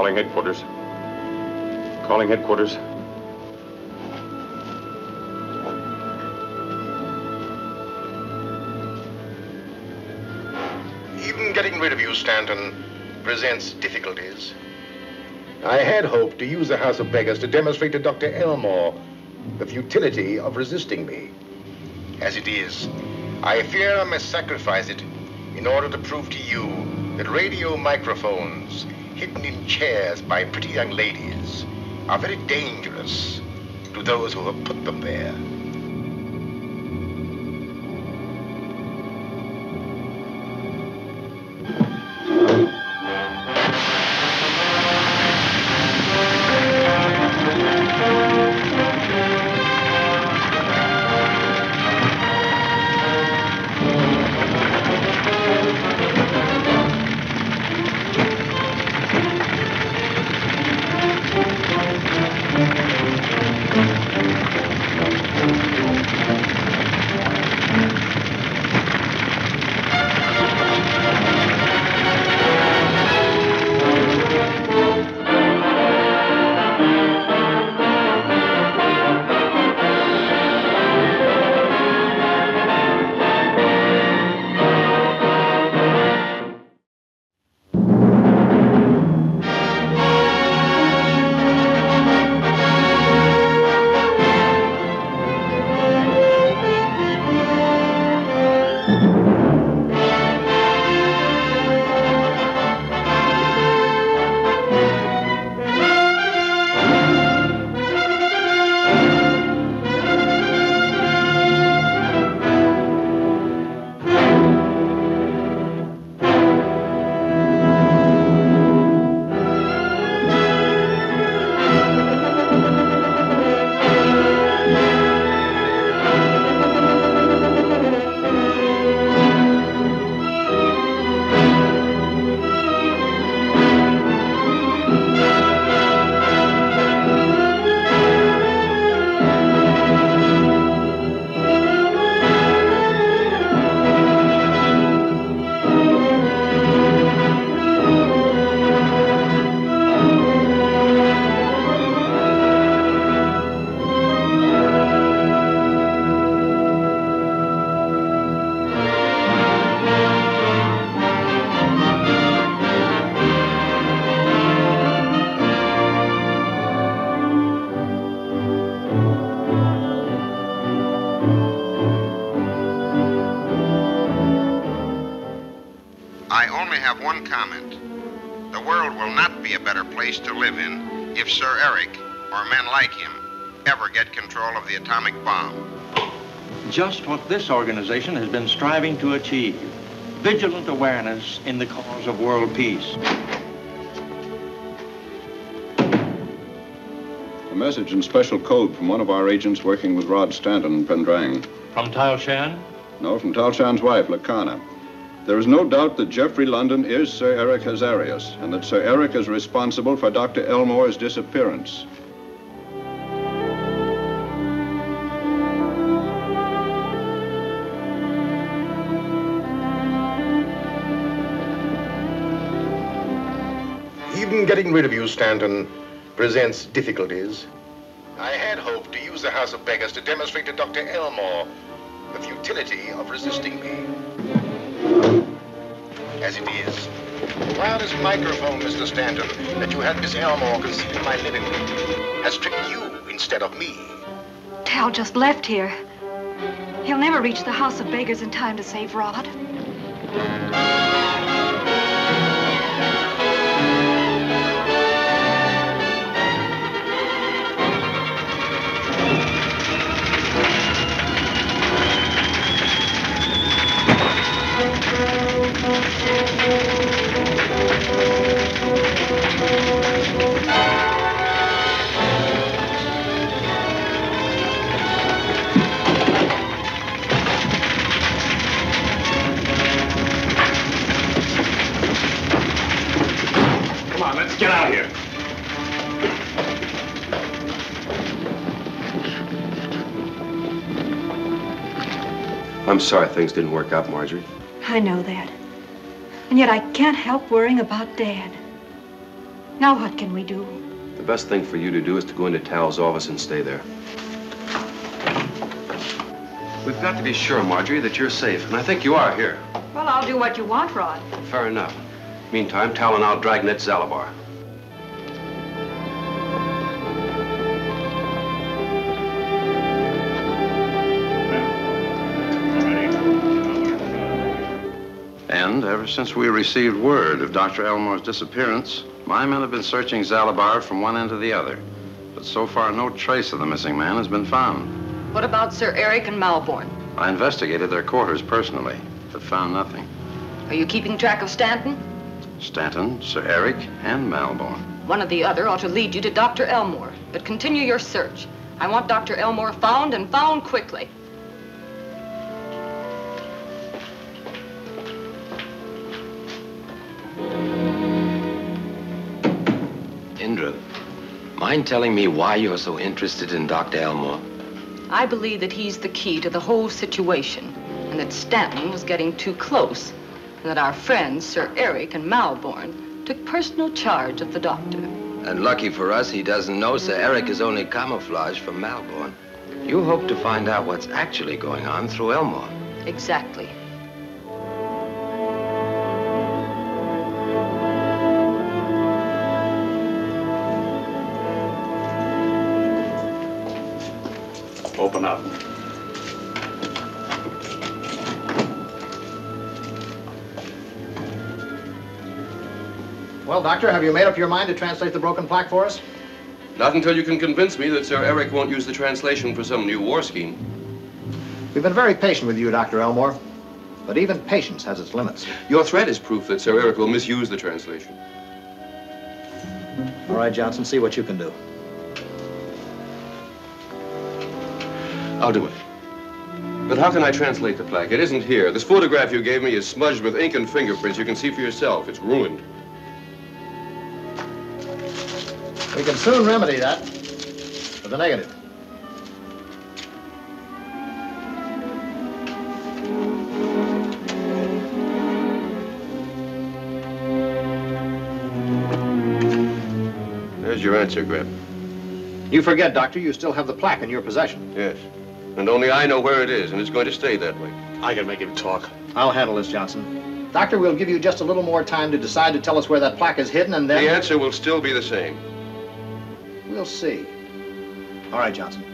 Calling headquarters. Calling headquarters. Even getting rid of you, Stanton, presents difficulties. I had hoped to use the House of Beggars to demonstrate to Dr. Elmore the futility of resisting me. As it is, I fear I must sacrifice it in order to prove to you that radio microphones hidden in chairs by pretty young ladies are very dangerous to those who have put them there. To live in if Sir Eric or men like him ever get control of the atomic bomb. Just what this organization has been striving to achieve. Vigilant awareness in the cause of world peace. A message in special code from one of our agents working with Rod Stanton in Pendrang. From Tal Shan? No, from Tal Shan's wife, Lakana. There is no doubt that Geoffrey London is Sir Eric Hazarias, and that Sir Eric is responsible for Dr. Elmore's disappearance. Even getting rid of you, Stanton, presents difficulties. I had hoped to use the House of Beggars to demonstrate to Dr. Elmore the futility of resisting me. As it is, the wireless microphone, Mr. Stanton, that you had Miss Elmore concealed in my living room has tricked you instead of me. Tal just left here. He'll never reach the House of Beggars in time to save Rod. Come on, let's get out of here. I'm sorry things didn't work out, Marjorie. I know that. And yet I can't help worrying about Dad. Now what can we do? The best thing for you to do is to go into Tal's office and stay there. We've got to be sure, Marjorie, that you're safe, and I think you are here. Well, I'll do what you want, Rod. Fair enough. Meantime, Tal and I'll dragnet Zalabar. And ever since we received word of Dr. Elmore's disappearance, my men have been searching Zalabar from one end to the other. But so far, no trace of the missing man has been found. What about Sir Eric and Malborn? I investigated their quarters personally, but found nothing. Are you keeping track of Stanton? Stanton, Sir Eric, and Malborn. One or the other ought to lead you to Dr. Elmore, but continue your search. I want Dr. Elmore found, and found quickly. Indra, mind telling me why you're so interested in Dr. Elmore? I believe that he's the key to the whole situation, and that Stanton was getting too close, and that our friends, Sir Eric and Malborn, took personal charge of the doctor. And lucky for us, he doesn't know Sir Eric is only camouflage from Malborn. You hope to find out what's actually going on through Elmore. Exactly. Open up. Well, Doctor, have you made up your mind to translate the broken plaque for us? Not until you can convince me that Sir Eric won't use the translation for some new war scheme. We've been very patient with you, Dr. Elmore, but even patience has its limits. Your threat is proof that Sir Eric will misuse the translation. All right, Johnson, see what you can do. I'll do it. But how can I translate the plaque? It isn't here. This photograph you gave me is smudged with ink and fingerprints. You can see for yourself. It's ruined. We can soon remedy that with the negative. There's your answer, Greb. You forget, Doctor, you still have the plaque in your possession. Yes. And only I know where it is, and it's going to stay that way. I can make him talk. I'll handle this, Johnson. Doctor, we'll give you just a little more time to decide to tell us where that plaque is hidden, and then... The answer will still be the same. We'll see. All right, Johnson.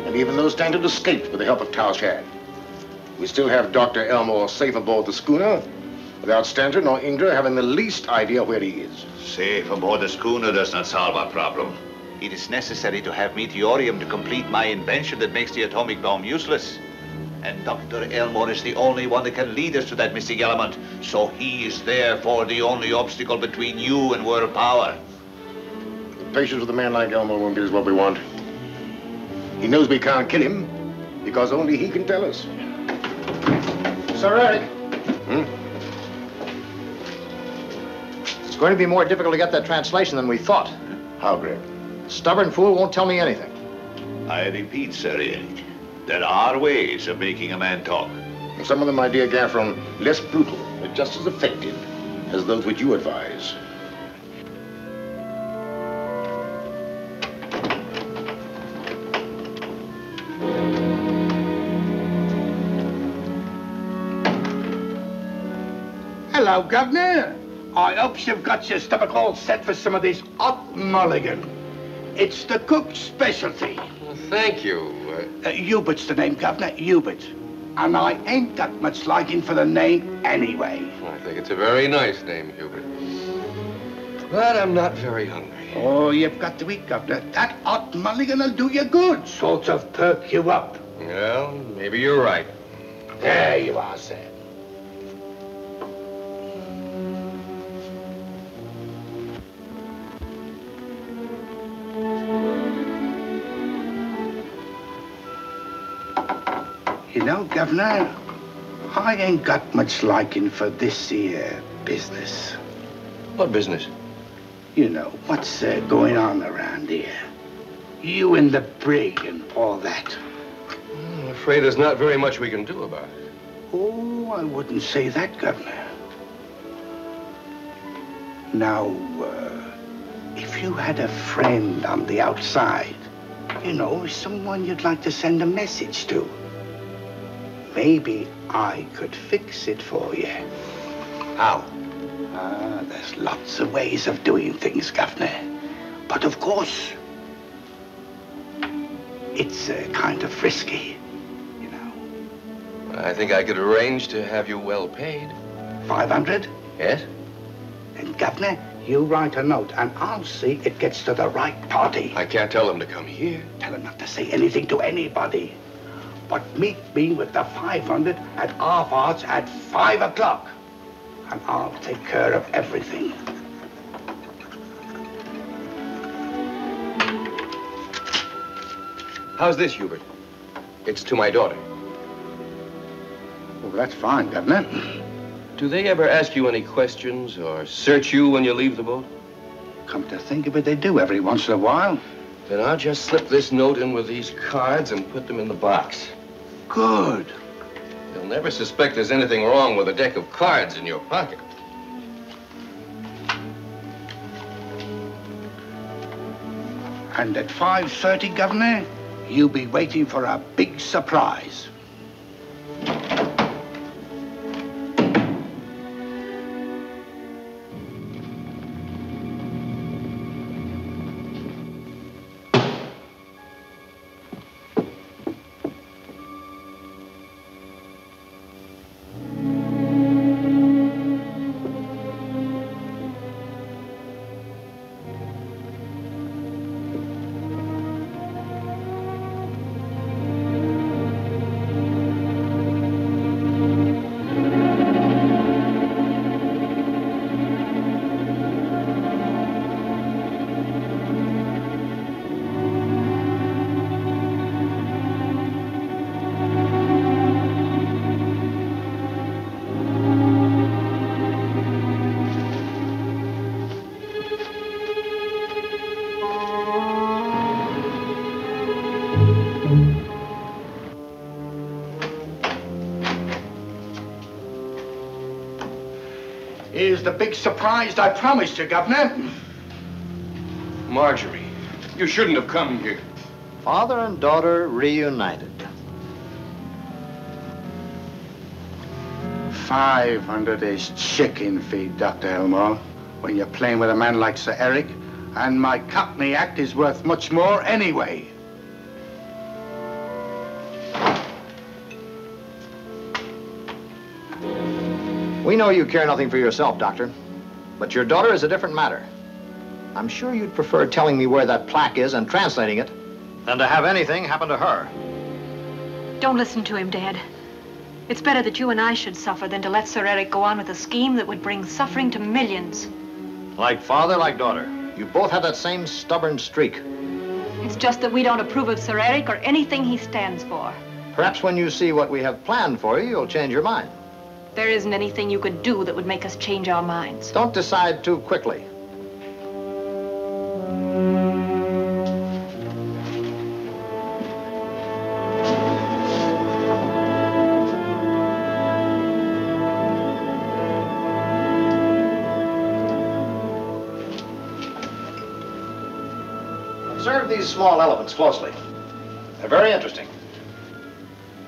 And even though Stanton escaped with the help of Tal Shan, we still have Dr. Elmore safe aboard the schooner, without Stanton or Indra having the least idea where he is. Safe aboard the schooner does not solve our problem. It is necessary to have Meteorium to complete my invention that makes the atomic bomb useless. And Dr. Elmore is the only one that can lead us to that missing element. So he is therefore the only obstacle between you and world power. Patience with a man like Elmore won't get us what we want. He knows we can't kill him because only he can tell us. Sir Eric. It's going to be more difficult to get that translation than we thought. How, Greg? Stubborn fool won't tell me anything. I repeat, Sir Eric, there are ways of making a man talk. Some of them, my dear Gaffron, less brutal, but just as effective as those which you advise. Hello, Governor. I hope you've got your stomach all set for some of this hot mulligan. It's the cook's specialty. Well, thank you. Hubert's the name, Governor, Hubert. And I ain't got much liking for the name anyway. I think it's a very nice name, Hubert. But I'm not very hungry. Oh, you've got to eat, Governor. That hot mulligan'll do you good. Sort of perk you up. Well, maybe you're right. There you are, sir. You know, Governor, I ain't got much liking for this here business. What business? You know, what's going on around here? You and the brig and all that. I'm afraid there's not very much we can do about it. Oh, I wouldn't say that, Governor. Now, if you had a friend on the outside, you know, someone you'd like to send a message to, maybe I could fix it for you. How? There's lots of ways of doing things, Governor. But of course, it's kind of risky. I think I could arrange to have you well paid. 500? Yes? And Governor, you write a note and I'll see it gets to the right party. I can't tell him to come here. Tell him not to say anything to anybody. But meet me with the 500 at Harvard's at 5 o'clock. And I'll take care of everything. How's this, Hubert? It's to my daughter. Well, that's fine, Governor. Do they ever ask you any questions or search you when you leave the boat? Come to think of it, they do every once in a while. Then I'll just slip this note in with these cards and put them in the box. Good. They'll never suspect there's anything wrong with a deck of cards in your pocket. And at 5:30, Governor, you'll be waiting for a big surprise. Here's the big surprise I promised you, Governor. Marjorie, you shouldn't have come here. Father and daughter reunited. 500 is chicken feed, Dr. Elmore, when you're playing with a man like Sir Eric, and my Cockney act is worth much more anyway. We know you care nothing for yourself, Doctor, but your daughter is a different matter. I'm sure you'd prefer telling me where that plaque is and translating it than to have anything happen to her. Don't listen to him, Dad. It's better that you and I should suffer than to let Sir Eric go on with a scheme that would bring suffering to millions. Like father, like daughter. You both have that same stubborn streak. It's just that we don't approve of Sir Eric or anything he stands for. Perhaps when you see what we have planned for you, you'll change your mind. There isn't anything you could do that would make us change our minds. Don't decide too quickly. Observe these small elephants closely. They're very interesting.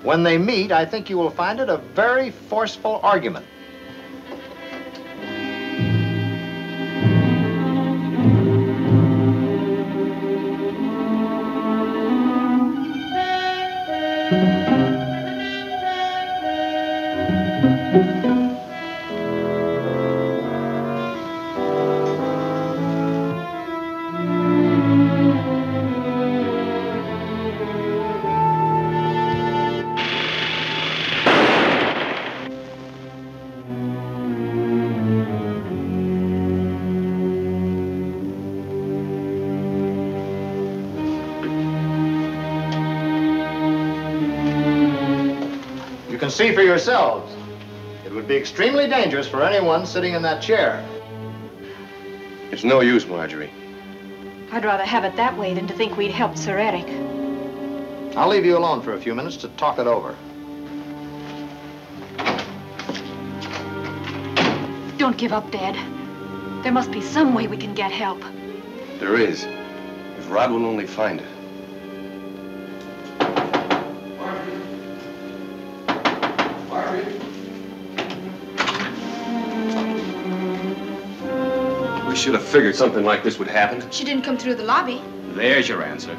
When they meet, I think you will find it a very forceful argument. See for yourselves. It would be extremely dangerous for anyone sitting in that chair. It's no use, Marjorie. I'd rather have it that way than to think we'd helped Sir Eric. I'll leave you alone for a few minutes to talk it over. Don't give up, Dad. There must be some way we can get help. There is. If Rod will only find it. We should have figured something like this would happen. She didn't come through the lobby. There's your answer.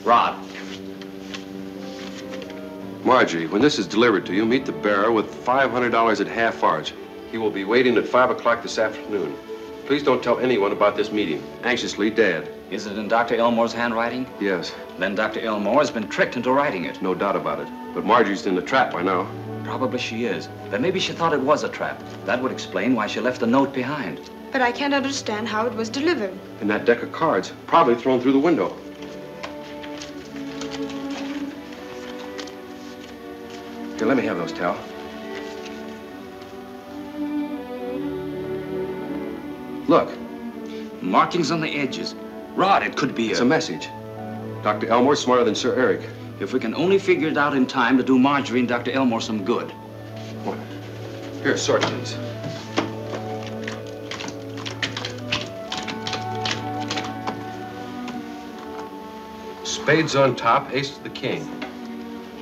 Rod. Marjorie, when this is delivered to you, meet the bearer with $500 at half arch. He will be waiting at 5 o'clock this afternoon. Please don't tell anyone about this meeting. Anxiously, Dad. Is it in Dr. Elmore's handwriting? Yes. Then Dr. Elmore has been tricked into writing it. No doubt about it. But Marjorie's in the trap by now. Probably she is. But maybe she thought it was a trap. That would explain why she left a note behind. But I can't understand how it was delivered. In that deck of cards, probably thrown through the window. Here, let me have those, Tal. Look. Markings on the edges. Rod, it could be It's a message. Dr. Elmore's smarter than Sir Eric. If we can only figure it out in time to do Marjorie and Dr. Elmore some good. What? Here, sort these. Spades on top, ace to the king.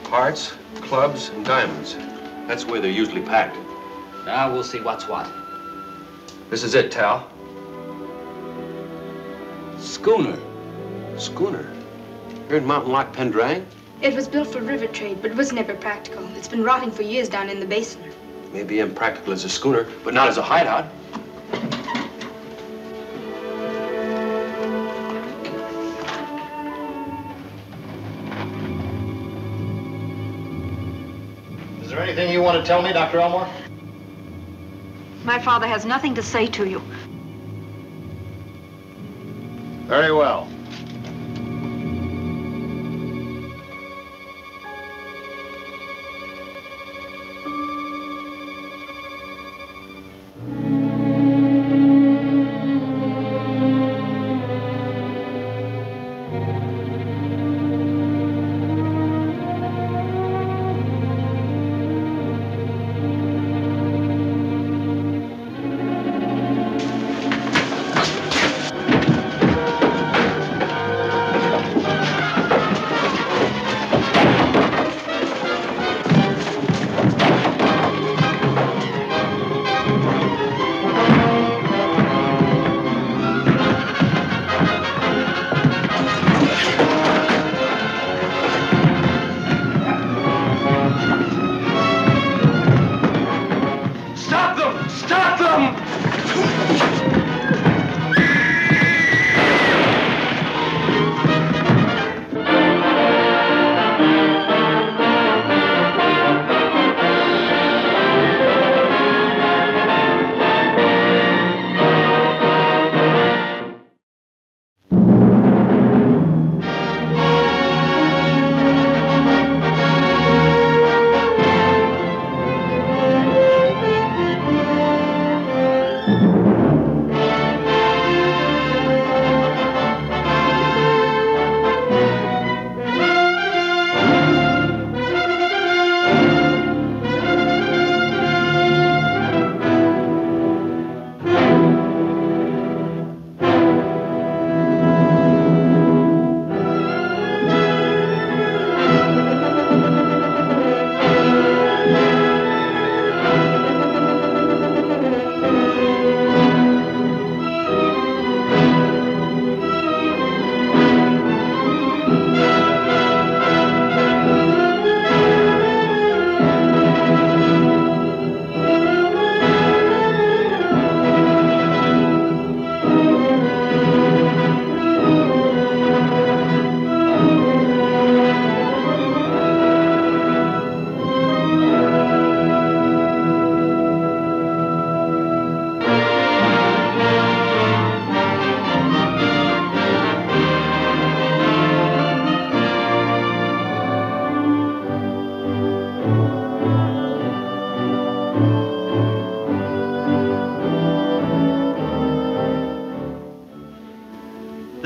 Hearts, clubs, and diamonds. That's the way they're usually packed. Now we'll see what's what. This is it, Tal. Schooner. Schooner? Here in Mountain Lock, Pendrang? It was built for river trade, but was never practical. It's been rotting for years down in the basin. Maybe impractical as a schooner, but not as a hideout. Is there anything you want to tell me, Dr. Elmore? My father has nothing to say to you. Very well.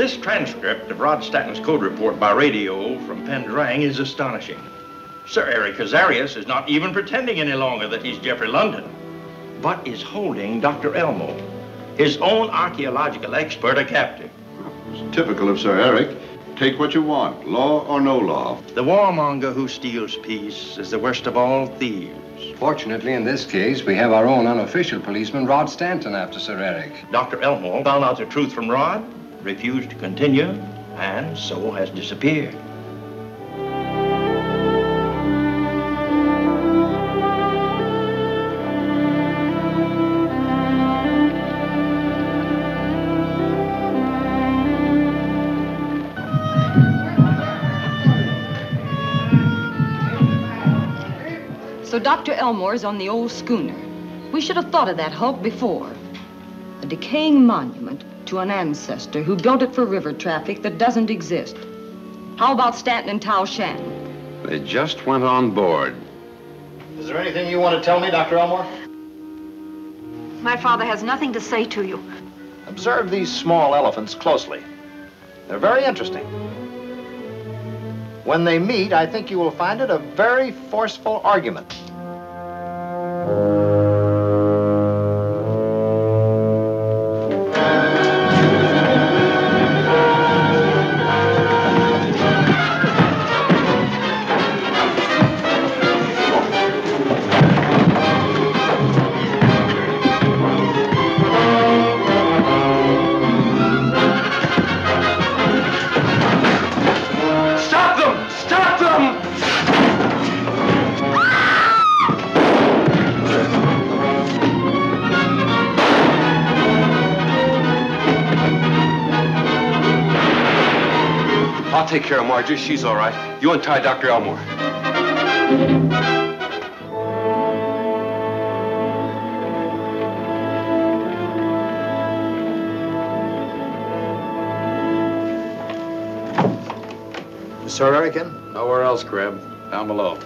This transcript of Rod Stanton's code report by radio from Pendrang is astonishing. Sir Eric Hazarias is not even pretending any longer that he's Geoffrey London, but is holding Dr. Elmore, his own archaeological expert, a captive. It's typical of Sir Eric. Take what you want, law or no law. The warmonger who steals peace is the worst of all thieves. Fortunately, in this case, we have our own unofficial policeman, Rod Stanton, after Sir Eric. Dr. Elmore found out the truth from Rod, refused to continue, and so has disappeared. So Dr. Elmore's on the old schooner. We should have thought of that hulk before. A decaying monument to an ancestor who built it for river traffic that doesn't exist. How about Stanton and Tal Shan? They just went on board. Is there anything you want to tell me, Dr. Elmore? My father has nothing to say to you. Observe these small elephants closely. They're very interesting. When they meet, I think you will find it a very forceful argument. I'll take care of Marjorie. She's all right. You untie Dr. Elmore. Is Sir Eric in? Nowhere else, Greb. Down below.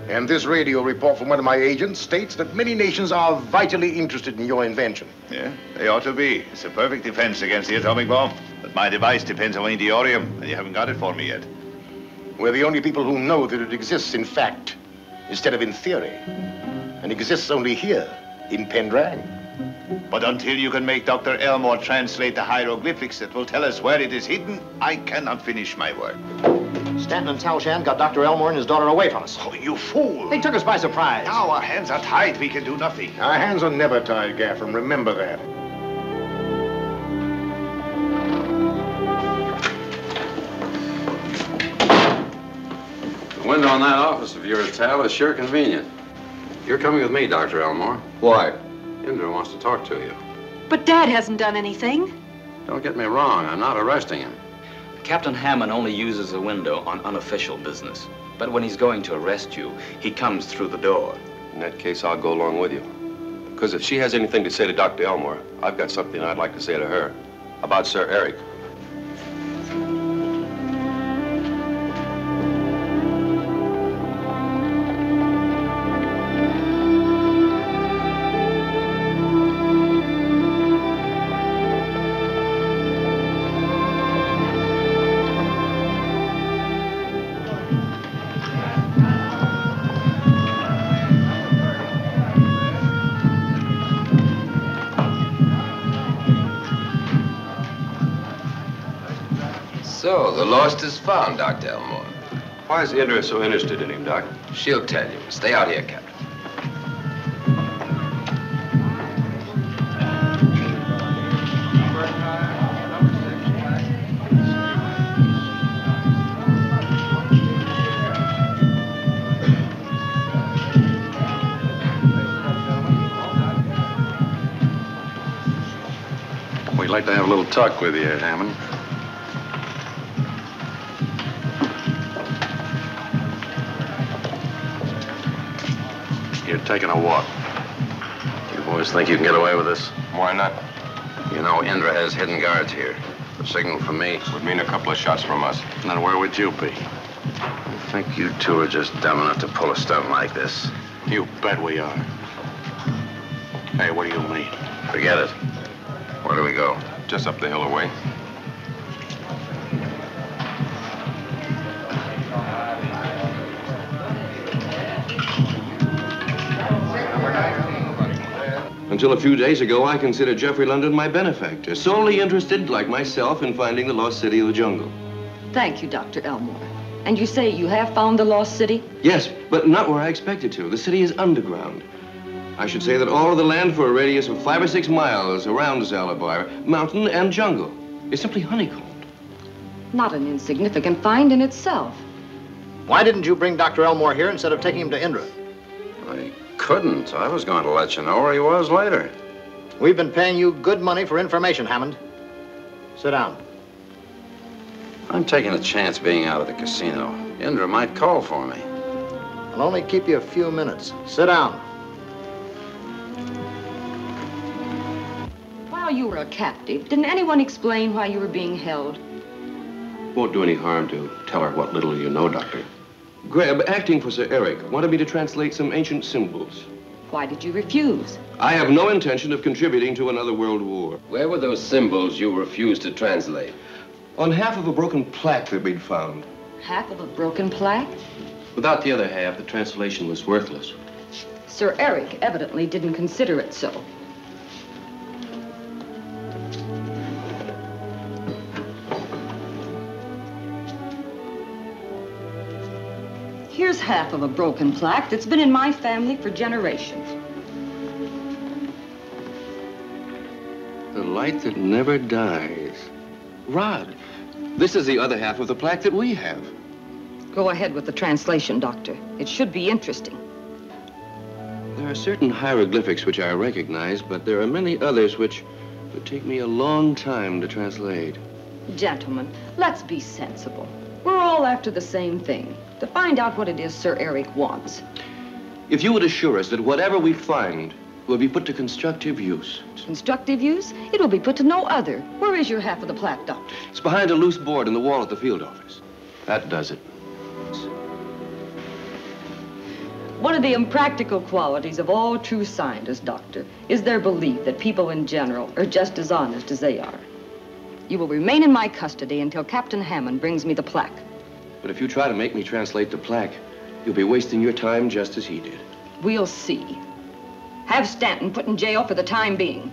And this radio report from one of my agents states that many nations are vitally interested in your invention. Yeah, they ought to be. It's a perfect defense against the atomic bomb. But my device depends on Meteorium, and you haven't got it for me yet. We're the only people who know that it exists in fact, instead of in theory. And exists only here, in Pendrang. But until you can make Dr. Elmore translate the hieroglyphics that will tell us where it is hidden, I cannot finish my work. Stanton and Tal Shan got Dr. Elmore and his daughter away from us. Oh, you fool! They took us by surprise. Now our hands are tied. We can do nothing. Our hands are never tied, Gaffron. Remember that. The window on that office of yours, Tal, is sure convenient. You're coming with me, Dr. Elmore. Why? Indra wants to talk to you. But Dad hasn't done anything. Don't get me wrong. I'm not arresting him. Captain Hammond only uses the window on unofficial business. But when he's going to arrest you, he comes through the door. In that case, I'll go along with you. Because if she has anything to say to Dr. Elmore, I've got something I'd like to say to her about Sir Eric. So, the lost is found, Dr. Elmore. Why is Indra so interested in him, Doc? She'll tell you. Stay out here, Captain. We'd like to have a little talk with you, Hammond. You're taking a walk. You boys think you can get away with this? Why not? You know, Indra has hidden guards here. The signal from me would mean a couple of shots from us. Then where would you be? I think you two are just dumb enough to pull a stunt like this. You bet we are. Hey, what do you mean? Forget it. Where do we go? Just up the hill away. Until a few days ago, I considered Geoffrey London my benefactor, solely interested, like myself, in finding the lost city of the jungle. Thank you, Dr. Elmore. And you say you have found the lost city? Yes, but not where I expected to. The city is underground. I should say that all of the land for a radius of 5 or 6 miles around Zalabar, mountain and jungle, is simply honeycombed. Not an insignificant find in itself. Why didn't you bring Dr. Elmore here instead of taking him to Indra? I couldn't. I was going to let you know where he was later. We've been paying you good money for information, Hammond. Sit down. I'm taking a chance being out of the casino. Indra might call for me. I'll only keep you a few minutes. Sit down. While you were a captive, didn't anyone explain why you were being held? Won't do any harm to tell her what little you know, Doctor. Greb, acting for Sir Eric, wanted me to translate some ancient symbols. Why did you refuse? I have no intention of contributing to another world war. Where were those symbols you refused to translate? On half of a broken plaque that we'd found. Half of a broken plaque? Without the other half, the translation was worthless. Sir Eric evidently didn't consider it so. Here's half of a broken plaque that's been in my family for generations. The light that never dies. Rod, this is the other half of the plaque that we have. Go ahead with the translation, Doctor. It should be interesting. There are certain hieroglyphics which I recognize, but there are many others which would take me a long time to translate. Gentlemen, let's be sensible. We're all after the same thing, to find out what it is Sir Eric wants. If you would assure us that whatever we find will be put to constructive use. Constructive use? It will be put to no other. Where is your half of the plaque, Doctor? It's behind a loose board in the wall at the field office. That does it. One of the impractical qualities of all true scientists, Doctor, is their belief that people in general are just as honest as they are. You will remain in my custody until Captain Hammond brings me the plaque. But if you try to make me translate the plaque, you'll be wasting your time just as he did. We'll see. Have Stanton put in jail for the time being.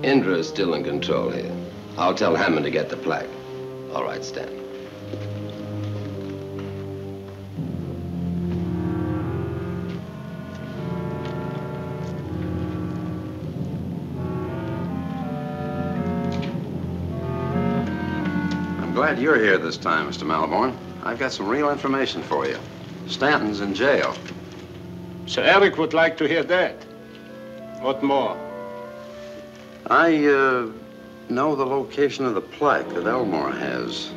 Indra is still in control here. I'll tell Hammond to get the plaque. All right, Stanton. Glad you're here this time, Mr. Malborn. I've got some real information for you. Stanton's in jail. Sir Eric would like to hear that. What more? I, know the location of the plaque that Elmore has.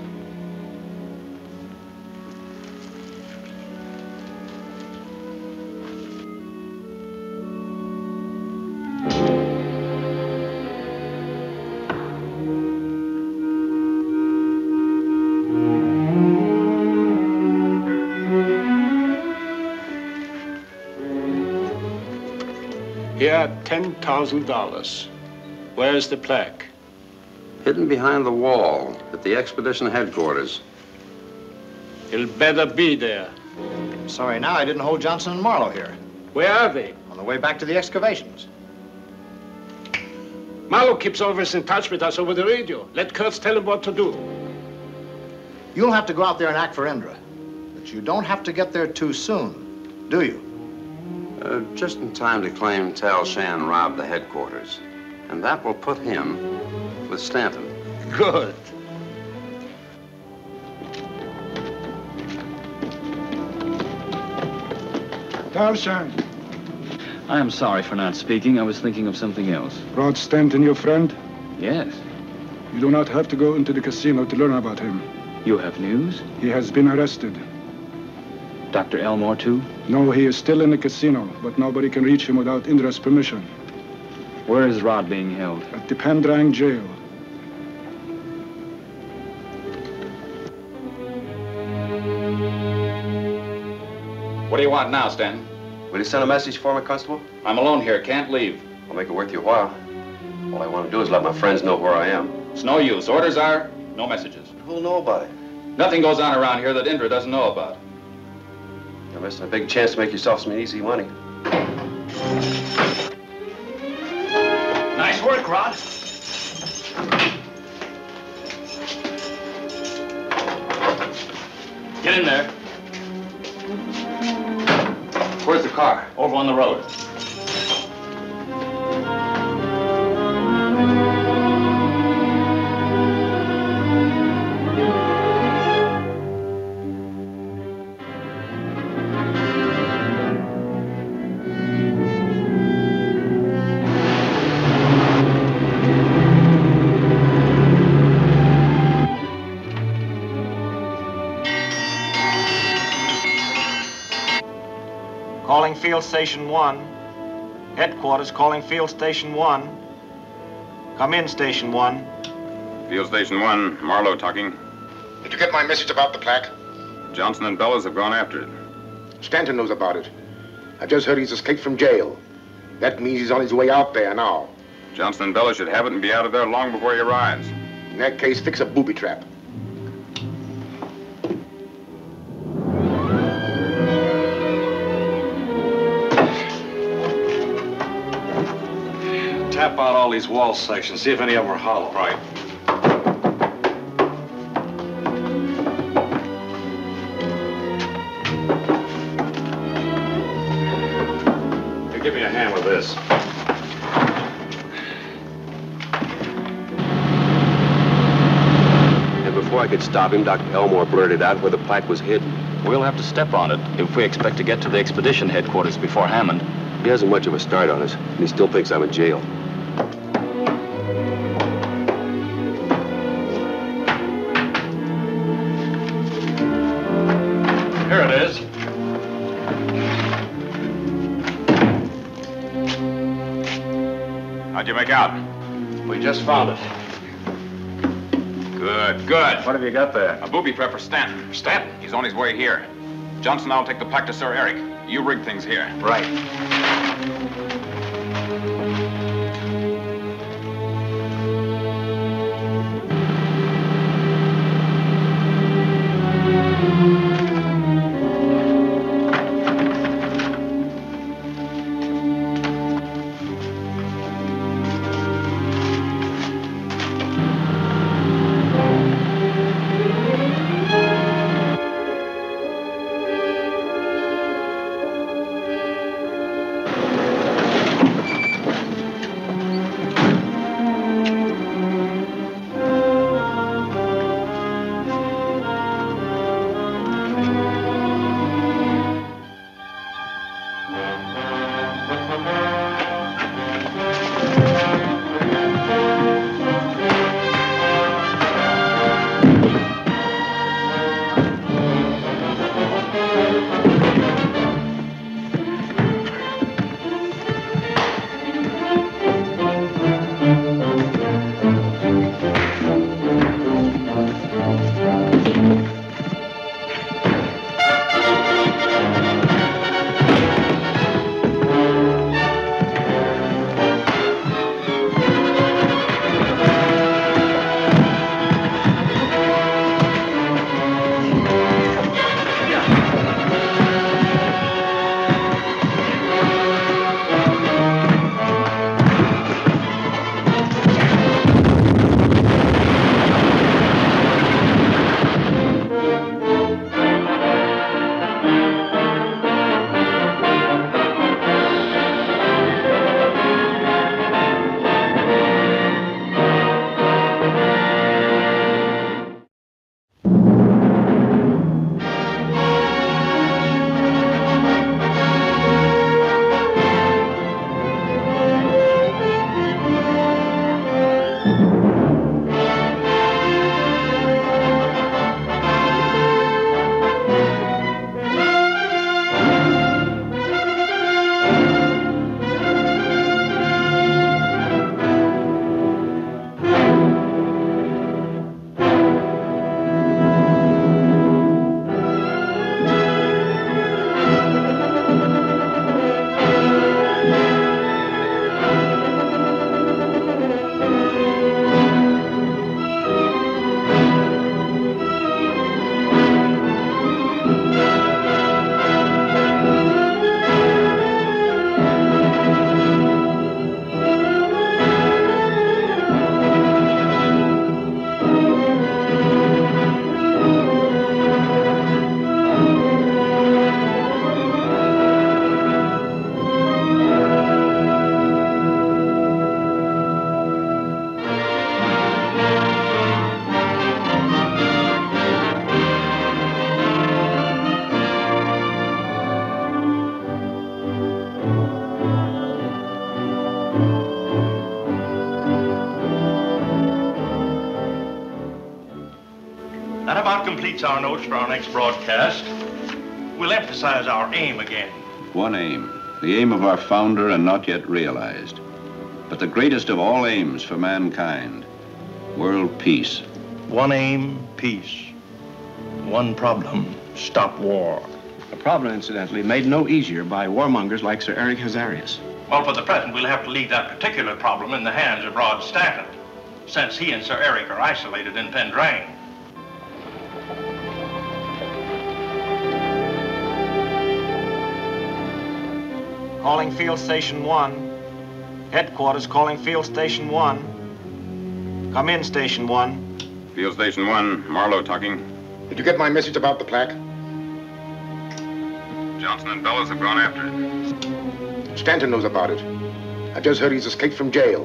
Here, $10,000. Where's the plaque? Hidden behind the wall at the expedition headquarters. It'll better be there. Sorry now, I didn't hold Johnson and Marlowe here. Where are they? On the way back to the excavations. Marlowe keeps always in touch with us over the radio. Let Kurtz tell him what to do. You'll have to go out there and act for Indra. But you don't have to get there too soon, do you? Just in time to claim Tal Shan robbed the headquarters. And that will put him with Stanton. Good. Tal Shan. I am sorry for not speaking. I was thinking of something else. Rod Stanton, your friend? Yes. You do not have to go into the casino to learn about him. You have news? He has been arrested. Dr. Elmore, too? No, he is still in the casino, but nobody can reach him without Indra's permission. Where is Rod being held? At the Pendrang jail. What do you want now, Stanton? Will you send a message for me, Constable? I'm alone here. Can't leave. I'll make it worth your while. All I want to do is let my friends know where I am. It's no use. Orders are no messages. Who'll know about it? Nothing goes on around here that Indra doesn't know about. You're missing a big chance to make yourself some easy money. Nice work, Rod. Get in there. Where's the car? Over on the road. Calling Field Station 1. Headquarters calling Field Station 1. Come in, Station 1. Field Station 1, Marlowe talking. Did you get my message about the plaque? Johnson and Bellows have gone after it. Stanton knows about it. I just heard he's escaped from jail. That means he's on his way out there now. Johnson and Bellows should have it and be out of there long before he arrives. In that case, fix a booby trap. Tap out all these wall sections, see if any of them are hollow. Right. Here, give me a hand with this. And before I could stop him, Dr. Elmore blurted out where the plaque was hidden. We'll have to step on it if we expect to get to the expedition headquarters before Hammond. He hasn't much of a start on us, and he still thinks I'm in jail. Here it is. How'd you make out? We just found it. Good, good. What have you got there? A booby trap for Stanton. Stanton? He's on his way here. Johnson and I'll take the plaque to Sir Eric. You rig things here. Right. completes our notes for our next broadcast. We'll emphasize our aim again. One aim, the aim of our founder and not yet realized. But the greatest of all aims for mankind, world peace. One aim, peace. One problem, stop war. A problem, incidentally, made no easier by warmongers like Sir Eric Hazarias. Well, for the present, we'll have to leave that particular problem in the hands of Rod Stanton, since he and Sir Eric are isolated in Pendrang. Calling Field Station 1. Headquarters calling Field Station 1. Come in, Station 1. Field Station 1, Marlowe talking. Did you get my message about the plaque? Johnson and Bellows have gone after it. Stanton knows about it. I just heard he's escaped from jail.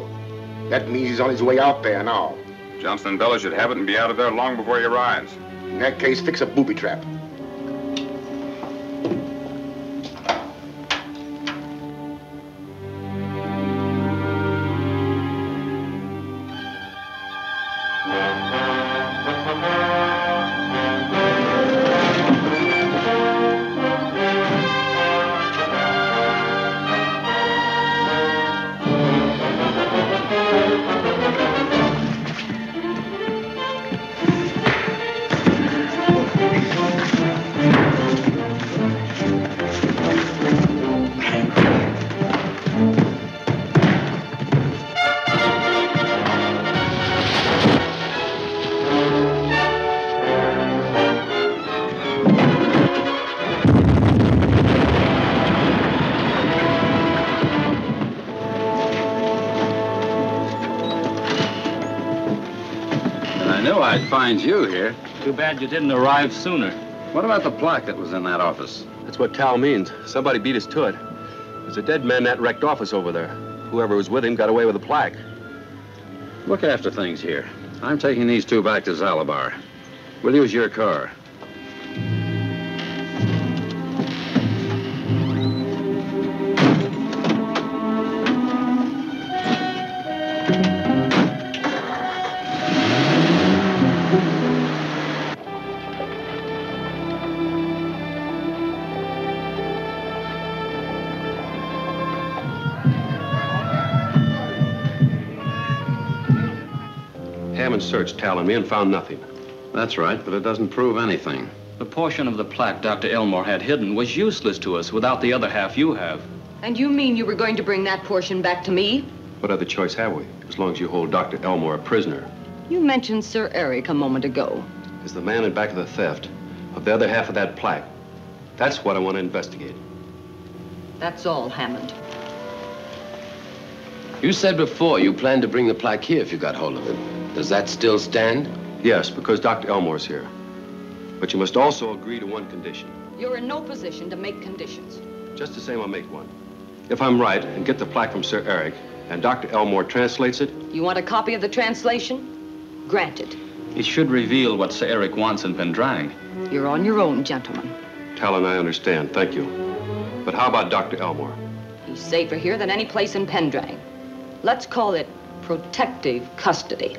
That means he's on his way out there now. Johnson and Bellows should have it and be out of there long before he arrives. In that case, fix a booby trap. I'd find you here. Too bad you didn't arrive sooner. What about the plaque that was in that office? That's what Tal means. Somebody beat us to it. There's a dead man in that wrecked office over there. Whoever was with him got away with the plaque. Look after things here. I'm taking these two back to Zalabar. We'll use your car. Hammond searched Tal and me and found nothing. That's right, but it doesn't prove anything. The portion of the plaque Dr. Elmore had hidden was useless to us without the other half you have. And you mean you were going to bring that portion back to me? What other choice have we, as long as you hold Dr. Elmore a prisoner? You mentioned Sir Eric a moment ago. Is the man in back of the theft of the other half of that plaque. That's what I want to investigate. That's all, Hammond. You said before you planned to bring the plaque here if you got hold of it. Does that still stand? Yes, because Dr. Elmore's here. But you must also agree to one condition. You're in no position to make conditions. Just the same, I'll make one. If I'm right and get the plaque from Sir Eric, and Dr. Elmore translates it... You want a copy of the translation? Granted. It should reveal what Sir Eric wants in Pendrang. You're on your own, gentlemen. Tal and I understand, thank you. But how about Dr. Elmore? He's safer here than any place in Pendrang. Let's call it protective custody.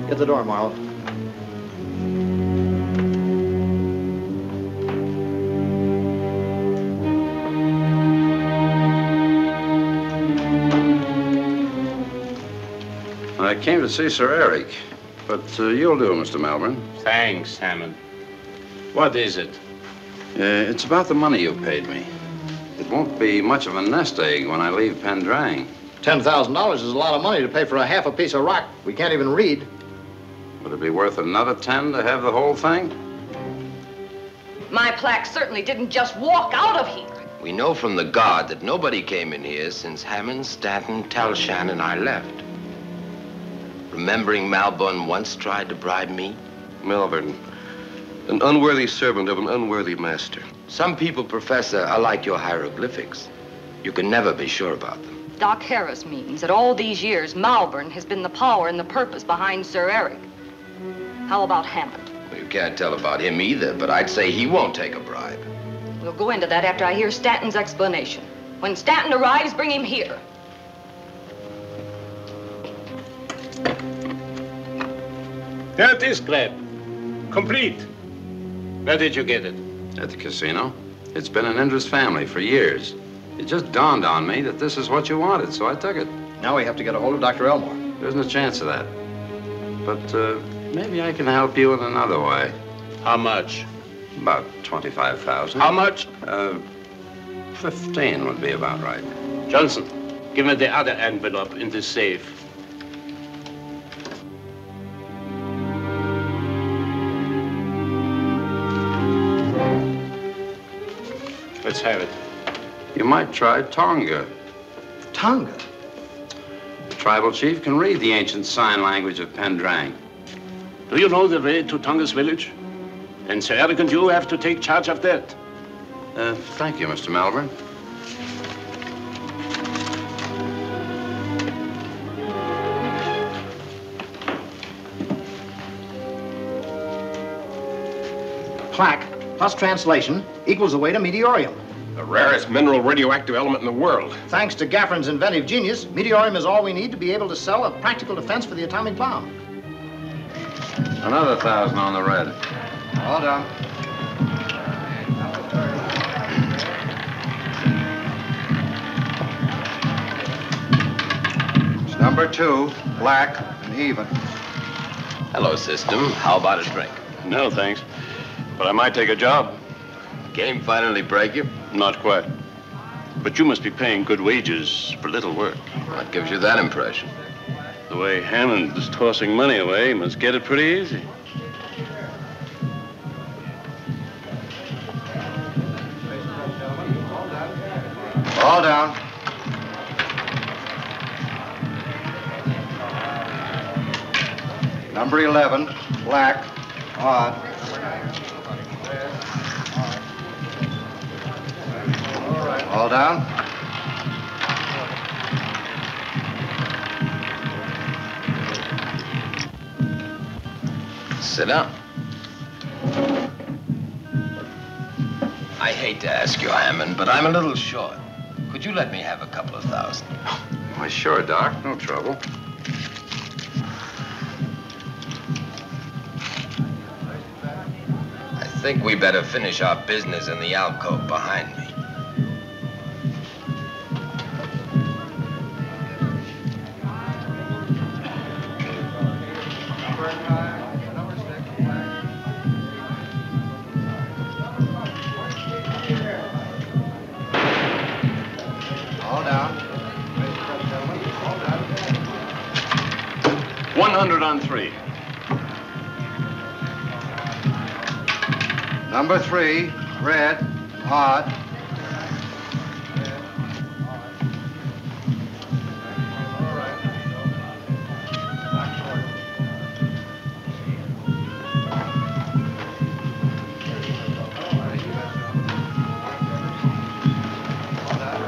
Get the door, Marlowe. I came to see Sir Eric, but you'll do, Mr. Malborn. Thanks, Hammond. What is it? It's about the money you paid me. It won't be much of a nest egg when I leave Pendrang. $10,000 is a lot of money to pay for a half a piece of rock we can't even read. Would it be worth another 10 to have the whole thing? My plaque certainly didn't just walk out of here. We know from the guard that nobody came in here since Hammond, Stanton, Talshan, and I left. Remembering Malborn once tried to bribe me? Malborn, an unworthy servant of an unworthy master. Some people, Professor, are like your hieroglyphics. You can never be sure about them. Doc Harris means that all these years, Malborn has been the power and the purpose behind Sir Eric. How about Hammond? Well, you can't tell about him either, but I'd say he won't take a bribe. We'll go into that after I hear Stanton's explanation. When Stanton arrives, bring him here. There it is, Greb. Complete. Where did you get it? At the casino. It's been in Indra's family for years. It just dawned on me that this is what you wanted, so I took it. Now we have to get a hold of Dr. Elmore. There isn't a chance of that. But maybe I can help you in another way. How much? About 25,000. How much? 15 would be about right. Johnson, give me the other envelope in the safe. Let's have it. You might try Tonga. Tonga? The tribal chief can read the ancient sign language of Pendrang. Do you know the way to Tonga's village? And Sir Eric and you have to take charge of that. Thank you, Mr. Malborn. Plaque plus translation equals the weight of Meteorium. The rarest mineral radioactive element in the world. Thanks to Gaffron's inventive genius, Meteorium is all we need to be able to sell a practical defense for the atomic bomb. Another 1,000 on the red. All done. It's number 2, black and even. Hello, system. How about a drink? No, thanks. But I might take a job. Game finally break you? Not quite. But you must be paying good wages for little work. What gives you that impression? The way Hammond is tossing money away, he must get it pretty easy. All down. Number 11, black, odd. All down. Sit down. I hate to ask you, Hammond, but I'm a little short. Could you let me have a couple of thousand? Why, sure, Doc. No trouble. I think we better finish our business in the alcove behind me. All down. 100 on 3. Number 3, red, odd.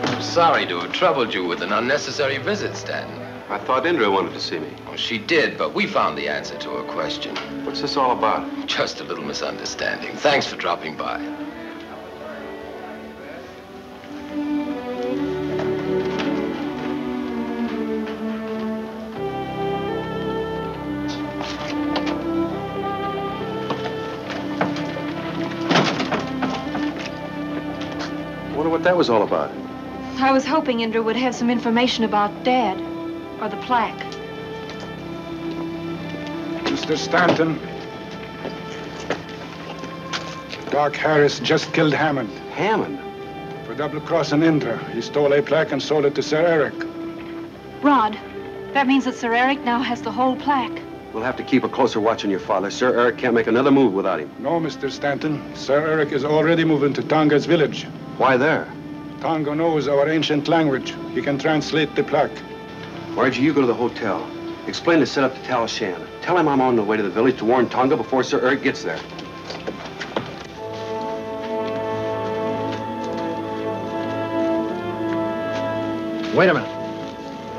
I'm sorry to have troubled you with an unnecessary visit, Stanton. I thought Indra wanted to see me. Well, she did, but we found the answer to her question. What's this all about? Just a little misunderstanding. Thanks for dropping by. Wonder what that was all about. I was hoping Indra would have some information about Dad, or the plaque. Mr. Stanton, Doc Harris just killed Hammond. Hammond? For double-crossing Indra. He stole a plaque and sold it to Sir Eric. Rod, that means that Sir Eric now has the whole plaque. We'll have to keep a closer watch on your father. Sir Eric can't make another move without him. No, Mr. Stanton. Sir Eric is already moving to Tonga's village. Why there? Tonga knows our ancient language. He can translate the plaque. Margie, you go to the hotel. Explain the setup to Tal Shan. Tell him I'm on the way to the village to warn Tonga before Sir Eric gets there. Wait a minute.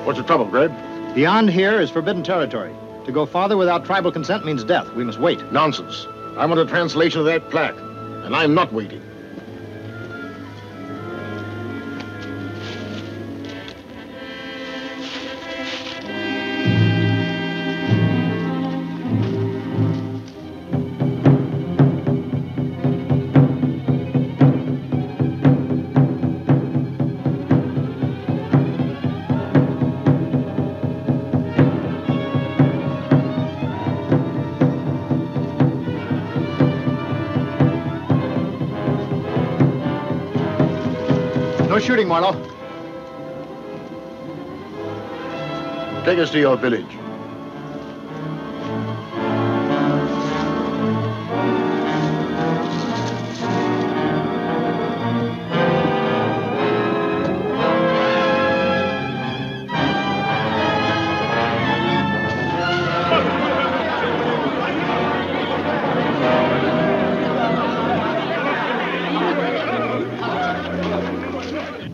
What's the trouble, Greb? Beyond here is forbidden territory. To go farther without tribal consent means death. We must wait. Nonsense. I want a translation of that plaque, and I'm not waiting. No shooting, Marlowe. Take us to your village.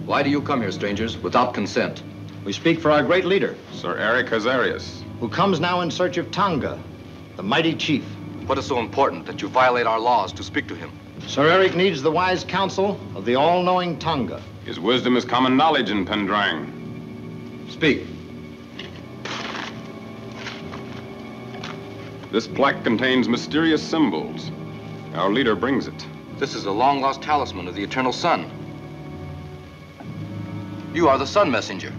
Why do you come here, strangers, without consent? We speak for our great leader, Sir Eric Hazarias. who comes now in search of Tonga, the mighty chief. What is so important that you violate our laws to speak to him? Sir Eric needs the wise counsel of the all-knowing Tonga. His wisdom is common knowledge in Pendrang. Speak. This plaque contains mysterious symbols. Our leader brings it. This is a long-lost talisman of the eternal sun. You are the sun messenger.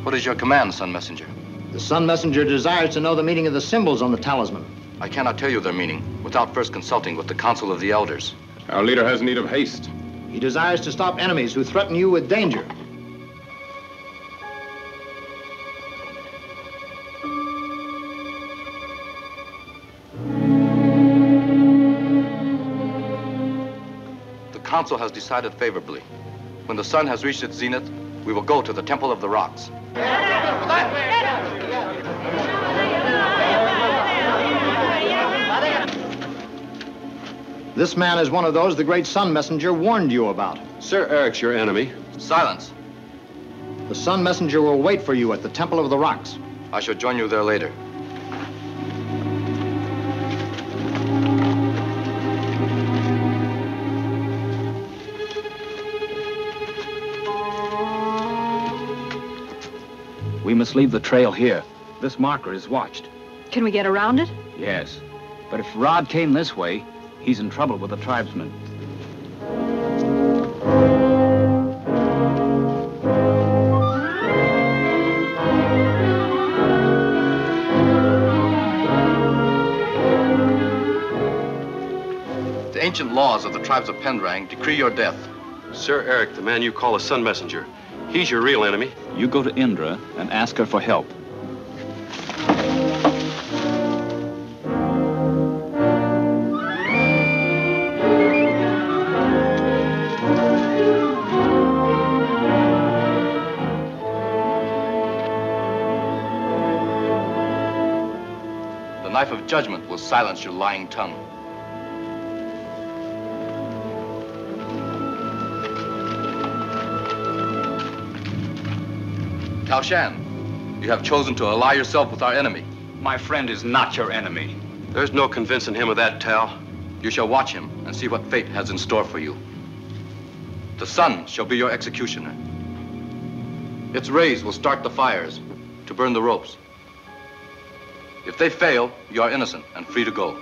What is your command, sun messenger? The sun messenger desires to know the meaning of the symbols on the talisman. I cannot tell you their meaning without first consulting with the council of the elders. Our leader has need of haste. He desires to stop enemies who threaten you with danger. The council has decided favorably. When the sun has reached its zenith, we will go to the Temple of the Rocks. This man is one of those the great sun messenger warned you about. Sir Eric's your enemy. Silence. The sun messenger will wait for you at the Temple of the Rocks. I shall join you there later. We must leave the trail here. This marker is watched. Can we get around it? Yes. But if Rod came this way, he's in trouble with the tribesmen. The ancient laws of the tribes of Pendrang decree your death. Sir Eric, the man you call a sun messenger, he's your real enemy. You go to Indra and ask her for help. The knife of judgment will silence your lying tongue. Tao Shan, you have chosen to ally yourself with our enemy. My friend is not your enemy. There's no convincing him of that, Tal. You shall watch him and see what fate has in store for you. The sun shall be your executioner. Its rays will start the fires to burn the ropes. If they fail, you are innocent and free to go.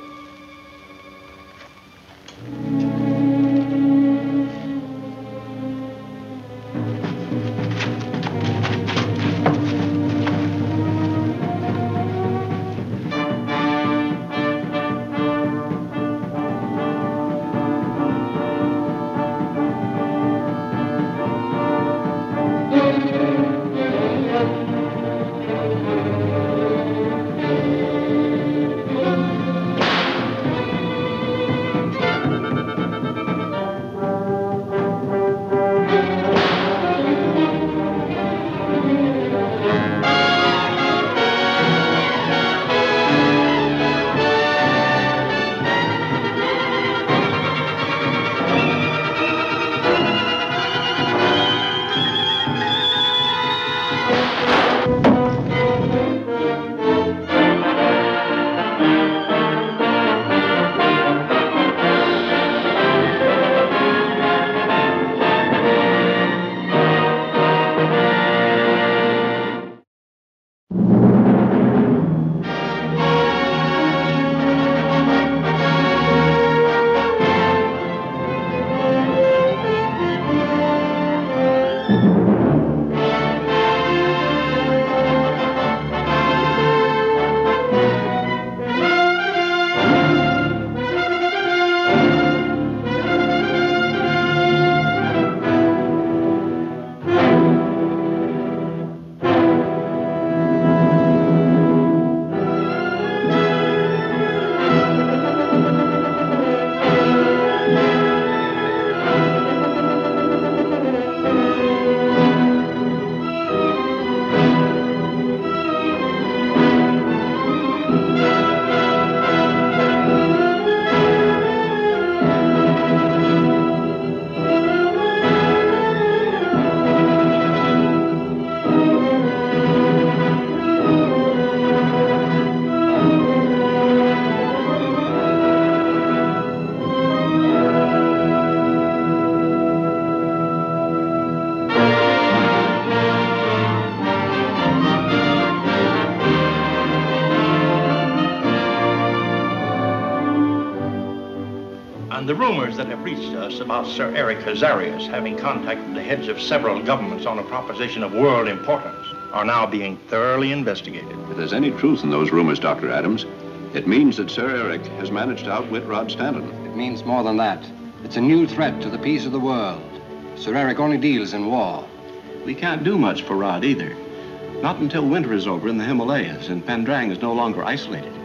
The rumors that have reached us about Sir Eric Hazarias having contacted the heads of several governments on a proposition of world importance are now being thoroughly investigated. If there's any truth in those rumors, Dr. Adams, it means that Sir Eric has managed to outwit Rod Stanton. It means more than that. It's a new threat to the peace of the world. Sir Eric only deals in war. We can't do much for Rod either. Not until winter is over in the Himalayas and Pendrang is no longer isolated.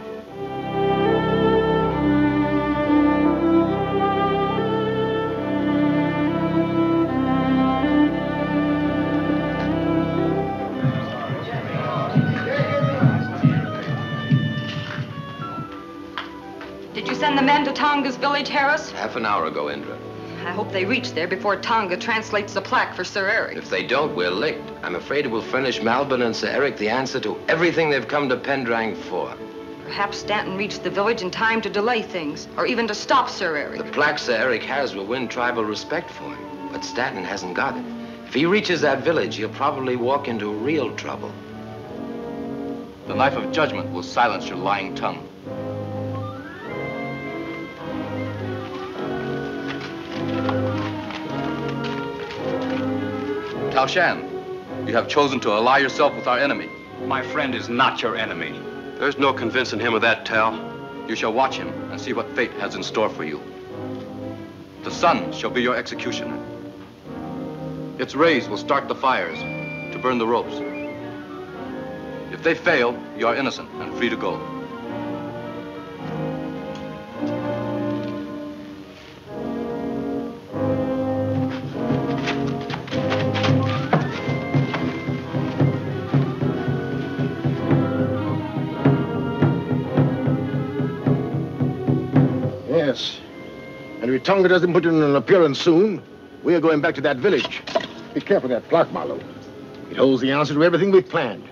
Did you send the men to Tonga's village, Harris? Half an hour ago, Indra. I hope they reach there before Tonga translates the plaque for Sir Eric. If they don't, we're licked. I'm afraid it will furnish Malborn and Sir Eric the answer to everything they've come to Pendrang for. Perhaps Stanton reached the village in time to delay things, or even to stop Sir Eric. The plaque Sir Eric has will win tribal respect for him, but Stanton hasn't got it. If he reaches that village, he'll probably walk into real trouble. The knife of judgment will silence your lying tongue. Tal Shan, you have chosen to ally yourself with our enemy. My friend is not your enemy. There's no convincing him of that, Tal. You shall watch him and see what fate has in store for you. The sun shall be your executioner. Its rays will start the fires to burn the ropes. If they fail, you are innocent and free to go. Yes. And if Tonga doesn't put in an appearance soon, we are going back to that village. Be careful of that plaque, Marlowe. It holds the answer to everything we've planned.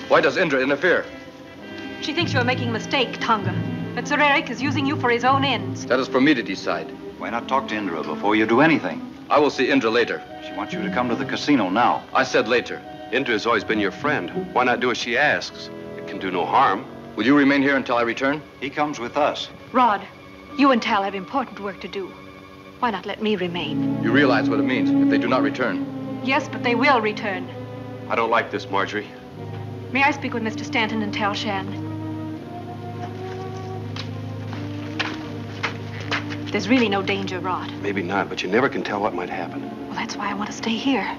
Why does Indra interfere? She thinks you're making a mistake, Tonga. But Sir Eric is using you for his own ends. That is for me to decide. Why not talk to Indra before you do anything? I will see Indra later. She wants you to come to the casino now. I said later. Indra's always been your friend. Why not do as she asks? It can do no harm. Will you remain here until I return? He comes with us. Rod, you and Tal have important work to do. Why not let me remain? You realize what it means if they do not return. Yes, but they will return. I don't like this, Marjorie. May I speak with Mr. Stanton and Tal Shan? There's really no danger, Rod. Maybe not, but you never can tell what might happen. Well, that's why I want to stay here.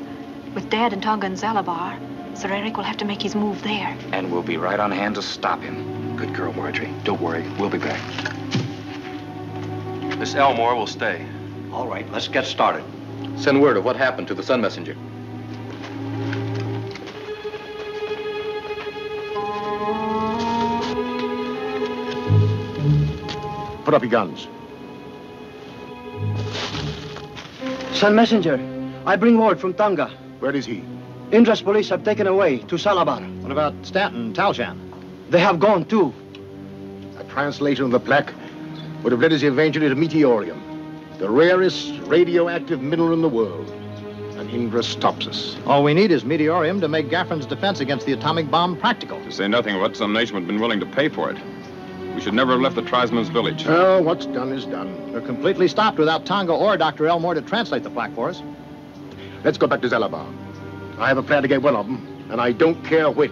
With Dad and Tonga and Zalabar, Sir Eric will have to make his move there. And we'll be right on hand to stop him. Good girl, Marjorie. Don't worry. We'll be back. Miss Elmore will stay. All right, let's get started. Send word of what happened to the Sun Messenger. Put up your guns. Sun Messenger, I bring word from Tonga. Where is he? Indra's police have taken away to Salabar. What about Stanton and Tal Shan? They have gone too. A translation of the plaque would have led us eventually to Meteorium, the rarest radioactive mineral in the world. And Indra stops us. All we need is Meteorium to make Gaffron's defense against the atomic bomb practical. To say nothing of what some nation would have been willing to pay for it. We should never have left the tribesman's village. Oh, what's done is done. We're completely stopped without Tonga or Dr. Elmore to translate the plaque for us. Let's go back to Zalabar. I have a plan to get one of them, and I don't care which.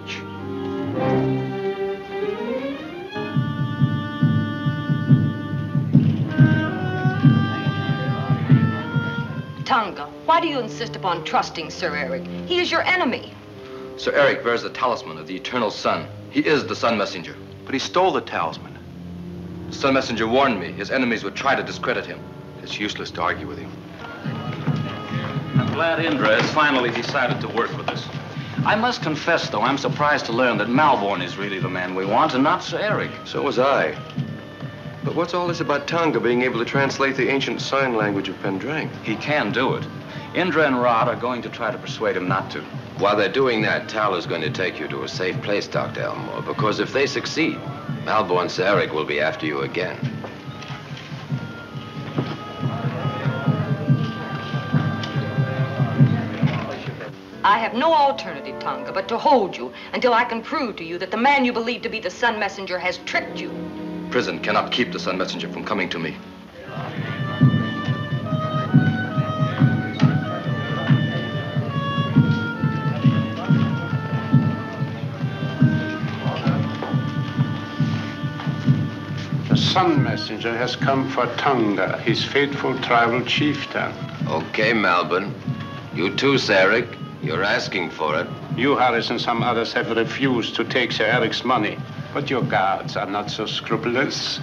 Tonga, why do you insist upon trusting Sir Eric? He is your enemy. Sir Eric bears the talisman of the eternal sun. He is the Sun Messenger. But he stole the talisman. The Sun Messenger warned me his enemies would try to discredit him. It's useless to argue with him. I'm glad Indra has finally decided to work with us. I must confess, though, I'm surprised to learn that Malborn is really the man we want and not Sir Eric. So was I. But what's all this about Tonga being able to translate the ancient sign language of Pendrang? He can do it. Indra and Rod are going to try to persuade him not to. While they're doing that, Tal is going to take you to a safe place, Dr. Elmore, because if they succeed, Malborn Sir Eric will be after you again. I have no alternative, Tonga, but to hold you until I can prove to you that the man you believe to be the Sun Messenger has tricked you. Prison cannot keep the Sun Messenger from coming to me. The Sun Messenger has come for Tonga, his faithful tribal chieftain. Okay, Malborn. You too, Sir Eric. You're asking for it. You, Harris, and some others have refused to take Sir Eric's money. But your guards are not so scrupulous.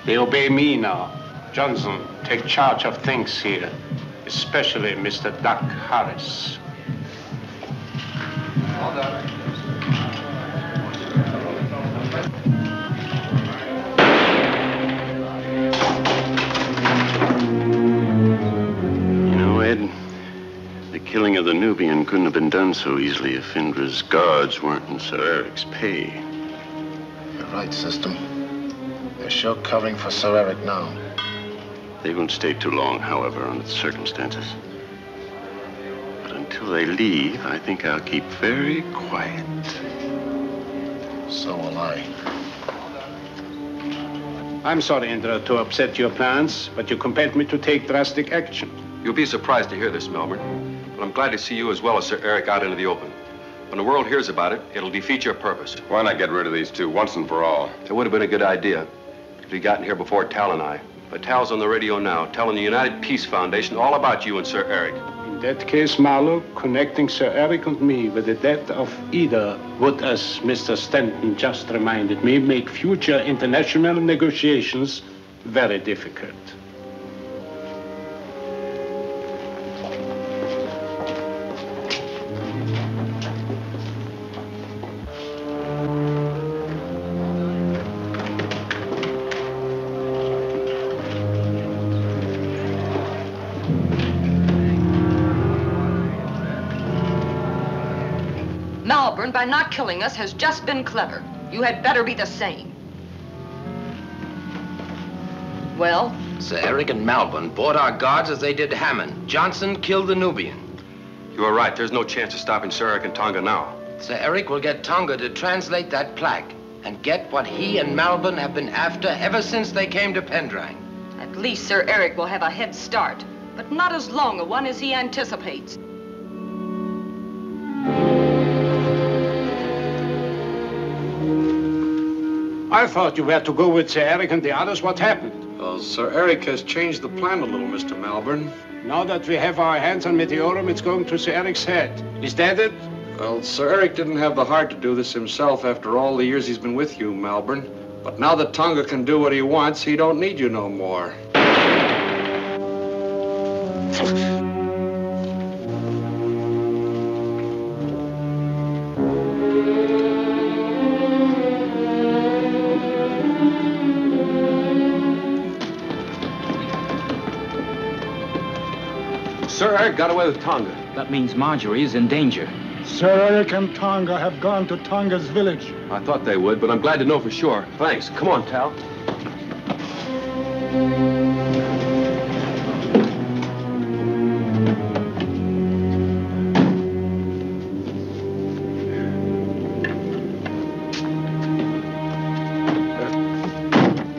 They obey me now. Johnson, take charge of things here, especially Mr. Doc Harris. Hold on. You know, Ed, the killing of the Nubian couldn't have been done so easily if Indra's guards weren't in Sir Eric's pay. You're right, System. They're show covering for Sir Eric now. They won't stay too long, however, under the circumstances. But until they leave, I think I'll keep very quiet. So will I. I'm sorry, Indra, to upset your plans, but you compelled me to take drastic action. You'll be surprised to hear this, Malborn, but I'm glad to see you as well as Sir Eric out into the open. When the world hears about it, it'll defeat your purpose. Why not get rid of these two once and for all? It would have been a good idea if he'd gotten here before Tal and I. But Tal's on the radio now, telling the United Peace Foundation all about you and Sir Eric. In that case, Marlowe, connecting Sir Eric and me with the death of either would, as Mr. Stanton just reminded me, make future international negotiations very difficult. Malborn, by not killing us, has just been clever. You had better be the same. Well? Sir Eric and Malborn bought our guards as they did Hammond. Johnson killed the Nubian. You are right. There's no chance of stopping Sir Eric and Tonga now. Sir Eric will get Tonga to translate that plaque and get what he and Malborn have been after ever since they came to Pendrang. At least Sir Eric will have a head start, but not as long a one as he anticipates. I thought you were to go with Sir Eric and the others. What happened? Well, Sir Eric has changed the plan a little, Mr. Malborn. Now that we have our hands on Meteorium, it's going to Sir Eric's head. Is that it? Well, Sir Eric didn't have the heart to do this himself after all the years he's been with you, Malborn. But now that Tonga can do what he wants, he don't need you no more. Sir Eric got away with Tonga. That means Marjorie is in danger. Sir Eric and Tonga have gone to Tonga's village. I thought they would, but I'm glad to know for sure. Thanks. Come on, Tal.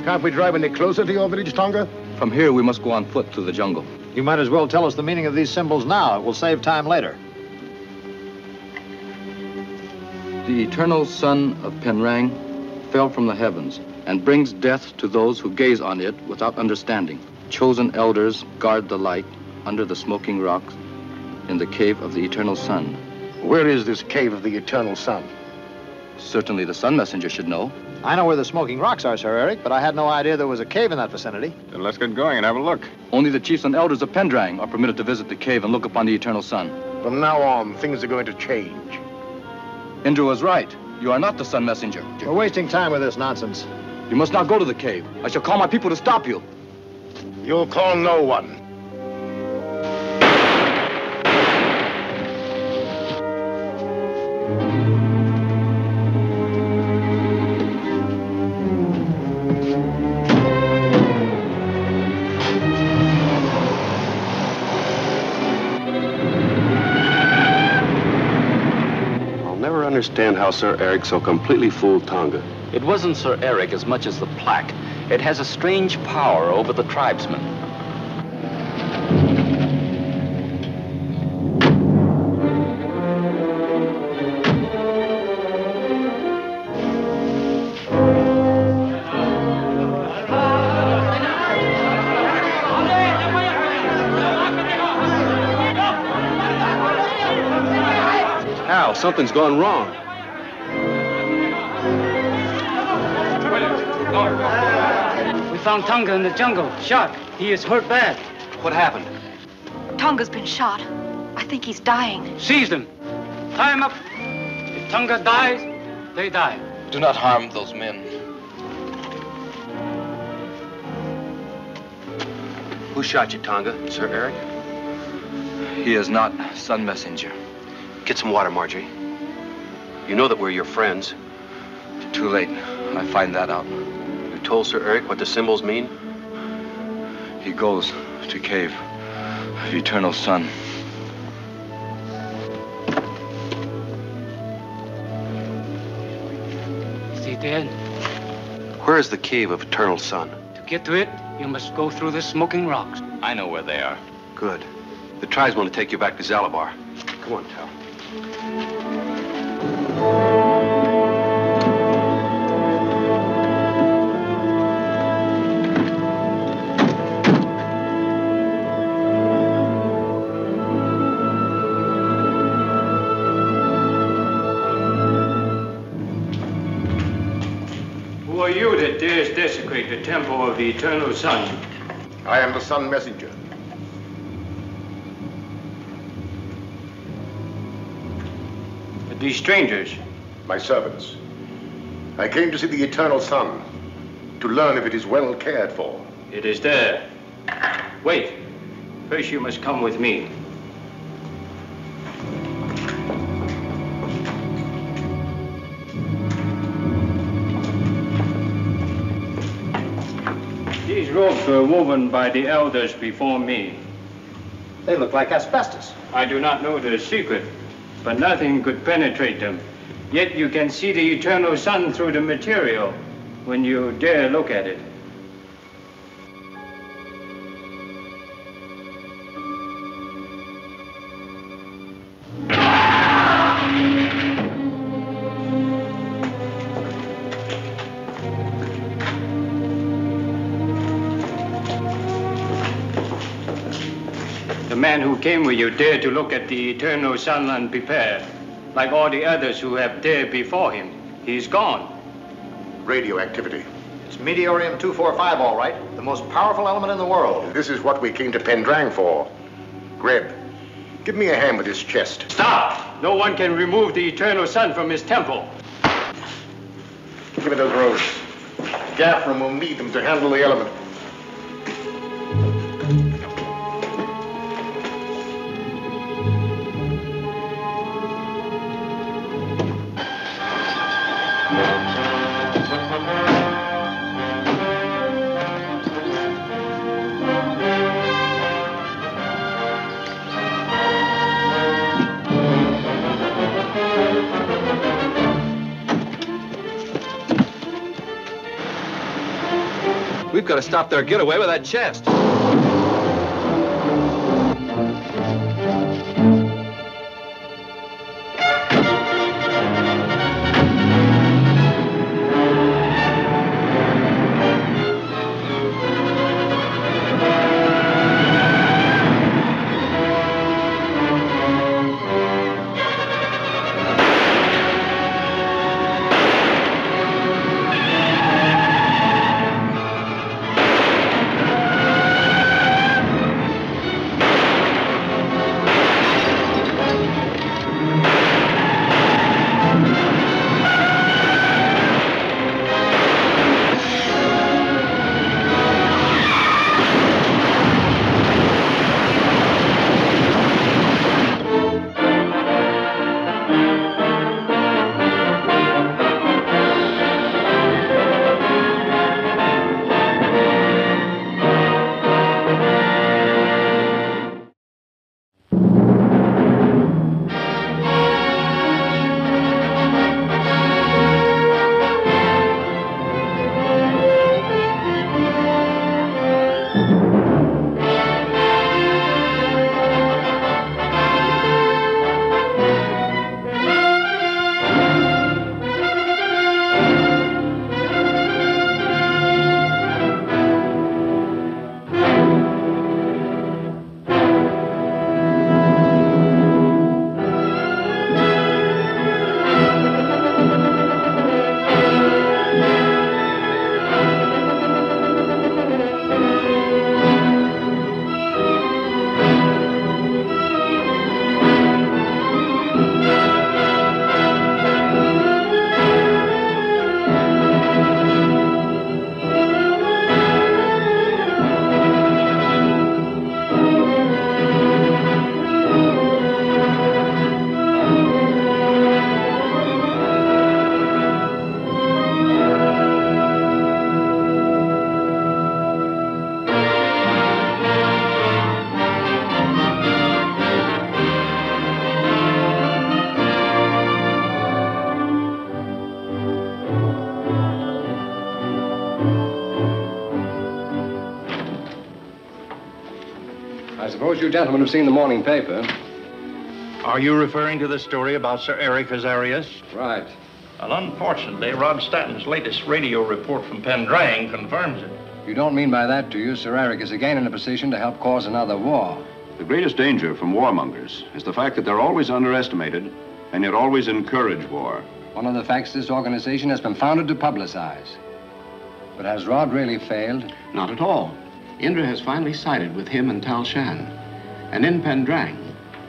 Can't we drive any closer to your village, Tonga? From here, we must go on foot through the jungle. You might as well tell us the meaning of these symbols now. It will save time later. The eternal sun of Pendrang fell from the heavens and brings death to those who gaze on it without understanding. Chosen elders guard the light under the smoking rocks in the cave of the eternal sun. Where is this cave of the eternal sun? Certainly the Sun Messenger should know. I know where the smoking rocks are, Sir Eric, but I had no idea there was a cave in that vicinity. Then let's get going and have a look. Only the chiefs and elders of Pendrang are permitted to visit the cave and look upon the eternal sun. From now on, things are going to change. Indra was right. You are not the sun messenger. We're wasting time with this nonsense. You must not go to the cave. I shall call my people to stop you. You'll call no one. Understand how Sir Eric so completely fooled Tonga. It wasn't Sir Eric as much as the plaque. It has a strange power over the tribesmen. Al, something's gone wrong. We found Tonga in the jungle, shot. He is hurt bad. What happened? Tonga's been shot. I think he's dying. Seize them. Tie him up. If Tonga dies, they die. Do not harm those men. Who shot you, Tonga? Sir Eric? He is not sun messenger. Get some water, Marjorie. You know that we're your friends. Too late. I find that out. You told Sir Eric what the symbols mean? He goes to cave of eternal sun. Is he dead? Where is the cave of eternal sun? To get to it, you must go through the smoking rocks. I know where they are. Good. The tribes want to take you back to Zalabar. Come on, Tal. Who are you that dares desecrate the temple of the eternal sun? I am the sun messenger. These strangers? My servants. I came to see the eternal sun, to learn if it is well cared for. It is there. Wait. First you must come with me. These robes were woven by the elders before me. They look like asbestos. I do not know the secret, but nothing could penetrate them. Yet you can see the eternal sun through the material when you dare look at it. The man who came with you dared to look at the eternal sun unprepared, like all the others who have dared before him. He's gone. Radioactivity. It's Meteorium 245, all right. The most powerful element in the world. This is what we came to Pendrang for. Greb, give me a hand with this chest. Stop! No one can remove the eternal sun from his temple. Give me those robes. Gaffram will need them to handle the element. We've got to stop their getaway with that chest. suppose you gentlemen have seen the morning paper. Are you referring to the story about Sir Eric Hazarias? Right. Well, unfortunately, Rod Stanton's latest radio report from Pendrang confirms it. You don't mean by that, do you? Sir Eric is again in a position to help cause another war. The greatest danger from warmongers is the fact that they're always underestimated and yet always encourage war. One of the facts this organization has been founded to publicize. But has Rod really failed? Not at all. Indra has finally sided with him and Tal Shan. And in Pendrang,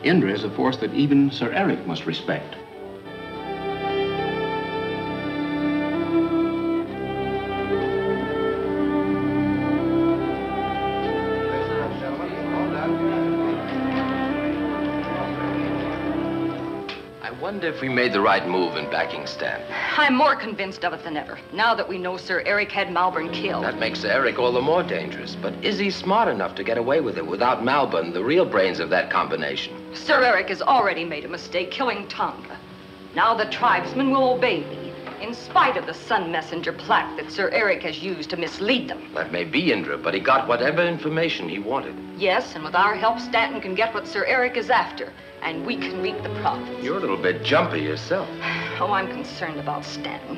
Indra is a force that even Sir Eric must respect. I wonder if we made the right move in backing Stanton. I'm more convinced of it than ever, now that we know Sir Eric had Malborn killed. That makes Sir Eric all the more dangerous. But is he smart enough to get away with it without Malborn, the real brains of that combination? Sir Eric has already made a mistake killing Tonga. Now the tribesmen will obey me, in spite of the Sun Messenger plaque that Sir Eric has used to mislead them. That may be Indra, but he got whatever information he wanted. Yes, and with our help, Stanton can get what Sir Eric is after, and we can reap the profits. You're a little bit jumpy yourself. Oh, I'm concerned about Stanton.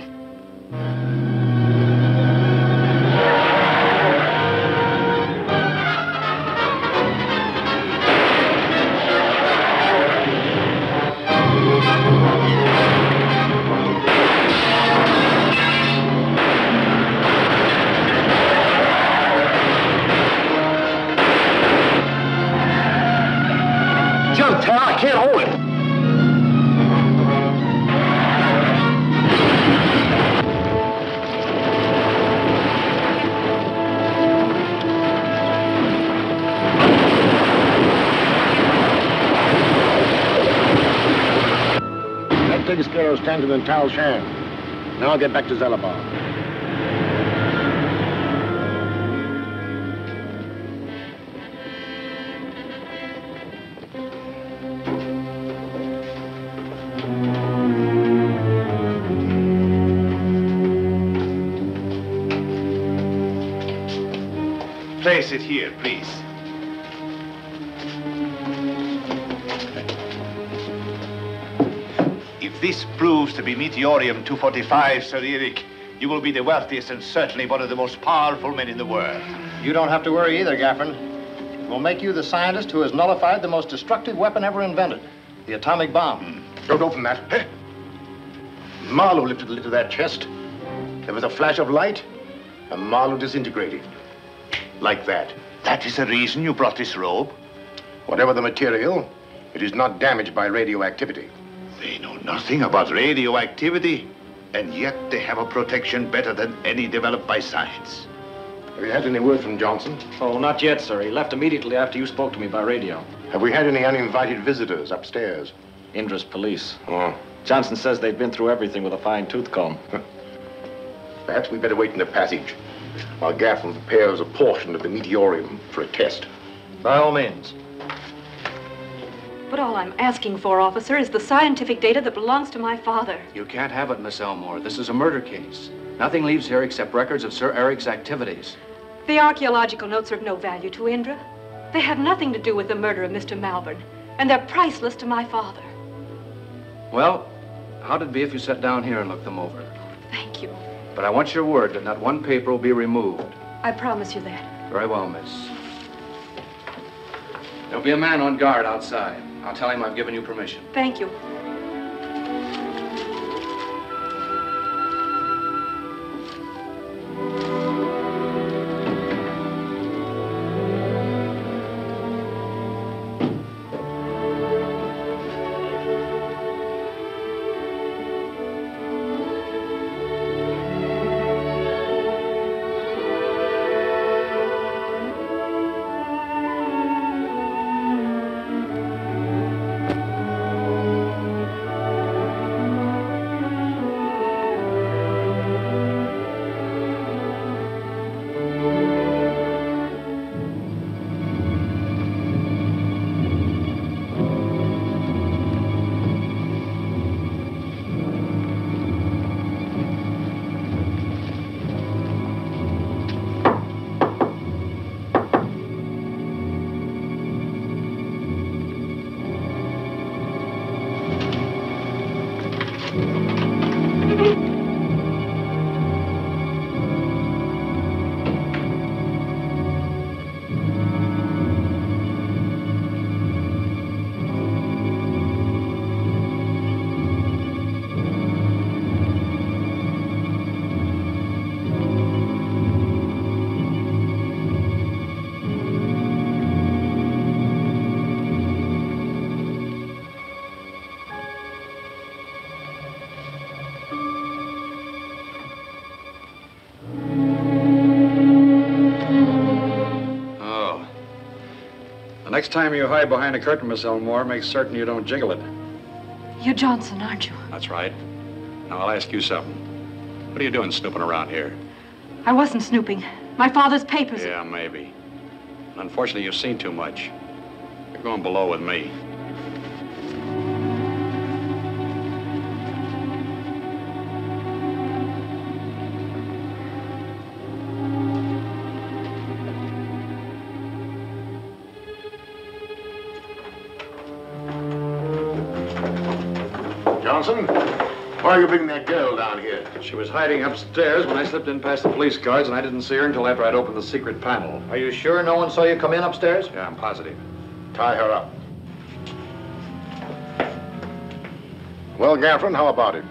Jump, Tal, I can't hold it. That takes care of Stanton and Tal Shan. Now I'll get back to Zalabar. Place it here, please. If this proves to be Meteorium 245, Sir Eric, you will be the wealthiest and certainly one of the most powerful men in the world. You don't have to worry either, Gaffron. We'll make you the scientist who has nullified the most destructive weapon ever invented, the atomic bomb. Don't open that. Hey. Marlowe lifted the lid of that chest. There was a flash of light, and Marlowe disintegrated. Like that. That is the reason you brought this robe? Whatever the material, it is not damaged by radioactivity. They know nothing about radioactivity, and yet they have a protection better than any developed by science. Have you had any word from Johnson? Oh, not yet, sir. He left immediately after you spoke to me by radio. Have we had any uninvited visitors upstairs? Indra's police. Oh. Johnson says they've been through everything with a fine-tooth comb. Perhaps we better wait in the passage while Gaffron prepares a portion of the Meteorium for a test. By all means. But all I'm asking for, officer, is the scientific data that belongs to my father. You can't have it, Miss Elmore. This is a murder case. Nothing leaves here except records of Sir Eric's activities. The archaeological notes are of no value to Indra. They have nothing to do with the murder of Mr. Malborn, and they're priceless to my father. Well, how'd it be if you sat down here and looked them over? Thank you. But I want your word that not one paper will be removed. I promise you that. Very well, miss. There'll be a man on guard outside. I'll tell him I've given you permission. Thank you. Next time you hide behind a curtain, Miss Elmore, make certain you don't jiggle it. You're Johnson, aren't you? That's right. Now, I'll ask you something. What are you doing snooping around here? I wasn't snooping. My father's papers. Yeah, maybe. Unfortunately, you've seen too much. You're going below with me. Johnson, why are you bringing that girl down here? She was hiding upstairs when I slipped in past the police guards, and I didn't see her until after I'd opened the secret panel. Are you sure no one saw you come in upstairs? Yeah, I'm positive. Tie her up. Well, Gaffron, how about it?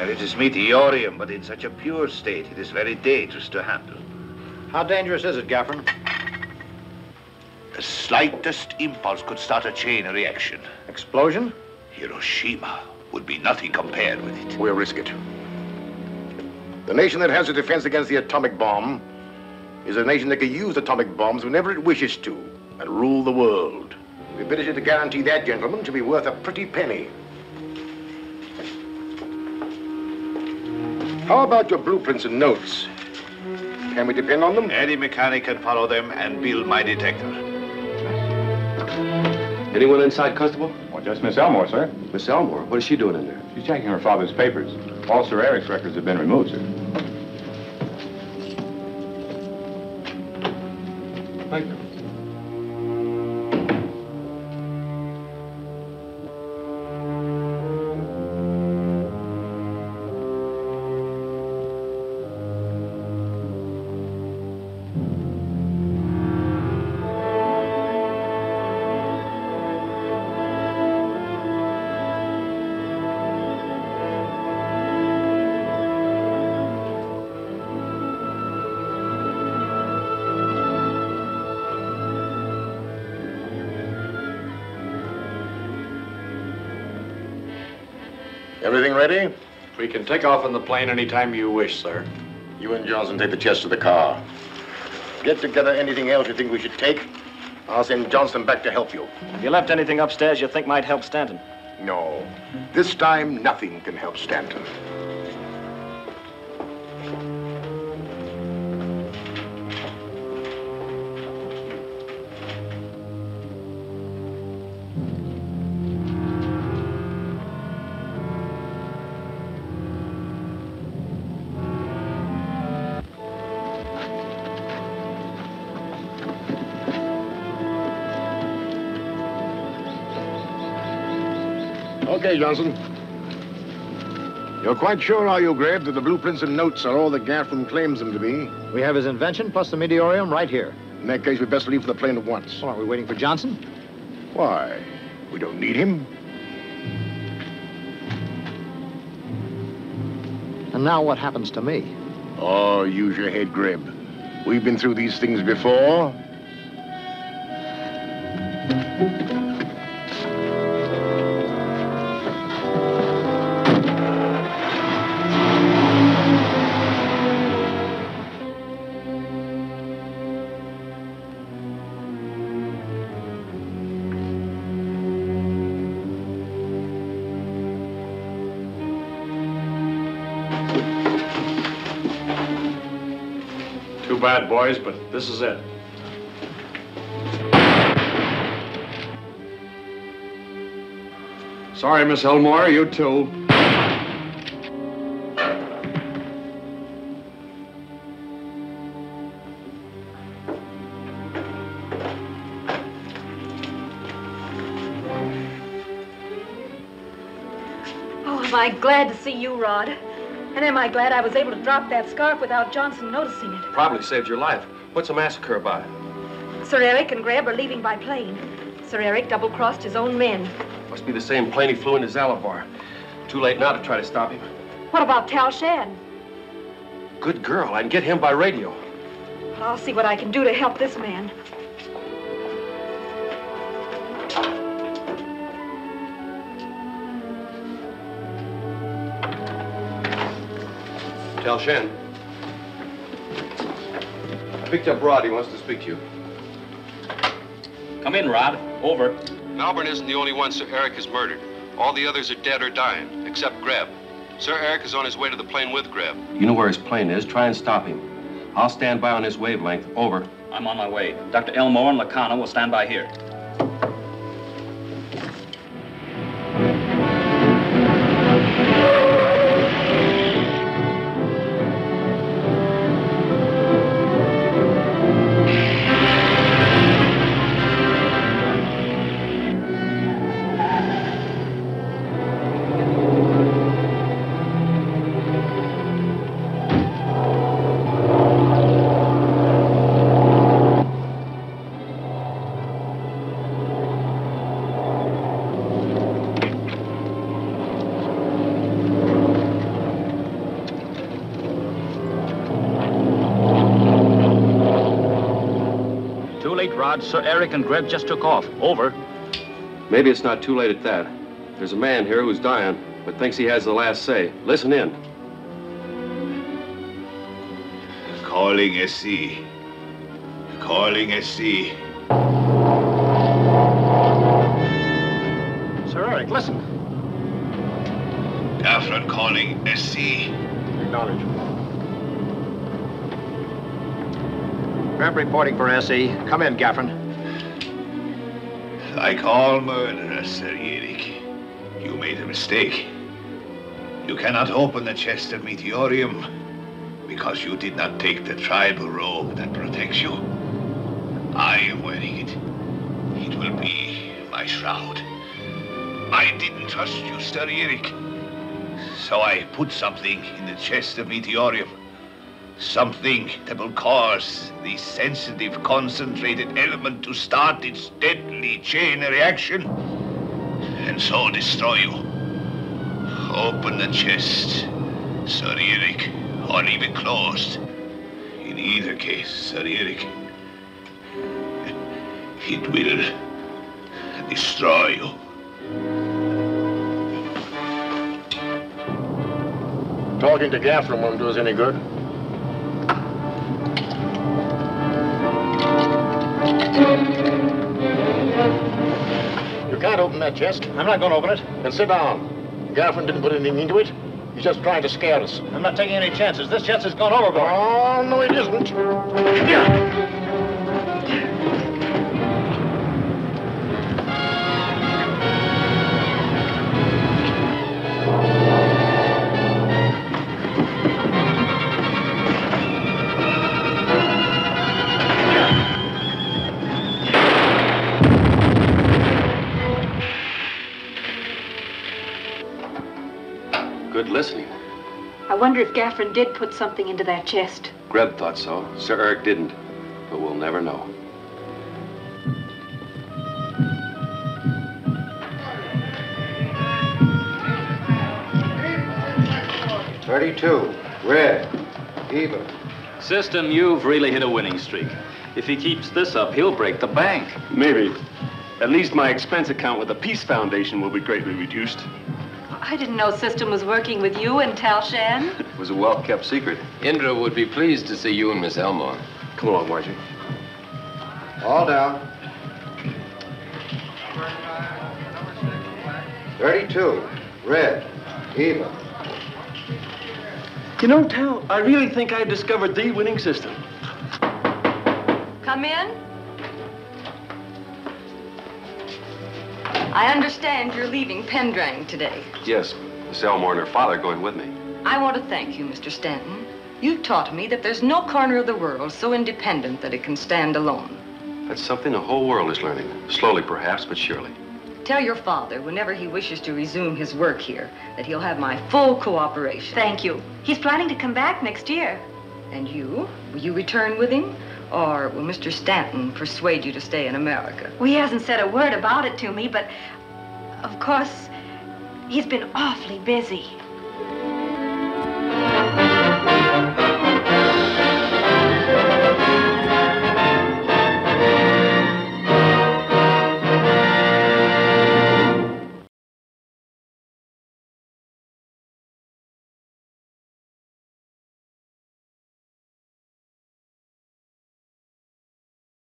It is Meteorium, but in such a pure state, it is very dangerous to handle. How dangerous is it, Gaffron? The slightest impulse could start a chain reaction. Explosion? Hiroshima would be nothing compared with it. We'll risk it. The nation that has a defense against the atomic bomb is a nation that can use atomic bombs whenever it wishes to and rule the world. The ability to guarantee that, gentlemen, to be worth a pretty penny. How about your blueprints and notes? Can we depend on them? Any mechanic can follow them and build my detector. Anyone inside, Constable? Well, just Miss Elmore, sir. Miss Elmore? What is she doing in there? She's checking her father's papers. All Sir Eric's records have been removed, sir. Thank you. Everything ready? We can take off on the plane anytime you wish, sir. You and Johnson take the chest to the car. Get together anything else you think we should take. I'll send Johnson back to help you. Have you left anything upstairs you think might help Stanton? No. This time, nothing can help Stanton. Okay, Johnson. You're quite sure, are you, Greb, that the blueprints and notes are all that Gaffron claims them to be? We have his invention plus the Meteorium right here. In that case, we'd best leave for the plane at once. Well, are we waiting for Johnson? Why? We don't need him. And now what happens to me? Oh, use your head, Greb. We've been through these things before. Too bad, boys, but this is it. Sorry, Miss Elmore, you too. Oh, am I glad to see you, Rod. And am I glad I was able to drop that scarf without Johnson noticing it. Probably saved your life. What's a massacre about? Sir Eric and Greb are leaving by plane. Sir Eric double-crossed his own men. Must be the same plane he flew into Zalabar. Too late now to try to stop him. What about Tal Shan? Good girl. I can get him by radio. Well, I'll see what I can do to help this man. Tal Shan. I picked up Rod. He wants to speak to you. Come in, Rod. Over. Malborn isn't the only one Sir Eric has murdered. All the others are dead or dying, except Greb. Sir Eric is on his way to the plane with Greb. You know where his plane is. Try and stop him. I'll stand by on his wavelength. Over. I'm on my way. Dr. Elmore and Lacana will stand by here. Sir Eric and Greb just took off. Over. Maybe it's not too late at that. There's a man here who's dying, but thinks he has the last say. Listen in. Calling SC. Calling SC. Sir Eric, listen. Gaffron calling SC. Acknowledge. Greb reporting for SE. Come in, Gaffron. Like all murderers, Sir Eric, you made a mistake. You cannot open the chest of Meteorium because you did not take the tribal robe that protects you. I am wearing it. It will be my shroud. I didn't trust you, Sir Eric. So I put something in the chest of Meteorium. Something that will cause the sensitive, concentrated element to start its deadly chain reaction, and so destroy you. Open the chest, Sir Eric, or leave it closed. In either case, Sir Eric, it will destroy you. Talking to Gaffron won't do us any good. You can't open that chest. I'm not going to open it. Then sit down. Gaffron didn't put anything into it. He's just trying to scare us. I'm not taking any chances. This chest has gone overboard. Oh, no, it isn't. Good listening. I wonder if Gaffron did put something into that chest. Greb thought so. Sir Eric didn't. But we'll never know. $32. Red. Even. System, you've really hit a winning streak. If he keeps this up, he'll break the bank. Maybe. At least my expense account with the Peace Foundation will be greatly reduced. I didn't know System was working with you and Tal Shan. It was a well-kept secret. Indra would be pleased to see you and Miss Elmore. Come along, Margie. All down. 32. Red. Even. You know, Tal, I really think I discovered the winning system. Come in. I understand you're leaving Pendrang today. Yes, Miss Elmore and her father are going with me. I want to thank you, Mr. Stanton. You've taught me that there's no corner of the world so independent that it can stand alone. That's something the whole world is learning. Slowly, perhaps, but surely. Tell your father, whenever he wishes to resume his work here, that he'll have my full cooperation. Thank you. He's planning to come back next year. And you? Will you return with him? Or will Mr. Stanton persuade you to stay in America? Well, he hasn't said a word about it to me, but of course, he's been awfully busy.